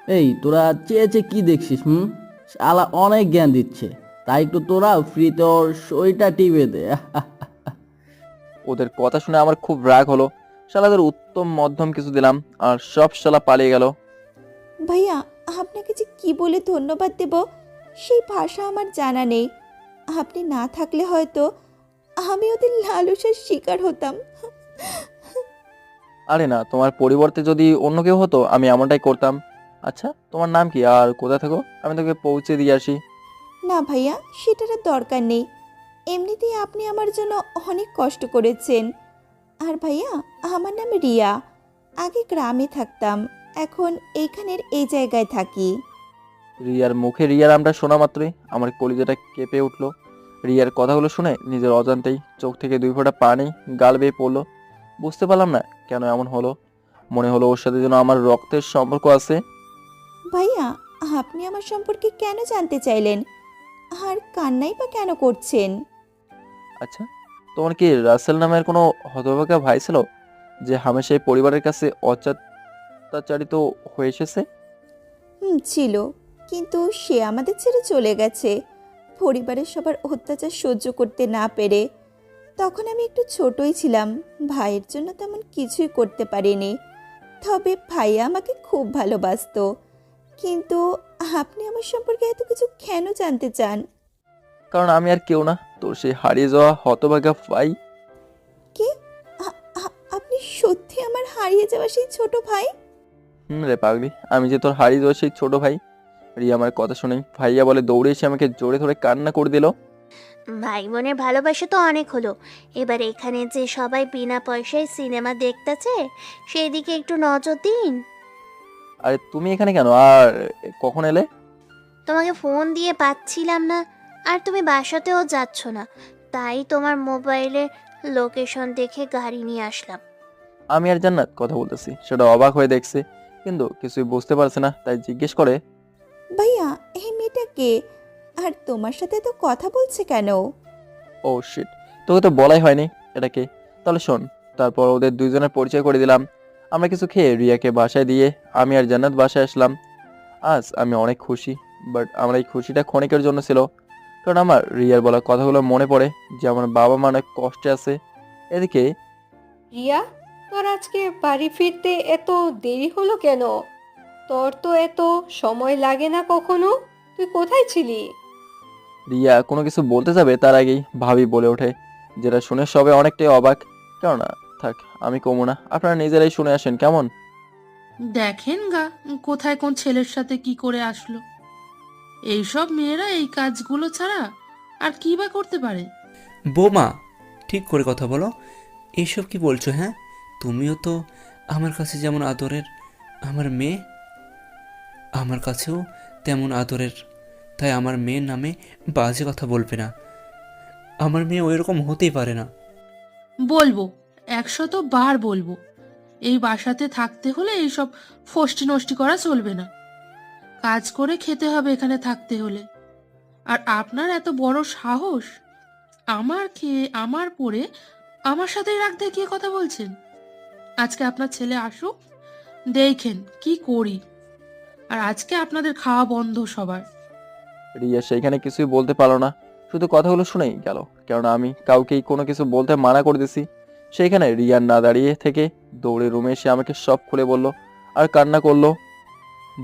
এই তোরা চেয়ে চেয়ে কি দেখছিস? শালা অনেক জ্ঞান দিচ্ছে, তাই একটু তোরা ফ্রিতে ওর শরীরটা টিপে দে। ওদের কথা শুনে আমার খুব রাগ হলো। শালাদের উত্তম মধ্যম কিছু দিলাম আর সব শালা পালিয়ে গেল। ভাইয়া, আপনাকে যে কি বলে ধন্যবাদ দেব সেই ভাষা আমার জানা নেই। আপনি না থাকলে হয়তো আমি ওদের লালসার শিকার হতাম। আরে না, তোমার পরিবর্তে যদি অন্য কেউ হতো আমি এমনটাই করতাম। আচ্ছা তোমার নাম কি আর কোথায় থাকো? আমি তোকে পৌঁছে দিয়ে আসি। না ভাইয়া, সেটার আর দরকার নেই। এমনিতেই আপনি আমার জন্য অনেক কষ্ট করেছেন। আর ভাইয়া, আমার নাম রিয়া। আগে গ্রামে থাকতাম, এখন এইখানের এই জায়গায় থাকি। রিয়ার মুখে রিয়ার নামটা শোনা মাত্রই আমার কলিজাটা কেঁপে উঠলো। রিয়ার কথাগুলো শুনে নিজের অজান্তেই চোখ থেকে 2 ফোঁটা পানি গাল বেয়ে পড়লো। বুঝতে পারলাম না কেন এমন হলো। মনে হলো ওর সাথে যেন আমার রক্তের সম্পর্ক আছে। ভাইয়া, আপনি আমার সম্পর্কে কেন জানতে চাইলেন? আর কান্নাই বা কেন করছেন? আচ্ছা, তোমার কি রাসেল নামের কোনো হতভাগা ভাই ছিল যে হামেশাই পরিবারের কাছে অত্যাচারিত হয়ে এসেছে? ছিল, কিন্তু সে আমাদের ছেড়ে চলে গেছে পরিবারের সবার অত্যাচার সহ্য করতে না পেরে। তখন আমি একটু ছোটই ছিলাম, ভাইয়ের জন্য তেমন কিছুই করতে পারিনি। তবে ভাইয়া আমাকে খুব ভালোবাসতো। কিন্তু আপনি আমার সম্পর্কে এত কিছু কেন জানতে চান? কারণ আমি আর কেউ না, তোর সেই হারিয়ে যাওয়া হতভাগা ভাই। কি? আপনি সত্যি আমার হারিয়ে যাওয়া সেই ছোট ভাই? রে পাগলি, আমি যে তোর হারিয়ে যাওয়া সেই ছোট ভাই। রিয়া আমার কথা শুনে ভাইয়া বলে দৌড়ে এসে আমাকে জোরে ধরে কান্না করে দিল। ভাই বোনের ভালোবাসা তো অনেক হলো, এবার এখানে যে সবাই বিনা পয়সায় সিনেমা দেখতেছে সেই দিকে একটু নজর দিন। আরে তুমি এখানে কেন আর কখন এলে? তোমাকে ফোন দিয়ে পাচ্ছিলাম না, আর তুমি বাসাতেও যাচ্ছ না, তাই তোমার মোবাইলের লোকেশন দেখে গাড়ি নিয়ে আসলাম। আমি আর জান্নাত কথা বলতেছি, সেটা অবাক হয়ে দেখছে, কিন্তু কিছুই বুঝতে পারছে না, তাই জিজ্ঞেস করে, ভাইয়া এই মেয়েটা কে, আর তোমার সাথে তো কথা বলছে কেন? ও শিট, তোকে তো বলাই হয়নি এটাকে। তাহলে শোন, তারপর ওদের দুইজনের পরিচয় করে দিলাম। আমরা কিছু খেয়ে রিয়াকে বাসায় দিয়ে আমি আর জান্নাত বাসায় আসলাম। আজ আমি অনেক খুশি, বাট আমার এই খুশিটা ক্ষণিকের জন্য ছিল, কারণ আমার রিয়ার বলা কথাগুলো মনে পড়ে যে আমার বাবা মা অনেক কষ্টে আছে। এদিকে রিয়া, তোর আজকে বাড়ি ফিরতে এত দেরি হলো কেন? তোর তো এত সময় লাগে না কখনো, তুই কোথায় ছিলি? রিয়া কোনো কিছু বলতে যাবে তার আগেই ভাবি বলে ওঠে, যেটা শুনে সবে অনেকটাই অবাক। কেননা থাক, আমি কমু না, আপনারা নিজেরাই শুনে আসেন কেমন। দেখেন গা কোথায় কোন ছেলের সাথে কি করে আসলো। এইসব মেয়েরা এই কাজগুলো ছাড়া আর কি বা করতে পারে? বৌমা, ঠিক করে কথা বলো। এইসব কি বলছো? হ্যাঁ, তুমিও তো আমার কাছে যেমন আদরের, আমার মেয়ে আমার কাছেও তেমন আদরের, তাই আমার মেয়ের নামে বাজে কথা বলবে না। আমার মেয়ে ওই রকম হতেই পারে না। বলবো, 100 বার বলবো। এই বাসাতে থাকতে হলে এইসব ফষ্টি নষ্টি করা চলবে না। কাজ করে খেতে হবে এখানে থাকতে হলে। আর আপনার এত বড় সাহস, আমার খেয়ে আমার পরে আমার সাথেই রাগ দেখিয়ে কথা বলছেন। আজকে আপনার ছেলে আসুক, দেখেন কি করি। আর আজকে আপনাদের খাওয়া বন্ধ সবার। রিয়া সেইখানে কিছুই বলতে পারলো না, শুধু কথাগুলো শুনেই গেল, কেননা আমি কাউকেই কোনো কিছু বলতে মানা করে দিছি। সেইখানে রিয়া না দাঁড়িয়ে থেকে দৌড়ে রুমে এসে আমাকে সব খুলে বলল আর কান্না করলো।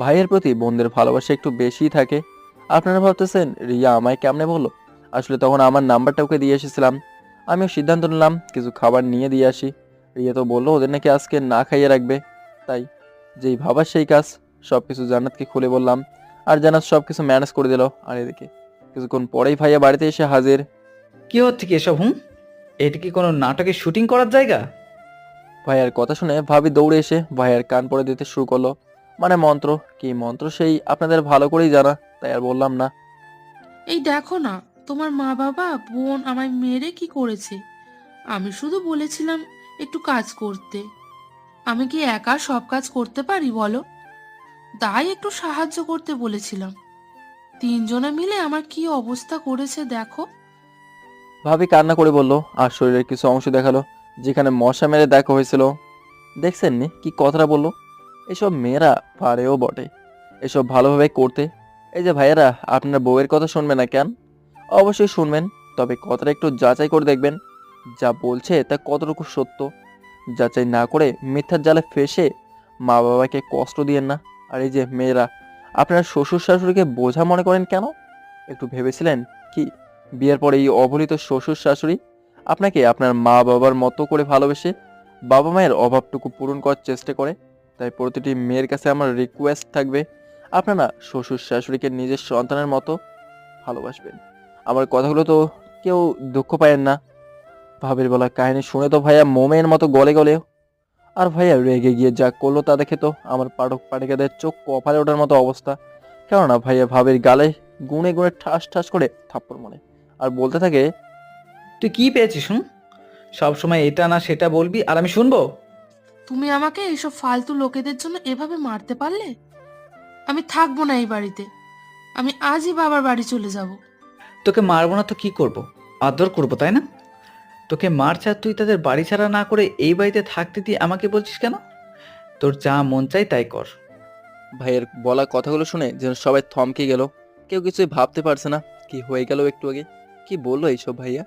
ভাইয়ের প্রতি বোনদের ভালোবাসা একটু বেশিই থাকে। আপনারা ভাবতেছেন রিয়া আমায় কেমনে বললো? আসলে তখন আমার নাম্বারটা ওকে দিয়ে এসেছিলাম। আমিও সিদ্ধান্ত নিলাম কিছু খাবার নিয়ে দিয়ে আসি। রিয়া তো বললো ওদের নাকি আজকে না খাইয়ে রাখবে, তাই যেই ভাবা সেই কাজ। সব কিছু জান্নাতকে খুলে বললাম, আর জান্নাত সব কিছু ম্যানেজ করে দিল। আর এদিকে কিছুক্ষণ পরেই ভাইয়া বাড়িতে এসে হাজির। কি হচ্ছে কি এসব? এটা কি কোনো নাটকের শুটিং করার জায়গা? ভাইয়ার কথা শুনে ভাবি দৌড়ে এসে ভাইয়ার কান পড়ে দিতে শুরু করলো। মানে মন্ত্র, কি মন্ত্র সেই আপনাদের ভালো করেই জানা, তাই আর বললাম না। এই দেখো না, তোমার মা বাবা বোন আমায় মেরে কি করেছে। আমি শুধু বলেছিলাম একটু কাজ করতে। আমি কি একা সব কাজ করতে পারি বলো? তাই একটু সাহায্য করতে বলেছিলাম। 3 জনে মিলে আমার কি অবস্থা করেছে দেখো। ভাবি কান্না করে বলল, আর শরীরের কিছু অংশ দেখালো যেখানে মশা মেরে দেখা হয়েছিল। দেখছেন নি কি কথাটা বললো? এসব মেয়েরা পারেও বটে এসব ভালোভাবে করতে। এই যে ভাইয়েরা, আপনার বউয়ের কথা শুনবেন না কেন? অবশ্যই শুনবেন, তবে কথাটা একটু যাচাই করে দেখবেন যা বলছে তা কতটুকু সত্য। যাচাই না করে মিথ্যার জালে ফেসে মা বাবাকে কষ্ট দিয়েন না। আর এই যে মেয়েরা, আপনার শ্বশুর শাশুড়িকে বোঝা মনে করেন কেন? একটু ভেবেছিলেন কি বিয়ের পরে এই অবহেলিত শ্বশুর শাশুড়ি আপনাকে আপনার মা বাবার মতো করে ভালোবেসে বাবা মায়ের অভাবটুকু পূরণ করার চেষ্টা করে? তাই প্রতিটি মেয়ের কাছে আমার রিকোয়েস্ট থাকবে, আপনারা শ্বশুর শাশুড়িকে নিজের সন্তানের মতো ভালোবাসবেন। আমার কথাগুলো তো কেউ দুঃখ পায়েন না। ভাবির বলা কাহিনী শুনে তো ভাইয়া মোমের মতো গলে গলে, আর ভাইয়া রেগে গিয়ে যা করলো তা দেখে তো আমার পাঠক পাঠিকাদের চোখ কপালে ওঠার মতো অবস্থা। কেননা ভাইয়া ভাবির গালে গুনে গুনে ঠাস ঠাস করে থাপ্পড় মারে আর বলতে থাকে, তুই কি পেয়েছিস? সব সময় এটা না সেটা বলবি আর আমি শুনবো? তুমি আমাকে এইসব ফালতু লোকেদের জন্য এভাবে মারতে পারলে? আমি থাকবো না এই বাড়িতে। আমি আজই বাবার বাড়ি চলে যাব। তোকে মারবো না তো কি করব? আদর করবো, তাই না? তোকে মার ছাড় তুই তাদের বাড়ি ছাড়া না করে এই বাড়িতে থাকতে দিয়ে আমাকে বলছিস কেন? তোর যা মন চাই তাই কর। ভাইয়ের বলা কথাগুলো শুনে যেন সবাই থমকে গেল, কেউ কিছুই ভাবতে পারছে না কি হয়ে গেল একটু আগে, কি বললো এইসব ভাইয়া।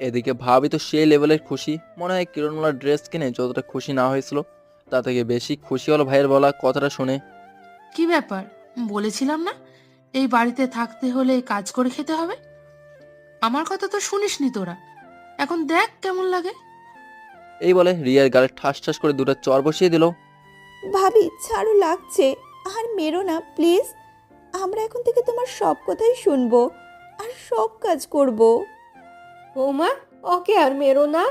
এদিকে ভাবি তো সেই লেভেলের খুশি, মনে হয় কিরণমালার ড্রেস কিনে যতটা খুশি না হয়েছিল তা থেকে বেশি খুশি হলো ভাইয়ের বলা কথাটা শুনে। কি ব্যাপার, বলেছিলাম না এই বাড়িতে থাকতে হলে কাজ করে খেতে হবে? আমার কথা তো শুনিসনি তোরা, এখন দেখ কেমন লাগে। এই বলে রিয়ার গালে ঠাস ঠাস করে দুটো চর বসিয়ে দিল। ভাবি ছাড়ো, লাগছে, আর মেরো না প্লিজ। আমরা এখন থেকে তোমার সব কথাই শুনবো আর সব কাজ করব। বৌমা, ওকে আর মেরো না,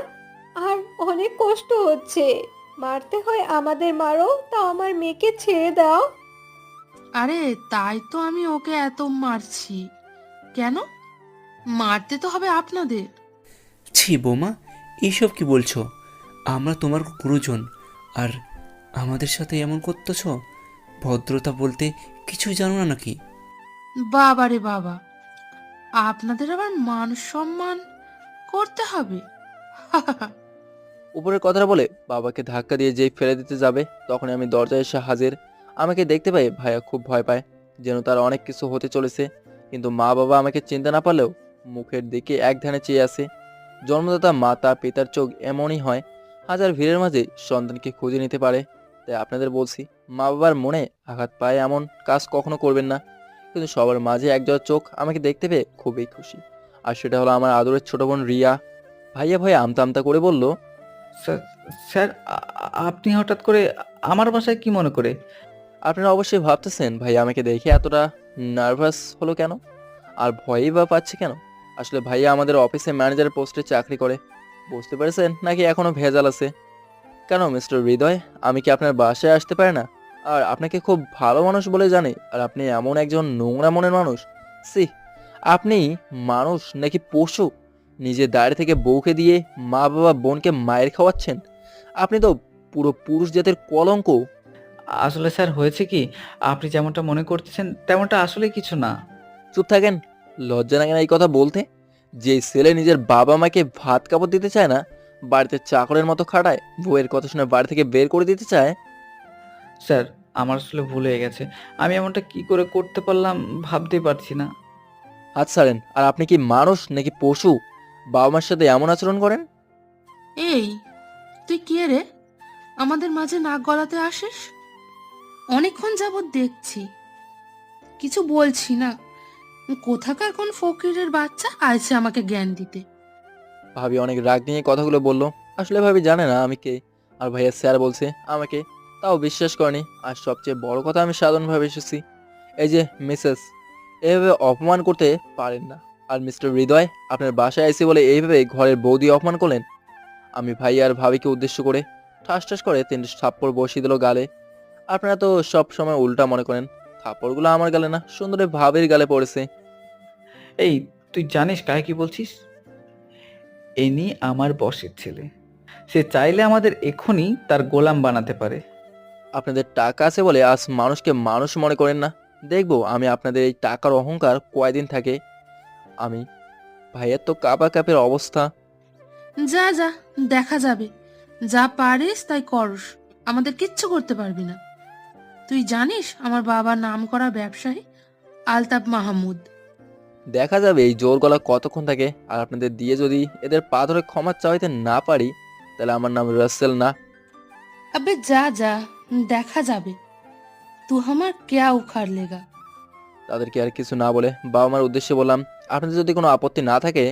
আর অনেক কষ্ট হচ্ছে। মারতে হয় আমাদের মারো, তা আমার মেয়েকে ছেড়ে দাও। আরে তাই তো আমি ওকে এত মারছি। কেন? মারতে তো হবে আপনাদের। ছি বৌমা, এইসব কি বলছো? আমরা তোমার গুরুজন, আর আমাদের সাথে এমন করতেছ? ভদ্রতা বলতে কিছুই জানো না নাকি? বাবা রে বাবা, আপনাদের আবার মান সম্মান করতে হবে। উপরের কথাটা বলে বাবাকে ধাক্কা দিয়ে যেই ফেলে দিতে যাবে, তখনই আমি দরজায় এসে হাজির। আমাকে দেখতে পাই ভাইয়া খুব ভয় পায়, যেন তার অনেক কিছু হতে চলেছে। কিন্তু মা বাবা আমাকে চিনতে না পারলেও মুখের দিকে এক ধ্যানে চেয়ে আছে। জন্মদাতা মাতা পিতার চোখ এমনই হয়, হাজার ভিড়ের মাঝে সন্তানকে খুঁজে নিতে পারে। তাই আপনাদের বলছি, মা বাবার মনে আঘাত পায় এমন কাজ কখনো করবেন না। কিন্তু সবার মাঝে একজোড়া চোখ আমাকে দেখতে পেয়ে খুবই খুশি, আর সেটা হলো আমার আদরের ছোট বোন রিয়া। ভাইয়া ভয়ে আমতা আমতা করে বলল, স্যার স্যার আপনি হঠাৎ করে আমার বাসায় কি মনে করে? আপনারা অবশ্যই ভাবতেছেন ভাই আমাকে দেখে এতটা নার্ভাস হলো কেন, আর ভয়ই বা পাচ্ছে কেন। আসলে ভাইয়া আমাদের অফিসে ম্যানেজার পোস্টে চাকরি করে, বুঝতে পেরেছেন নাকি এখনো ভেজাল আছে? কেন মিস্টার হৃদয়, আমি কি আপনার বাসায় আসতে পারি না? আর আপনাকে খুব ভালো মানুষ বলে জানি, আর আপনি এমন একজন নোংরা মনের মানুষ। সি, আপনি মানুষ নাকি পশু? নিজের দাঁড়িয়ে থেকে বউকে দিয়ে মা বাবা বোনকে মায়ের খাওয়াচ্ছেন। আপনি তো পুরো পুরুষ জাতের কলঙ্ক। আসলে স্যার হয়েছে কি, আপনি যেমনটা মনে করতেছেন তেমনটা আসলে কিছু না। চুপ থাকেন, লজ্জা লাগে না এই কথা বলতে? যে ছেলে নিজের বাবা মাকে ভাত কাপড় দিতে চায় না, বাড়িতে চাকরের মতো খাটায়, বউয়ের কথা শুনে বাড়ি থেকে বের করে দিতে চায়। স্যার আমার আসলে ভুল হয়ে গেছে, আমি এমনটা কি করে করতে পারলাম ভাবতেই পারছি না। হাত ছাড়েন। আর আপনি কি মানুষ নাকি পশু, বাবা মার সাথে এমন আচরণ করেন? এই, তুই কে রে? আমাদের মাঝে নাক গলাতে আসিস? অনেকক্ষণ যাবৎ দেখছি, কিছু বলছি না। কোথাকার কোন ফকিরের বাচ্চা আইছে আমাকে জ্ঞান দিতে। ভাবি অনেক রাগ নিয়ে কথাগুলো বলল। আসলে ভাবি জানে না আমি কে, আর ভাইয়া স্যার বলছে আমাকে, তাও বিশ্বাস করেনি। আর সবচেয়ে বড় কথা, আমি সাধারণভাবে এসেছি। এই যে মিসেস, এইভাবে অপমান করতে পারেন না। আর মিস্টার হৃদয়, আপনার বাসায় আইসি বলে এইভাবে ঘরের বৌদি অপমান করলেন? আমি ভাই আর ভাবিকে উদ্দেশ্য করে ঠাস ঠাস করে 3 থাপ্পড় বসিয়ে দিল গালে। আপনারা তো সব সময় উল্টা মনে করেন, থাপ্পড়গুলো আমার গালে না, সুন্দরে ভাবির গালে পড়েছে। এই, তুই জানিস কাকে কি বলছিস? এনি আমার বসের ছেলে, সে চাইলে আমাদের এখনই তার গোলাম বানাতে পারে। আপনাদের টাকা আছে বলে আজ মানুষকে মানুষ মনে করেন না। দেখবো আমি আপনাদের এই টাকার অহংকার কয়দিন থাকে। আমি ভাইয়ের তো কাপা কাপের অবস্থা। যা যা, দেখা যাবে। যা পারিস তাই করস, আমাদের কিচ্ছু করতে পারবি না। তুই জানিস আমার বাবা নাম করা ব্যবসায়ী আলতাফ মাহমুদ। দেখা যাবে এই জোর গলা কতক্ষণ থাকে। আর আপনাদের দিয়ে যদি এদের পা ধরে ক্ষমা চাইতে না পারি, তাহলে আমার নাম রাসেল না। আবে যা যা, দেখা যাবে। তু আমার ক্যা উখাড় লেগা। তাদেরকে আর কিছু না বলে বাবা মার উদ্দেশ্যে বললাম, আপনাদের যদি কোনো আপত্তি না থাকে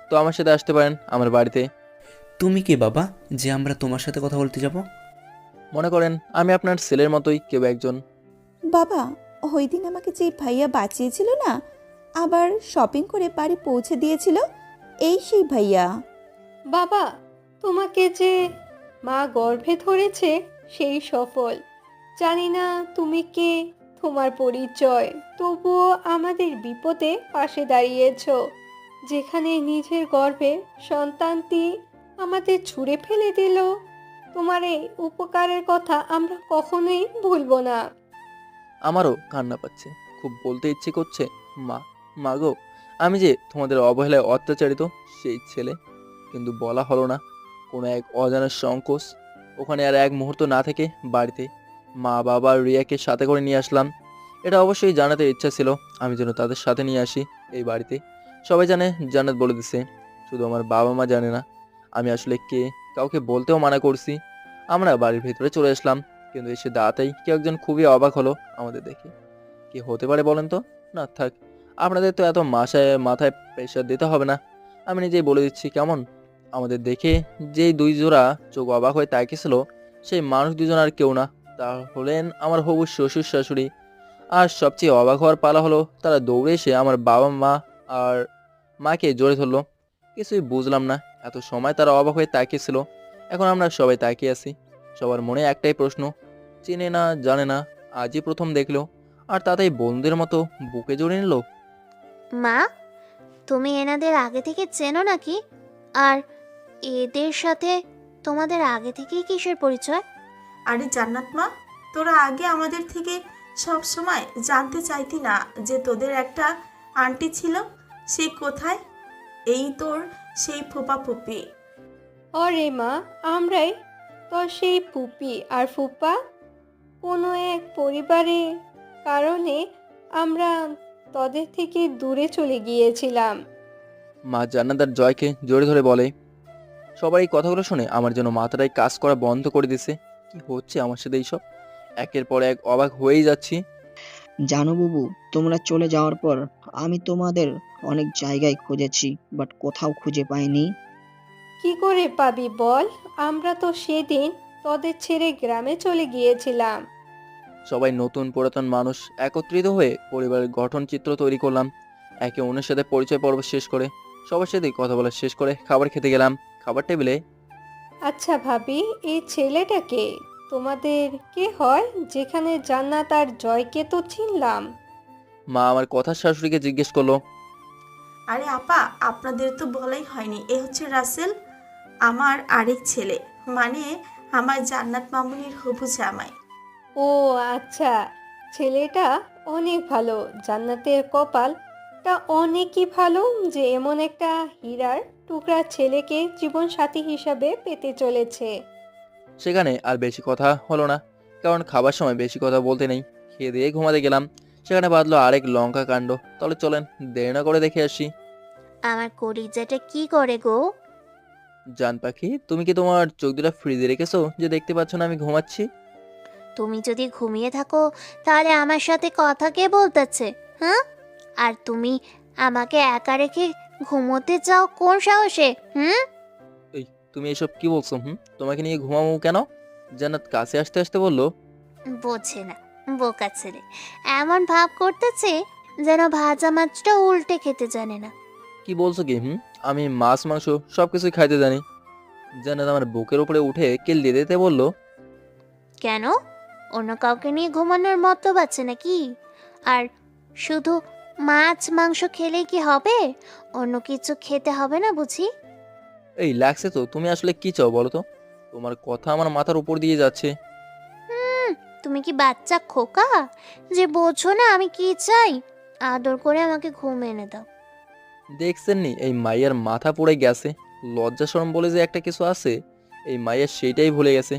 তো আমার সাথে আসতে পারেন আমার বাড়িতে। তুমি কে বাবা যে আমরা তোমার সাথে কথা বলতে যাব? মনে করেন আমি আপনার ছেলের মতোই কেউ একজন। বাবা, ওই দিন আমাকে যে ভাইয়া বাঁচিয়েছিল না, আবার শপিং করে বাড়ি পৌঁছে দিয়েছিল, এই সেই ভাইয়া। বাবা, তোমাকে যে মা গর্ভে ধরেছে সেই সফল। জানি না তুমি কে, তোমার পরিচয়, তবুও আমাদের বিপদে পাশে দাঁড়িয়েছো। যেখানে নিজের গর্ভে সন্তানটি আমাদের ছুঁড়ে ফেলে দিল, তোমার এই উপকারের কথা আমরা কখনোই ভুলবো না। আমারও কান্না পাচ্ছে, খুব বলতে ইচ্ছে করছে। মা, মা গো, আমি যে তোমাদের অবহেলায় অত্যাচারিত সেই ছেলে, কিন্তু বলা হলো না। কোনো এক অজানা সংকোচ, ওখানে আর এক মুহূর্ত না থেকে বাড়িতে মা বাবা রিয়াকে সাথে করে নিয়ে আসলাম। এটা অবশ্যই জানাতে ইচ্ছা ছিল আমি যেন তাদের সাথে নিয়ে আসি এই বাড়িতে। সবাই জানে, জান্নাত বলে দিছে, শুধু আমার বাবা মা জানে না আমি আসলে কে। কাউকে বলতেও মানা করছি। আমরা বাড়ির ভেতরে চলে আসলাম, কিন্তু এসে দাঁড়াতেই কেউ একজন খুবই অবাক হলো আমাদের দেখে। কি হতে পারে বলেন তো? না থাক, আপনাদের তো এত মাথায় প্রেশার দিতে হবে না, আমি নিজেই বলে দিচ্ছি কেমন। আমাদের দেখে যেই 2 জোড়া চোখ অবাক হয়ে তাকিয়েছিল, সেই মানুষ 2জন আর কেউ না, তা হলেন আমার হবু শ্বশুর শাশুড়ি। আর সবচেয়ে অবাক হওয়ার পালা হলো, তারা দৌড়ে এসে আমার বাবা মা আর মাকে জড়িয়ে ধরলো। কিছুই বুঝলাম না, এত সময় তারা অবাক হয়ে তাকিয়েছিল, এখন আমরা সবাই তাকিয়ে আছি। সবার মনে একটাই প্রশ্ন, চেনে না জানে না, আজই প্রথম দেখলো। আর তাতেই বন্ধুদের মতো বুকে জড়িয়ে নিল। মা, তুমি এনাদের আগে থেকে চেনো নাকি? আর এদের সাথে তোমাদের আগে থেকেই কিসের পরিচয়? আরে জান্নাত মা, তোরা আগে আমাদের থেকে সব সময় জানতে চাইতি না যে তোদের একটা আন্টি ছিল, সে কোথায়? এই তোর সেই ফুপা ফুপি। অরে মা, আমরাই তো সেই ফুপি আর ফুপা। কোনো এক পরিবারের কারণে আমরা তোদের থেকে দূরে চলে গিয়েছিলাম। মা জান্নাত আর জয়কে জোরে ধরে বলে। সবার এই কথাগুলো শুনে আমার যেন মাথাটাই কাজ করা বন্ধ করে দিছে। কি হচ্ছে আমার সাথে এইসব? একের পর এক অবাক হয়েই যাচ্ছি। জানো বুবু, তোমরা চলে যাওয়ার পর আমি তোমাদের অনেক জায়গায় খুঁজেছি, বাট কোথাও খুঁজে পাইনি। কি করে পাবি বল? আমরা তো সেদিন তোদের ছেড়ে গ্রামে চলে গিয়েছিলাম। সবাই নতুন পুরাতন মানুষ একত্রিত হয়ে পরিবারের গঠন চিত্র তৈরি করলাম। একে অন্যের সাথে পরিচয় পর্ব শেষ করে সবার সাথেই কথা বলা শেষ করে খাবার খেতে গেলাম। খাবার টেবিলে আচ্ছা ভাবি, এই ছেলেটাকে তোমাদের কে হয়? যেখানে জান্নাত আর জয়কে তো চিনলাম। মা আমার কথা শাশুড়িকে জিজ্ঞেস করলো। আরে আপা, আপনাদের তো বলাই হয়নি, এ হচ্ছে রাসেল, আমার আরেক ছেলে, মানে আমার জান্নাত মামুনির হবু জামাই। ও আচ্ছা, ছেলেটা অনেক ভালো। জান্নাতের কপালটা অনেকই ভালো যে এমন একটা হীরার টুকরা ছেলেকে জীবন সাথী হিসাবে পেতে চলেছে। সেখানে আর বেশি কথা হলো না, কারণ খাবার সময় বেশি কথা বলতে নেই। খেয়ে দিয়ে ঘুমাতে গেলাম। সেখানে বাঁধলো আরেক লঙ্কা কাণ্ড। তাহলে চলেন দেরি না করে দেখে আসি। আমার কলিজাটা কি করে গো? জান পাখি, তুমি কি তোমার চোখ দুটা ফ্রিজে রেখেছো যে দেখতে পাচ্ছ না আমি ঘুমাচ্ছি? তুমি যদি ঘুমিয়ে থাকো তাহলে আমার সাথে কথা কে বলতেছে? হ্যাঁ, আর তুমি আমাকে একা রেখে ঘুমোতে চাও কোন সাহসে? এই তুমি এসব কি বলছো? তোমাকে নিয়ে ঘুমাবো কেন? জান্নাত কাছে আসতে আসতে বলল। বোঝে না, বোকা ছেলে। এমন ভাব করতেছে যেন ভাজা মাছটা উল্টে খেতে জানে না। কি বলছো কি? আমি মাছ মাংস সবকিছুই খাইতে জানি। জান্নাত আমার বুকের উপরে উঠে কেল দিয়ে দিতে বলল। কেন? অন্য কাউকে নিয়ে ঘুমানোর মতলব আছে নাকি? আর শুধু মাছ মাংস খেলেই কি হবে? অন্য কিছু খেতে হবে না বুঝি? এই লাগছে তো, তুমি আসলে কি চাও বলো তো? তোমার কথা আমার মাথার উপর দিয়ে যাচ্ছে। তুমি কি বাচ্চা খোকা যে বোঝো না আমি কি চাই? আদর করে আমাকে ঘুম এনে দাও। দেখছেন নি এই মাইয়ার মাথা পড়ে গেছে। লজ্জা শরম বলে যে একটা কিছু আছে, এই মাইয়ার সেইটাই ভুলে গেছে।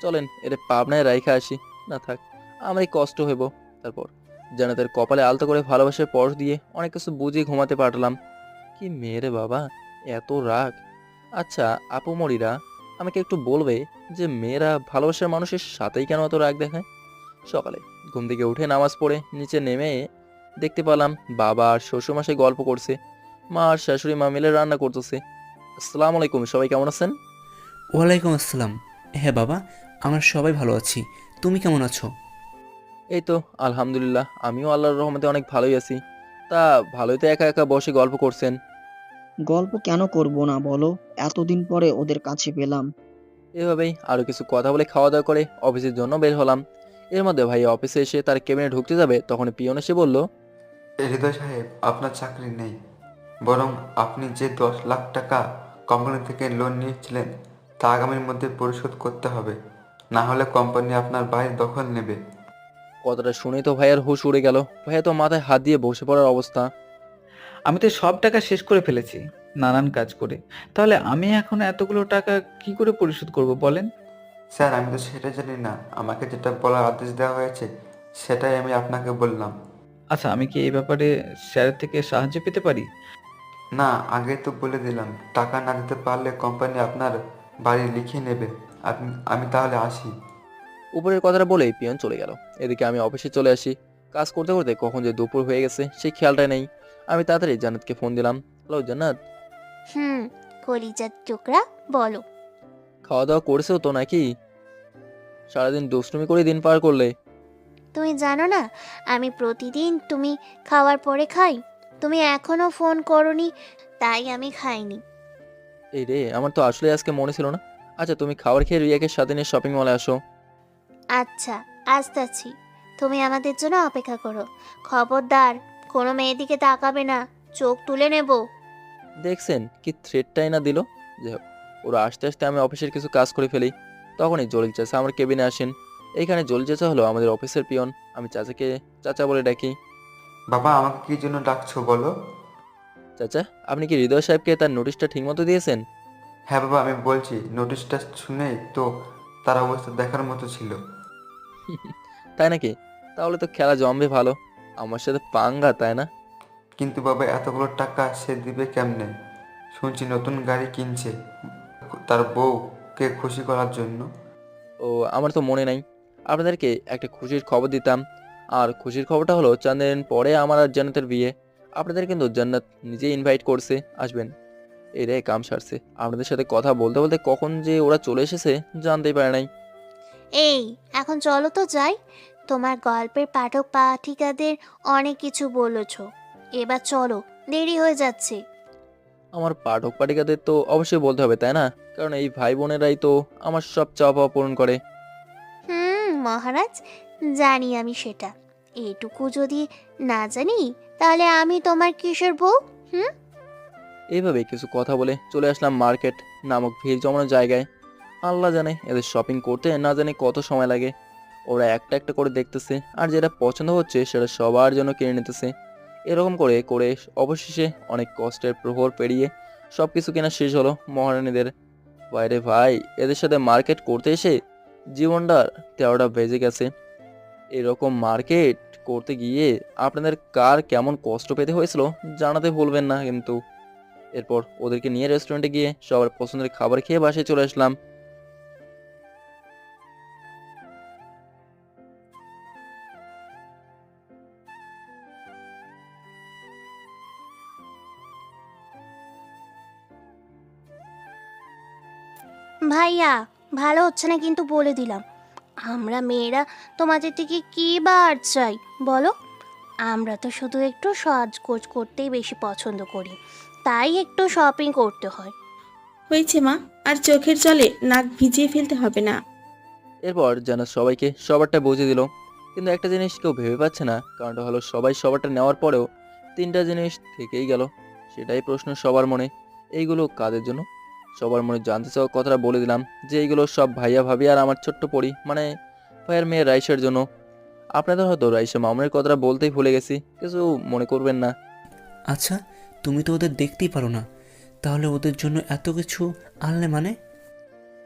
চলেন এটা পাবনায় রাইখা আসি। না থাক, আমারই কষ্ট হইব। তারপর জান্নাতের কপালে আলতো করে ভালোবাসার পরশ দিয়ে অনেক কিছু বুঝিয়ে ঘুমাতে পারলাম। কি মেয়েরে বাবা, এত রাগ! আচ্ছা আপু মরিরা, আমাকে একটু বলবে যে মেয়েরা ভালোবাসার মানুষের সাথেই কেন এত রাগ দেখায়? সকালে ঘুম থেকে উঠে নামাজ পড়ে নিচে নেমে দেখতে পেলাম বাবা আর শ্বশুরমশাই গল্প করছে। মা আর শাশুড়ি মা মিলে রান্না করতেছে। আসসালামু আলাইকুম, সবাই কেমন আছেন? ওয়ালাইকুম আসসালাম। হ্যাঁ বাবা, আমরা সবাই ভালো আছি। তুমি কেমন আছো? এই তো আলহামদুলিল্লাহ, আমিও আল্লাহর রহমতে অনেক ভালোই আছি। তা ভালোই তো একা একা বসে গল্প করছেন। গল্প কেন করব না বলো, এতদিন পরে ওদের কাছে পেলাম। এভাবেই আরো কিছু কথা বলে খাওয়া দাওয়া করে অফিসের জন্য বের হলাম। এর মধ্যে ভাই অফিসে এসে তার কেবিনে ঢুকতে যাবে, তখন পিয়ন এসে বলল। হৃদয় সাহেব, আপনার চাকরি নেই, বরং আপনি যে 10 লাখ টাকা কোম্পানি থেকে লোন নিয়েছিলেন তা আগামীর মধ্যে পরিশোধ করতে হবে, না হলে কোম্পানি আপনার বাড়ির দখল নেবে। কথাটা শুনেই তো ভাইয়ার হুঁশ উড়ে গেল। ভাইয়া তো মাথায় হাত দিয়ে বসে পড়ার অবস্থা। আমি তো সব টাকা শেষ করে ফেলেছি নানান কাজ করে, তাহলে আমি এখন এতগুলো টাকা কি করে পরিশোধ করব বলেন? স্যার, আমি তো সেটা জানি না, আমাকে যেটা বলার আদেশ দেওয়া হয়েছে সেটাই আমি আপনাকে বললাম। আচ্ছা, আমি কি এই ব্যাপারে স্যারের থেকে সাহায্য পেতে পারি? না, আগে তো বলে দিলাম, টাকা না দিতে পারলে কোম্পানি আপনার বাড়ি লিখিয়ে নেবে। আমি তাহলে আসি। উপরের কথাটা বলেই পিয়ন চলে গেল। এদিকে আমি অফিসে চলে আসি। কাজ করতে করতে কখন যে দুপুর হয়ে গেছে সেই খেয়ালটা নেই। আমি তাড়াতাড়ি জান্নাতকে ফোন দিলাম। হ্যালো জান্নাত। কলিজার টুকরা, বলো। খাওয়া দাওয়া করেছো তো নাকি? সারাদিন দুষ্টুমি করে দিন পার করলে। তুমি জানো না আমি প্রতিদিন তুমি খাওয়ার পরে খাই? তুমি এখনো ফোন করনি, তাই আমি খাইনি। এই রে, আমার তো আসলে আজকে মনে ছিল না। আচ্ছা তুমি খাবার খেয়ে রিয়াকে সাথে নিয়ে শপিং মলে আসো। আচ্ছা, আসতেছি। তুমি আমাদের জন্য অপেক্ষা করো। খবরদার কোনো মেয়ের দিকে তাকাবে না, চোখ তুলে নেব। দেখছেন কি থ্রেটটাই না দিল। যাই হোক, ওরা আসতে আসতে আমি অফিসের কিছু কাজ করে ফেলি। তখনই জলিল চাচা আমার কেবিনে আসেন। এইখানে জলিল চাচা হলো আমাদের অফিসের পিয়ন। আমি চাচাকে চাচা বলে ডাকি। বাবা আমাকে কি জন্য ডাকছো বলো? চাচা, আপনি কি হৃদয় সাহেবকে তার নোটিশটা ঠিকমতো দিয়েছেন? হ্যাঁ বাবা, আমি বলছি নোটিশটা শুনেই তো তার অবস্থা দেখার মতো ছিল। তাই নাকি? তাহলে তো খেলা জমবে ভালো। আমার সাথে পাঙ্গা, তাই না? কিন্তু বাবা এতগুলো টাকা সে দিবে কেমনে? শুনছি নতুন গাড়ি কিনছে তার বউকে খুশি করার জন্য। ও, আমার তো মনে নাই। আপনাদেরকে একটা খুশির খবর দিতাম। আর খুশির খবরটা হলো 4 দিন পরে আমার আর জান্নাতের বিয়ে। আপনাদের কিন্তু জান্নাত নিজেই ইনভাইট করছে, আসবেন। এই রে কাম সারছে। আপনাদের সাথে কথা বলতে বলতে কখন যে ওরা চলে এসেছে জানতেই পারে নাই। এই এখন চলো তো যাই। তোমার গল্পের পাঠক পাঠিকাদের অনেক কিছু বলেছো, এবার চলো, দেরি হয়ে যাচ্ছে। আমার পাঠক পাঠিকাদের তো অবশ্যই বলতে হবে, তাই না? কারণ এই ভাই বোনেরাই তো আমার সব চাওয়া পাওয়া পূরণ করে। মহারাজ, জানি আমি সেটা। এটুকু যদি না জানি তাহলে আমি তোমার কিসের বউ? এইভাবে কিছু কথা বলে চলে আসলাম মার্কেট নামক ভিড় জমানো জায়গায়। আল্লাহ জানে এদের শপিং করতে না জানি কত সময় লাগে। ওরা একটা একটা করে দেখতেছে, আর যেটা পছন্দ হচ্ছে সেটা সবার জন্য কিনে নিতেছে। এরকম করে করে অবশেষে অনেক কষ্টের প্রহর পেরিয়ে সব কিছু কেনা শেষ হলো মহারানীদের। বাইরে ভাই, এদের সাথে মার্কেট করতে এসে জীবনটার 13টা বেজে গেছে। এরকম মার্কেট করতে গিয়ে আপনাদের কার কেমন কষ্ট পেতে হয়েছিল জানাতে ভুলবেন না কিন্তু। এরপর ওদেরকে নিয়ে রেস্টুরেন্টে গিয়ে সবার পছন্দের খাবার খেয়ে বাসায় চলে আসলাম। ভাইয়া, ভালো হচ্ছে না কিন্তু বলে দিলাম। আমরা মেয়েরা তোমাদের থেকে কি বা আর চাই বলো? আমরা তো শুধু একটু সাজগোজ করতেই বেশি পছন্দ করি, তাই একটু শপিং করতে হয়। হয়েছে মা, আর চোখের জলে নাক ভিজিয়ে ফেলতে হবে না। এরপর যেন সবাইকে সবারটা বুঝিয়ে দিল। কিন্তু একটা জিনিস কেউ ভেবে পাচ্ছে না, কারণটা হলো সবাই সবারটা নেওয়ার পরেও 3টা জিনিস থেকেই গেল। সেটাই প্রশ্ন সবার মনে, এইগুলো কাদের জন্য? সবার মনে জানতে চাওয়া কথাটা বলে দিলাম যে এইগুলো সব ভাইয়া ভাবি আর আমার ছোট্ট পরি, মানে ভাইয়ের মেয়ে রাইসার জন্য। আপনাদের হয়তো রাইসা মামুনের কথাটা বলতেই ভুলে গেছি, কিছু মনে করবেন না। আচ্ছা, তুমি তো ওদের দেখতেই পারো না, তাহলে ওদের জন্য এত কিছু আনলে মানে?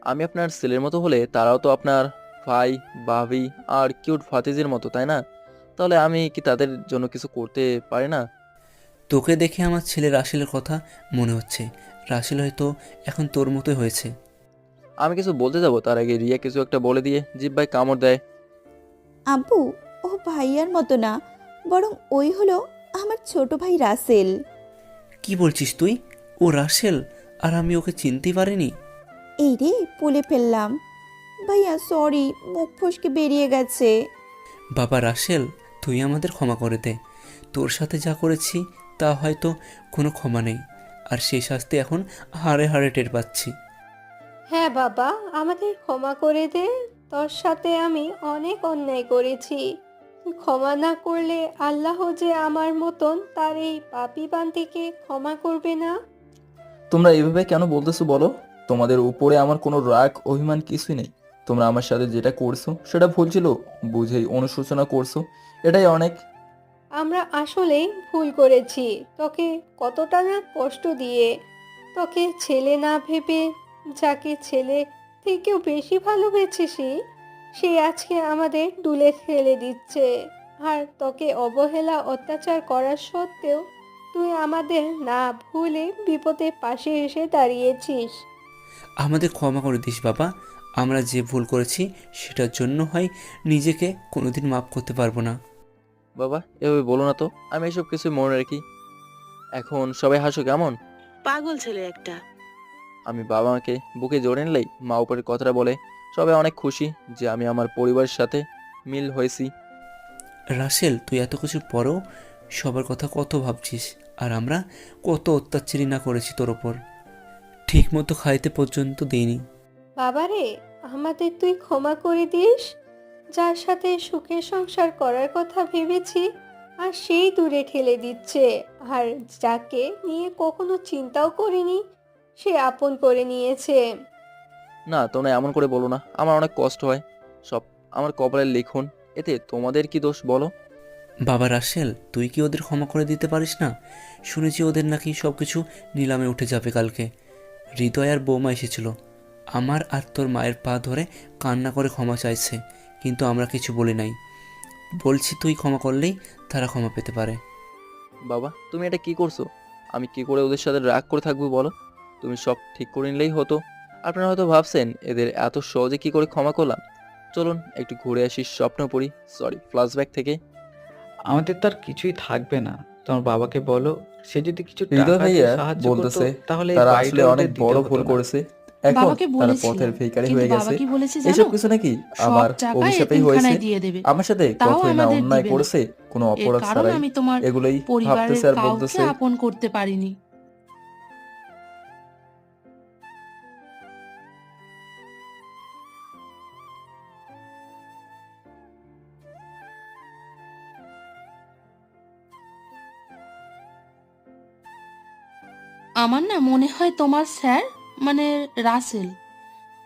আমি আপনার ছেলের মতো হলে তারাও তো আপনার ভাই, ভাবি আর কিউট ভাতিজির মতো, তাই না? তাহলে আমি কি তাদের জন্য কিছু করতে পারি না? তোকে দেখে আমার ছেলে রাসেলের কথা মনে হচ্ছে। রাসেল হয়তো এখন তোর মতোই হয়েছে। আমি কিছু বলতে যাব তার আগে রিয়া কিছু একটা বলে দিয়ে জিহ্বায় কামড় দেয়। আব্বু, ও ভাইয়ার মতো না, বরং ওই হলো আমার ছোট ভাই রাসেল। কি বলছিস তুই? ও রাসেল? আর আমি ওকে চিনতেই পারিনি। এই রে, বলে ফেললাম। ভাইয়া সরি, মুখ ফসকে বেরিয়ে গেছে। বাবা রাসেল, তুই আমাদের ক্ষমা করে দে। তোর সাথে যা করেছি তা হয়তো কোনো ক্ষমা নেই, আর সেই শাস্তি এখন হাড়ে হাড়ে টের পাচ্ছি। হ্যাঁ বাবা, আমাদের ক্ষমা করে দে। তোর সাথে আমি অনেক অন্যায় করেছি। তুই ক্ষমা না করলে আল্লাহ যে আমার মতন তার এই পাপী বান্দিকে ক্ষমা করবে না। তোমরা এইভাবে কেন বলতেছো বলো? তোমাদের উপরে আমার কোনো রাগ অভিমান কিছুই নেই। তোমরা আমার সাথে যেটা করছো সেটা ভুল ছিল, বুঝেই অনুশোচনা করছো, এটাই অনেক। আমরা আসলেই ভুল করেছি, তোকে কতটা না কষ্ট দিয়ে। তোকে ছেলে না ভেবে যাকে ছেলে থেকেও বেশি ভালোবেসেছি সে আজকে আমাদের দুলে ফেলে দিচ্ছে। আর তোকে অবহেলা অত্যাচার করার সত্ত্বেও তুই আমাদের না ভুলে বিপদে পাশে এসে দাঁড়িয়েছিস। আমাদের ক্ষমা করে দিস বাবা। আমরা যে ভুল করেছি সেটার জন্য হয় নিজেকে কোনোদিন মাফ করতে পারবো না। বাবা এভাবে বলো না তো, আমি এসব কিছুই মনে রাখি। এখন সবাই হাসো কেমন? পাগল ছেলে একটা। আমি বাবা মাকে বুকে জড়িয়ে নিলেই মা উপরের কথাটা বলে সবাই অনেক খুশি যে আমি আমার পরিবারের সাথে মিল হয়েছি। রাসেল, তুই এত কিছুর পরেও সবার কথা কত ভাবছিস, আর আমরা কত অত্যাচারী না করেছি তোর ওপর। ঠিক মতো খাইতে পর্যন্ত দিইনি। বাবারে, আমাদের তুই ক্ষমা করে দিস। যার সাথে সুখে সংসার করার কথা ভেবেছি আর সেই দূরে ঠেলে দিচ্ছে, আর যাকে নিয়ে কখনো চিন্তাও করিনি সে আপন করে নিয়েছে। না, তোমরা এমন করে বলো না, আমার অনেক কষ্ট হয়। সব আমার কপালের লিখন, এতে তোমাদের কি দোষ বলো? বাবা রাসেল, তুই কি ওদের ক্ষমা করে দিতে পারিস না? শুনেছি ওদের নাকি সব কিছু নিলামে উঠে যাবে কালকে। হৃদয় আর বৌমা এসেছিল, আমার আর তোর মায়ের পা ধরে কান্না করে ক্ষমা চাইছে, কিন্তু আমরা কিছু বলি নাই। বলছি তুই ক্ষমা করলেই তারা ক্ষমা পেতে পারে। বাবা, তুমি এটা কি করছো? আমি কি করে ওদের সাথে রাগ করে থাকবো বলো? তুমি সব ঠিক করে নিলেই হতো। আপনারা হয়তো ভাবছেন এদের এত সহজে কি করে ক্ষমা করলাম। চলুন একটু ঘুরে আসি স্বপ্নপুরী, সরি ফ্ল্যাশব্যাক থেকে। আমাদের তার কিছুই থাকবে না। তোমার বাবাকে বলো, সে যদি কিছু হৃদয় টাকা দিয়ে ভাইয়া সাহায্য করতো বলতেছে তাহলে এই তারা বাড়িটা আসলে ওদের অনেক দিতে বড় হতো ভুল না। করেছে। এখন বাবাকে তারা বলেছিলাম, পথের ভিখারি কিন্তু হয়ে বাবা গেছে। কি বলেছে এসব জানো? কিছু নাকি সব আমার টাকা অভিশাপেই হয়েছে। এতিমখানায় দিয়ে দেবে, আমার সাথে তাও কতই না আমাদের অন্যায় দিবে না। করেছে কোনো এর অপরাধ কারণ ছাড়াই। আমি তোমার এগুলোই পরিবারের ভাবতেছে আর কাউকে বলতেছে। আপন করতে পারিনি। আমার না মনে হয় তোমার স্যার, মানে রাসেল,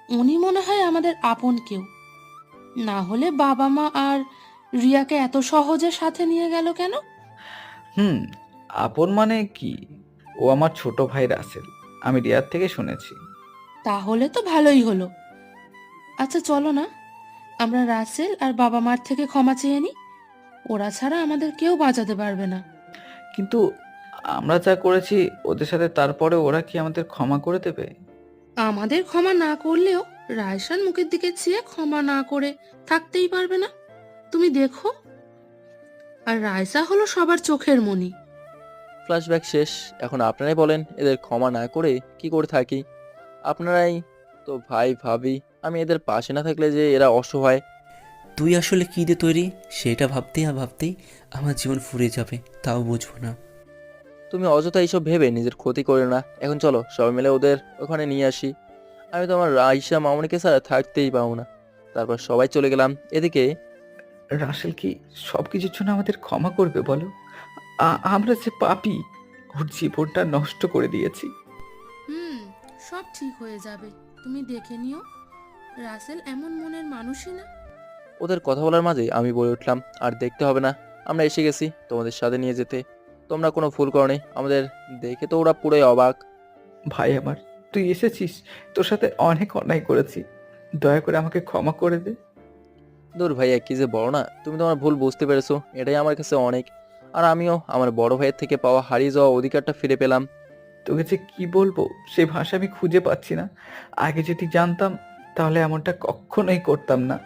উনি মনে হয় আমাদের আপন কেউ। না হলে বাবা মা আর রিয়াকে এত সহজে সাথে নিয়ে গেল কেন? আপন মানে কি? ও আমার ছোট ভাই রাসেল, আমি রিয়ার থেকে শুনেছি। তাহলে তো ভালোই হলো। আচ্ছা চলো না, আমরা রাসেল আর বাবা মার থেকে ক্ষমা চেয়ে নিই। ওরা ছাড়া আমাদের কেউ বাঁচাতে পারবে না। কিন্তু আমরা যা করেছি ওদের সাথে, তারপরে ওরা কি আমাদের ক্ষমা করে দেবে? আমাদের ক্ষমা না করলেও রায়সান মুখের দিকে চেয়ে ক্ষমা না করে থাকতেই পারবে না। তুমি দেখো, আর রায়সা হলো সবার চোখের মণি। ফ্ল্যাশব্যাক শেষ। এখন আপনারাই বলেন এদের ক্ষমা না করে কি করে থাকি? আপনারাই তো ভাই ভাবি, আমি এদের পাশে না থাকলে যে এরা অসহায়। তুই আসলে কী দিয়ে তৈরি সেটা ভাবতেই আর ভাবতেই আমার জীবন ফুরিয়ে যাবে, তাও বুঝবো না। তুমি অযথা এইসব ভেবে নিজের ক্ষতি করে না। এখন চলো সবাই মিলে ওদের ওখানে নিয়ে আসি। আমি তো আমার রাইসা মামনিকে ছাড়া থাকতেই পাবো না। তারপর সবাই চলে গেলাম। এদিকে রাসেল কি সবকিছুর জন্য আমাদের ক্ষমা করবে বলো? আমরা যে পাপী, ওর জীবনটা নষ্ট করে দিয়েছি। সব ঠিক হয়ে যাবে, তুমি দেখে নিও। রাসেল এমন মনের মানুষই না। ওদের কথা বলার মাঝে আমি বলে উঠলাম, আর দেখতে হবে না, আমরা এসে গেছি তোমাদের সাথে নিয়ে যেতে। তোমরা কোনো ভুল করনি। আমাদের দেখে তো ওরা পুরোই অবাক। ভাই আমার, তুই এসেছিস, তোর সাথে অনেক অন্যায় করেছি, দয়া করে আমাকে ক্ষমা করে দে। দূর ভাইয়া, কি যে বড় না, তুমি তোমার ভুল বুঝতে পেরেছো, এটাই আমার কাছে অনেক। আর আমিও আমার বড় ভাইয়ের থেকে পাওয়া হারিয়ে যাওয়া অধিকারটা ফিরে পেলাম। তোকে যে কি বলবো সেই ভাষা আমি খুঁজে পাচ্ছি না। আগে যদি জানতাম তাহলে এমনটা কখনোই করতাম না।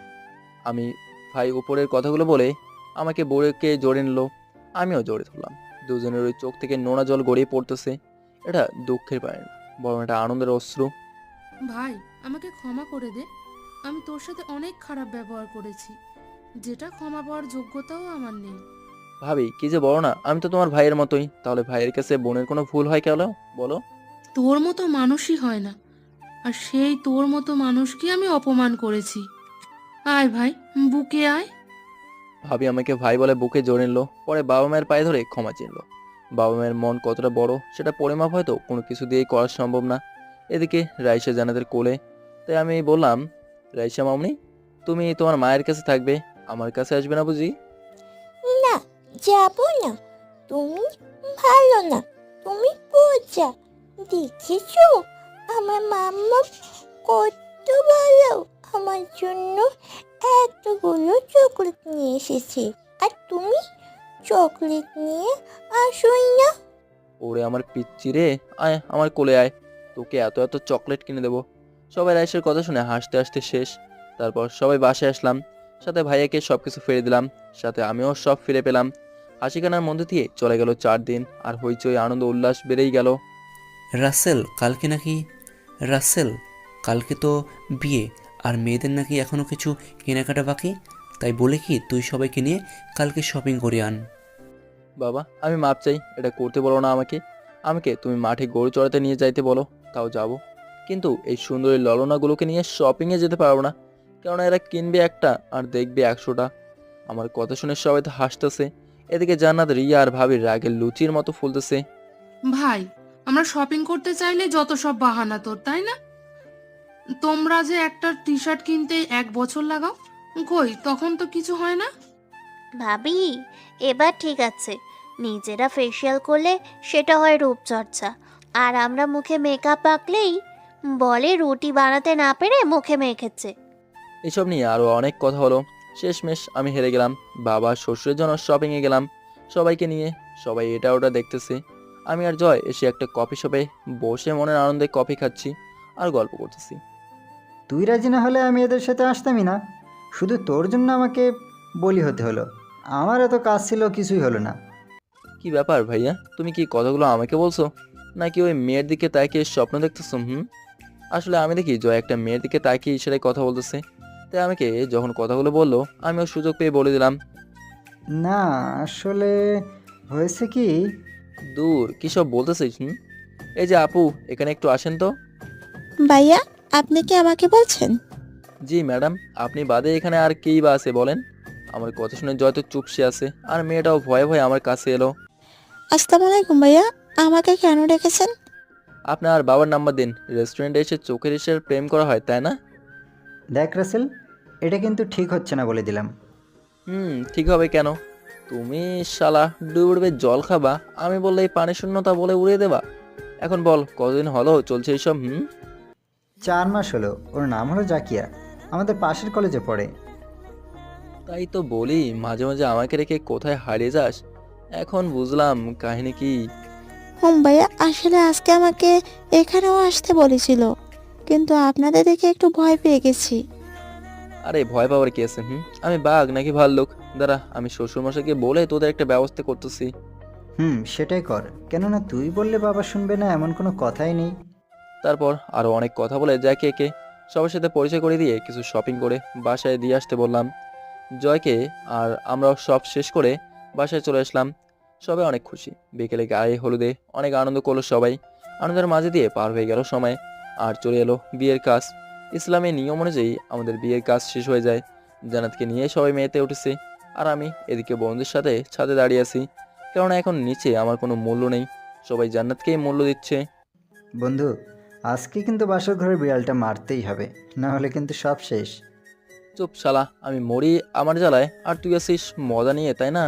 আমি ভাই উপরের কথাগুলো বলে আমাকে বউকে জড়িয়ে নিল। আমিও জড়িয়ে ধরলাম। দুজনের ওই চোখ থেকে নোনা জল গড়িয়ে পড়তেছে। এটা দুঃখের পায় না, বরং এটা আনন্দের অশ্রু। ভাই, আমাকে ক্ষমা করে দে। আমি তোর সাথে অনেক খারাপ ব্যবহার করেছি, যেটা ক্ষমা পাওয়ার যোগ্যতাও আমার নেই। ভাবি, কি যে বলো না, আমি তো তোমার ভাইয়ের মতোই। তাহলে ভাইয়ের কাছে বোনের কোনো ভুল হয় কেন বলো? তোর মতো মানুষই হয় না, আর সেই তোর মতো মানুষকে আমি অপমান করেছি। আয় ভাই, বুকে আয়। ভাবি আমাকে ভাই বলে বুকে জড়িয়ে নিল। পরে বাবা মায়ের পায়ে ধরে ক্ষমা চিনল। বাবা মায়ের মন কতটা বড় সেটা পরিমাপ হয়তো কোনো কিছু দিয়েই করা সম্ভব না। এদিকে রাইসা জানাদের কোলে। তাই আমি বললাম, রাইসা মামনি, তুমি তোমার মায়ের কাছে থাকবে, আমার কাছে আসবে না বুঝি? না, যাবো না। তুমি ভালো না, তুমি বোঝা। দেখেছো আমার মাম্মা কত ভালো, আমার জন্য এতগুলো চকলেট নিয়ে এসেছে, আর তুমি চকলেট নিয়ে আসোই না। ওরে আমার পিচ্চি রে, আয় আমার কোলে আয়, তোকে এত এত চকলেট কিনে দেবো। সবাই রাইসের কথা শুনে হাসতে হাসতে শেষ। তারপর সবাই বাসায় আসলাম, সাথে ভাইয়াকে সবকিছু ফিরে দিলাম, সাথে আমিও সব ফিরে পেলাম। হাসি কান্নার মধ্যে দিয়ে চলে গেল 4 দিন, আর হইচই আনন্দ উল্লাস বেড়েই গেল। রাসেল রাসেল কালকে তো বিয়ে, আর মেয়েদের নাকি এখনও কিছু কেনাকাটা বাকি। তাই বলে কি তুই সবাইকে নিয়ে কালকে শপিং করে আন। বাবা, আমি মাপ চাই, এটা করতে বলো না আমাকে। আমাকে তুমি মাঠে গরু চড়াতে নিয়ে যাইতে বলো, তাও যাব, কিন্তু এই সুন্দরী ললনাগুলোকে নিয়ে শপিংয়ে যেতে পারবো না। কেননা এরা কিনবে একটা আর দেখবে 100টা। আমার কথা শুনে সবাই তো হাসতেছে। এদিকে জান্নাত রিয়া আর ভাবির রাগের লুচির মতো ফুলতেছে। ভাই, আমরা শপিং করতে চাইলে যত সব বাহানা তোর, তাই না? তোমরা যে একটা টি শার্ট কিনতে 1 বছর লাগাও, কই তখন তো কিছু হয় না। ভাবি, এবার ঠিক আছে। নিজেরা ফেসিয়াল করলে সেটা হয় রূপচর্চা, আর আমরা মুখে মেকআপ আঁকলেই বলে রুটি বানাতে না পেরে মুখে মেখেছে। এসব নিয়ে আরও অনেক কথা হলো। শেষমেশ আমি হেরে গেলাম। বাবা শ্বশুরের জন্য শপিংয়ে গেলাম সবাইকে নিয়ে। সবাই এটা ওটা দেখতেছে। আমি আর জয় এসে একটা কফি শপে বসে মনের আনন্দে কফি খাচ্ছি আর গল্প করতেছি। তুই রাজি না হলে আমি এদের সাথে আসতামই না। শুধু তোর জন্য আমাকে বলি হতে হলো। আমার এত কাজ ছিল, কিছুই হলো না। কি ব্যাপার ভাইয়া, তুমি কি কথাগুলো আমাকে বলছো নাকি ওই মেয়ের দিকে তাকিয়ে স্বপ্ন দেখতেছো? আসলে আমি দেখি জয় একটা মেয়ের দিকে তাকিয়ে ইশারায় কথা বলতেছে, তাই আমাকে যখন কথাগুলো বললো আমিও সুযোগ পেয়ে বলে দিলাম। না, আসলে হয়েছে কি, দূর কি সব বলতেছিস? এই যে আপু, এখানে একটু আসেন তো। ভাইয়া, আপনি কি আমাকে বলছেন? জি ম্যাডাম, আপনি বাদে এখানে আর কেই বা আছে বলেন? আমার কথা শুনে জয় তো চুপসে আছে, আর মেয়েটাও ভয়ে ভয়ে আমার কাছে এলো। আসসালামু আলাইকুম ভাইয়া, আমাকে কেন ডেকেছেন? আপনার বাবার নাম্বার দিন। রেস্টুরেন্টে এসে চোখের ইশারায় প্রেম করা হয়, তাই না? দেখ রাসেল, এটা কিন্তু ঠিক হচ্ছে না বলে দিলাম। ঠিক হবে কেন? তুমি শালা ডুবে জল খাবা, আমি বললে এই পানি শূন্যতা বলে উড়িয়ে দেবা। এখন বল, কতদিন হলো চলছে এইসব? 4 মাস হলো। ওর নাম হলো জাকিয়া, আমাদের পাশের কলেজে পড়ে। তাই তো বলি, মাঝে মাঝে আমাকে রেখে কোথায় হারিয়ে যাস। এখন বুঝলাম কাহিনী কি। ভাইয়া, আসলে আজকে আমাকে এখানেও আসতে বলেছিল, কিন্তু আপনাদের দেখে একটু ভয় পেয়ে গেছি। আরে ভয় পাওয়ার কি আছে? আমি বাঘ নাকি ভাল্লুক? দাঁড়া, আমি শ্বশুরমশাইকে বলে তোদের একটা ব্যবস্থা করতেছি। সেটাই কর, কেননা তুই বললে বাবা শুনবে না এমন কোনো কথাই নেই। তারপর আরো অনেক কথা বলে জ্যাকে একে সবার সাথে পরিচয় করে দিয়ে কিছু শপিং করে বাসায় দিয়ে আসতে বললাম জয়কে। আর আমরাও সব শেষ করে বাসায় চলে আসলাম। সবাই অনেক খুশি। বিকেলে গায়ে হলুদে অনেক আনন্দ করলো সবাই। আনন্দের মাঝে দিয়ে পার হয়ে গেল সময়। আর চলে এলো বিয়ের কাজ। ইসলামের নিয়ম অনুযায়ী আমাদের বিয়ের কাজ শেষ হয়ে যায়। জান্নাতকে নিয়ে সবাই মেয়েতে উঠেছে, আর আমি এদিকে বন্ধুদের সাথে ছাদে দাঁড়িয়ে আছি। কেননা এখন নিচে আমার কোনো মূল্য নেই, সবাই জান্নাতকেই মূল্য দিচ্ছে। বন্ধু, আজকে কিন্তু বাসর ঘরের বিড়ালটা মারতেই হবে, না হলে কিন্তু সব শেষ। চুপ শালা, আমি মরি আমার জ্বালায় আর তুই আসিস মজা নিয়ে, তাই না?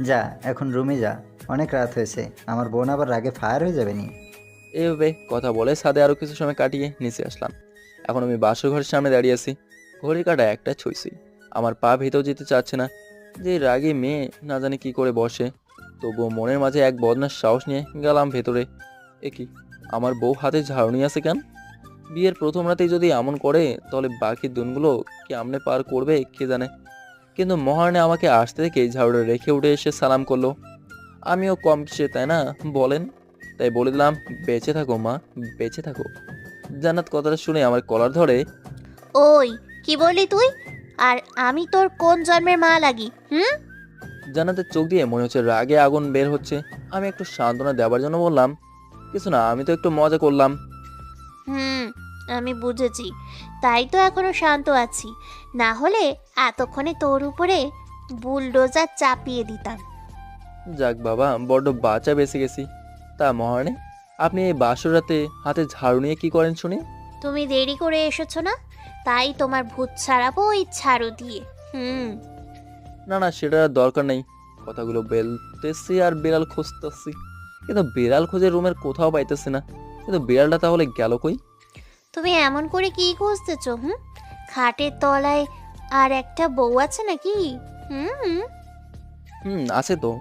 যা, এখন রুমে যা, অনেক রাত হয়েছে, আমার বোন আবার রাগে ফায়ার হয়ে যাবে নি। এইভাবে কথা বলে ছাদে আরো কিছু সময় কাটিয়ে নিচে আসলাম। এখন আমি বাসর ঘরের সামনে দাঁড়িয়ে আছি। ঘড়ির কাঁটা একটা ছুঁইছি। আমার পা ভেতর যেতে চাচ্ছে না। যে রাগে মেয়ে না জানি কি করে বসে। তবুও মনের মাঝে এক বদনার সাহস নিয়ে গেলাম ভেতরে। কি, আমার বউ হাতে ঝাড়ু নিয়ে আছে কেন? বিয়ের প্রথম রাতেই যদি এমন করে, তাহলে বাকি দিনগুলো কেমনে পার করবে কে জানে। কিন্তু মহারানী আমাকে আসতে থেকে ঝাড়ুটা রেখে উঠে এসে সালাম করলো। আমিও কম সে, তাই না বলেন? তাই বলে দিলাম, বেঁচে থাকো মা, বেঁচে থাকো। জান্নাত কথাটা শুনে আমার কলার ধরে। ওই কি বললি তুই? আর আমি তোর কোন জন্মের মা লাগি? জান্নাতের চোখ দিয়ে মনে হচ্ছে রাগে আগুন বের হচ্ছে। আমি একটু সান্ত্বনা দেওয়ার জন্য বললাম, কিছু না, আমি তো একটু মজা করলাম। আমি বুঝেছি, তাই তো এখনো শান্ত আছি, না হলে এতক্ষণে তোর উপরে বুলডোজার চাপিয়ে দিতাম। যাক বাবা, বড্ড বাঁচা বেঁচে গেছি। তা মহারানী, আপনি এই বাসর রাতে হাতে ঝাড়ু নিয়ে কি করেন শুনি? তুমি দেরি করে এসেছো না, তাই তোমার ভূত ছাড়াবো ওই ঝাড়ু দিয়ে। না না, সেটা আর দরকার নেই। কথাগুলো বলতেছি আর বিড়াল খুঁজতেছি, কিন্তু বিড়াল খুঁজে রুমের কোথাও পাইতেছি না। কিন্তু বিড়ালটা তাহলে গেল কই? তুমি এমন করে কি খুঁজতেছো? খাটের তলায় আর একটা বউ আছে নাকি? আছে তো,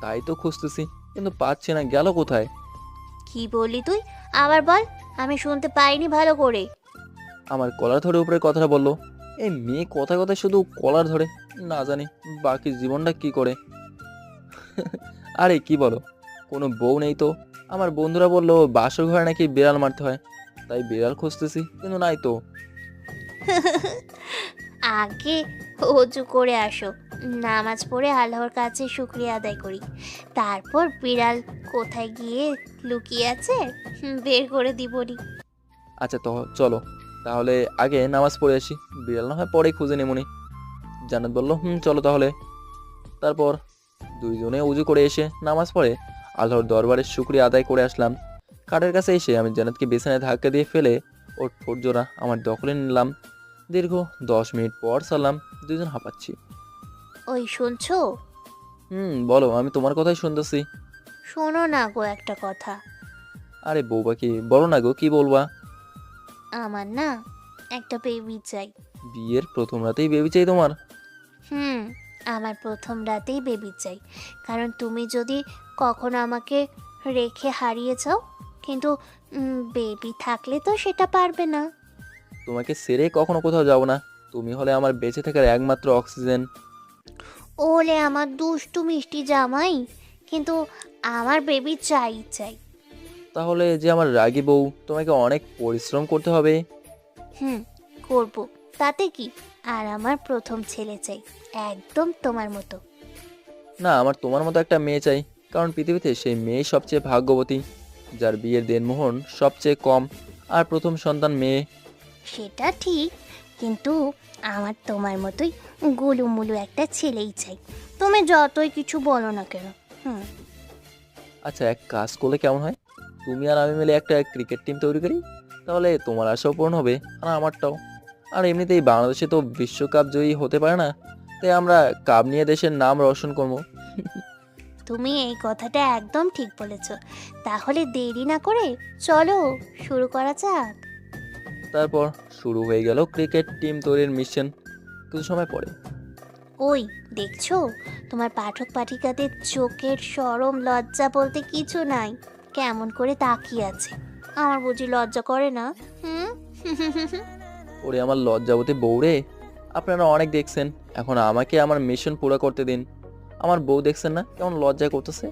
তাই তো খুঁজতেছি, কিন্তু পাচ্ছি না। গেল কোথায়? কি বললি তুই? আবার বল, আমি শুনতে পাইনি ভালো করে। আমার কলার ধরে উপরে কথাটা বললো। এই মেয়ে কথায় কথায় শুধু কলার ধরে, না জানি বাকি জীবনটা কি করে। আরে কি বলো, কোনো বউ নেই তো? আমার বন্ধুরা বললো বাসর ঘরে নাকি বিড়াল মারতে হয়, তাই বিড়াল খুঁজতেছি, কিন্তু নাই তো। আগে অজু করে আসো, নামাজ পড়ে আল্লাহর কাছে শুকরিয়া আদায় করি, তারপর বিড়াল কোথায় গিয়ে লুকিয়ে আছে বের করে দিবনি। আচ্ছা তো চলো, তাহলে আগে নামাজ পড়ে আসি, বিড়াল না হয় পরে খুঁজে নেমুনি। জান্নাত বলল, চলো তাহলে। তারপর দুইজনে উজু করে এসে নামাজ পড়ে আল্লাহর দরবারে শুকরিয়া আদায় করে আসলাম। খাটের কাছে এসে আমি জান্নাতকে বিছানায় ধাক্কা দিয়ে ফেলে ওর ঠোঁট জোড়া আমার দখলে নিলাম। দীর্ঘ 10 মিনিট পর সালাম, দুইজন হাঁপাচ্ছি। ওই শুনছো? বলো, আমি তোমার কথাই শুনতেছি। শোনো না গো একটা কথা। আরে বউবা কি, বলো না গো, কি বলবা? আমার না একটা বেবি চাই। বিয়ের প্রথম রাতেই বেবি চাই তোমার? আমার প্রথম রাতেই বেবি চাই, কারণ তুমি যদি কখনো আমাকে রেখে হারিয়ে যাও, কিন্তু বেবি থাকলে তো সেটা পারবে না। তোমাকে ছেড়ে কখনো কোথাও যাব না, তুমি হলে আমার বেঁচে থাকার একমাত্র অক্সিজেন। ওলে আমার দুষ্টু মিষ্টি জামাই, কিন্তু আমার বেবি চাই চাই। তাহলে যে আমার রাগী বউ, তোমাকে অনেক পরিশ্রম করতে হবে। করব, তাতে কি। আর আমার প্রথম ছেলে চাই, একদম তোমার মতো। না, আমার তোমার মতো একটা মেয়ে চাই, কারণ পৃথিবীতে সেই মেয়ে সবচেয়ে ভাগ্যবতী, যার বিয়ের দেনমোহর সবচেয়ে কম, আর প্রথম সন্তান মেয়ে। সেটা ঠিক, কিন্তু আমার তোমার মতোই গুলুমুলু একটা ছেলেই চাই, তুমি যতই কিছু বলো না কেন। আচ্ছা, এক কাজ করলে কেমন হয়, তুমি আর আমি মিলে একটা ক্রিকেট টিম তৈরি করি, তাহলে তোমার আশাও পূরণ হবে আর আমারটাও। আর এমনিতেই বাংলাদেশে তো বিশ্বকাপ জয়ী হতে পারে না, তাই আমরা কাপ নিয়ে দেশের নাম রোশন করবো। তুমি এই কথাটা একদম ঠিক বলেছ। তাহলে দেরি না করে চলো শুরু করা যাক। তারপর শুরু হয়ে গেল ক্রিকেট টিম তৈরির মিশন। কিছু সময় পরে, ওই দেখছো, তোমার পাঠক পাঠিকাদের চোখের শরম লজ্জা বলতে কিছু নাই, কেমন করে তাকিয়ে আছে। আমার বুঝি লজ্জা করে না? ওরে আমার লজ্জাবতী বউরে, আপনারা অনেক দেখছেন, এখন আমাকে আমার মিশন পুরো করতে দিন। আমার বউ দেখছেন না কেমন লজ্জা করতেছে।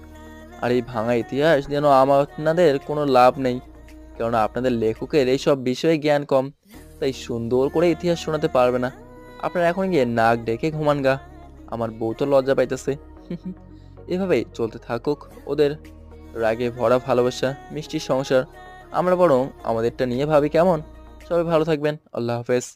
আর এই ভাঙা ইতিহাস যেন আপনাদের কোনো লাভ নেই, কেননা আপনাদের লেখকের এইসব বিষয়ে জ্ঞান কম, তাই সুন্দর করে ইতিহাস শোনাতে পারবে না। আপনারা এখন গিয়ে নাক ডেকে ঘুমান গা, আমার বউ তো লজ্জা পাইতেছে। এভাবেই চলতে থাকুক ওদের রাগে ভরা ভালোবাসা, মিষ্টি সংসার। আমরা বরং আমাদেরটা নিয়ে ভাবি কেমন। সবাই ভালো থাকবেন, আল্লাহ হাফেজ।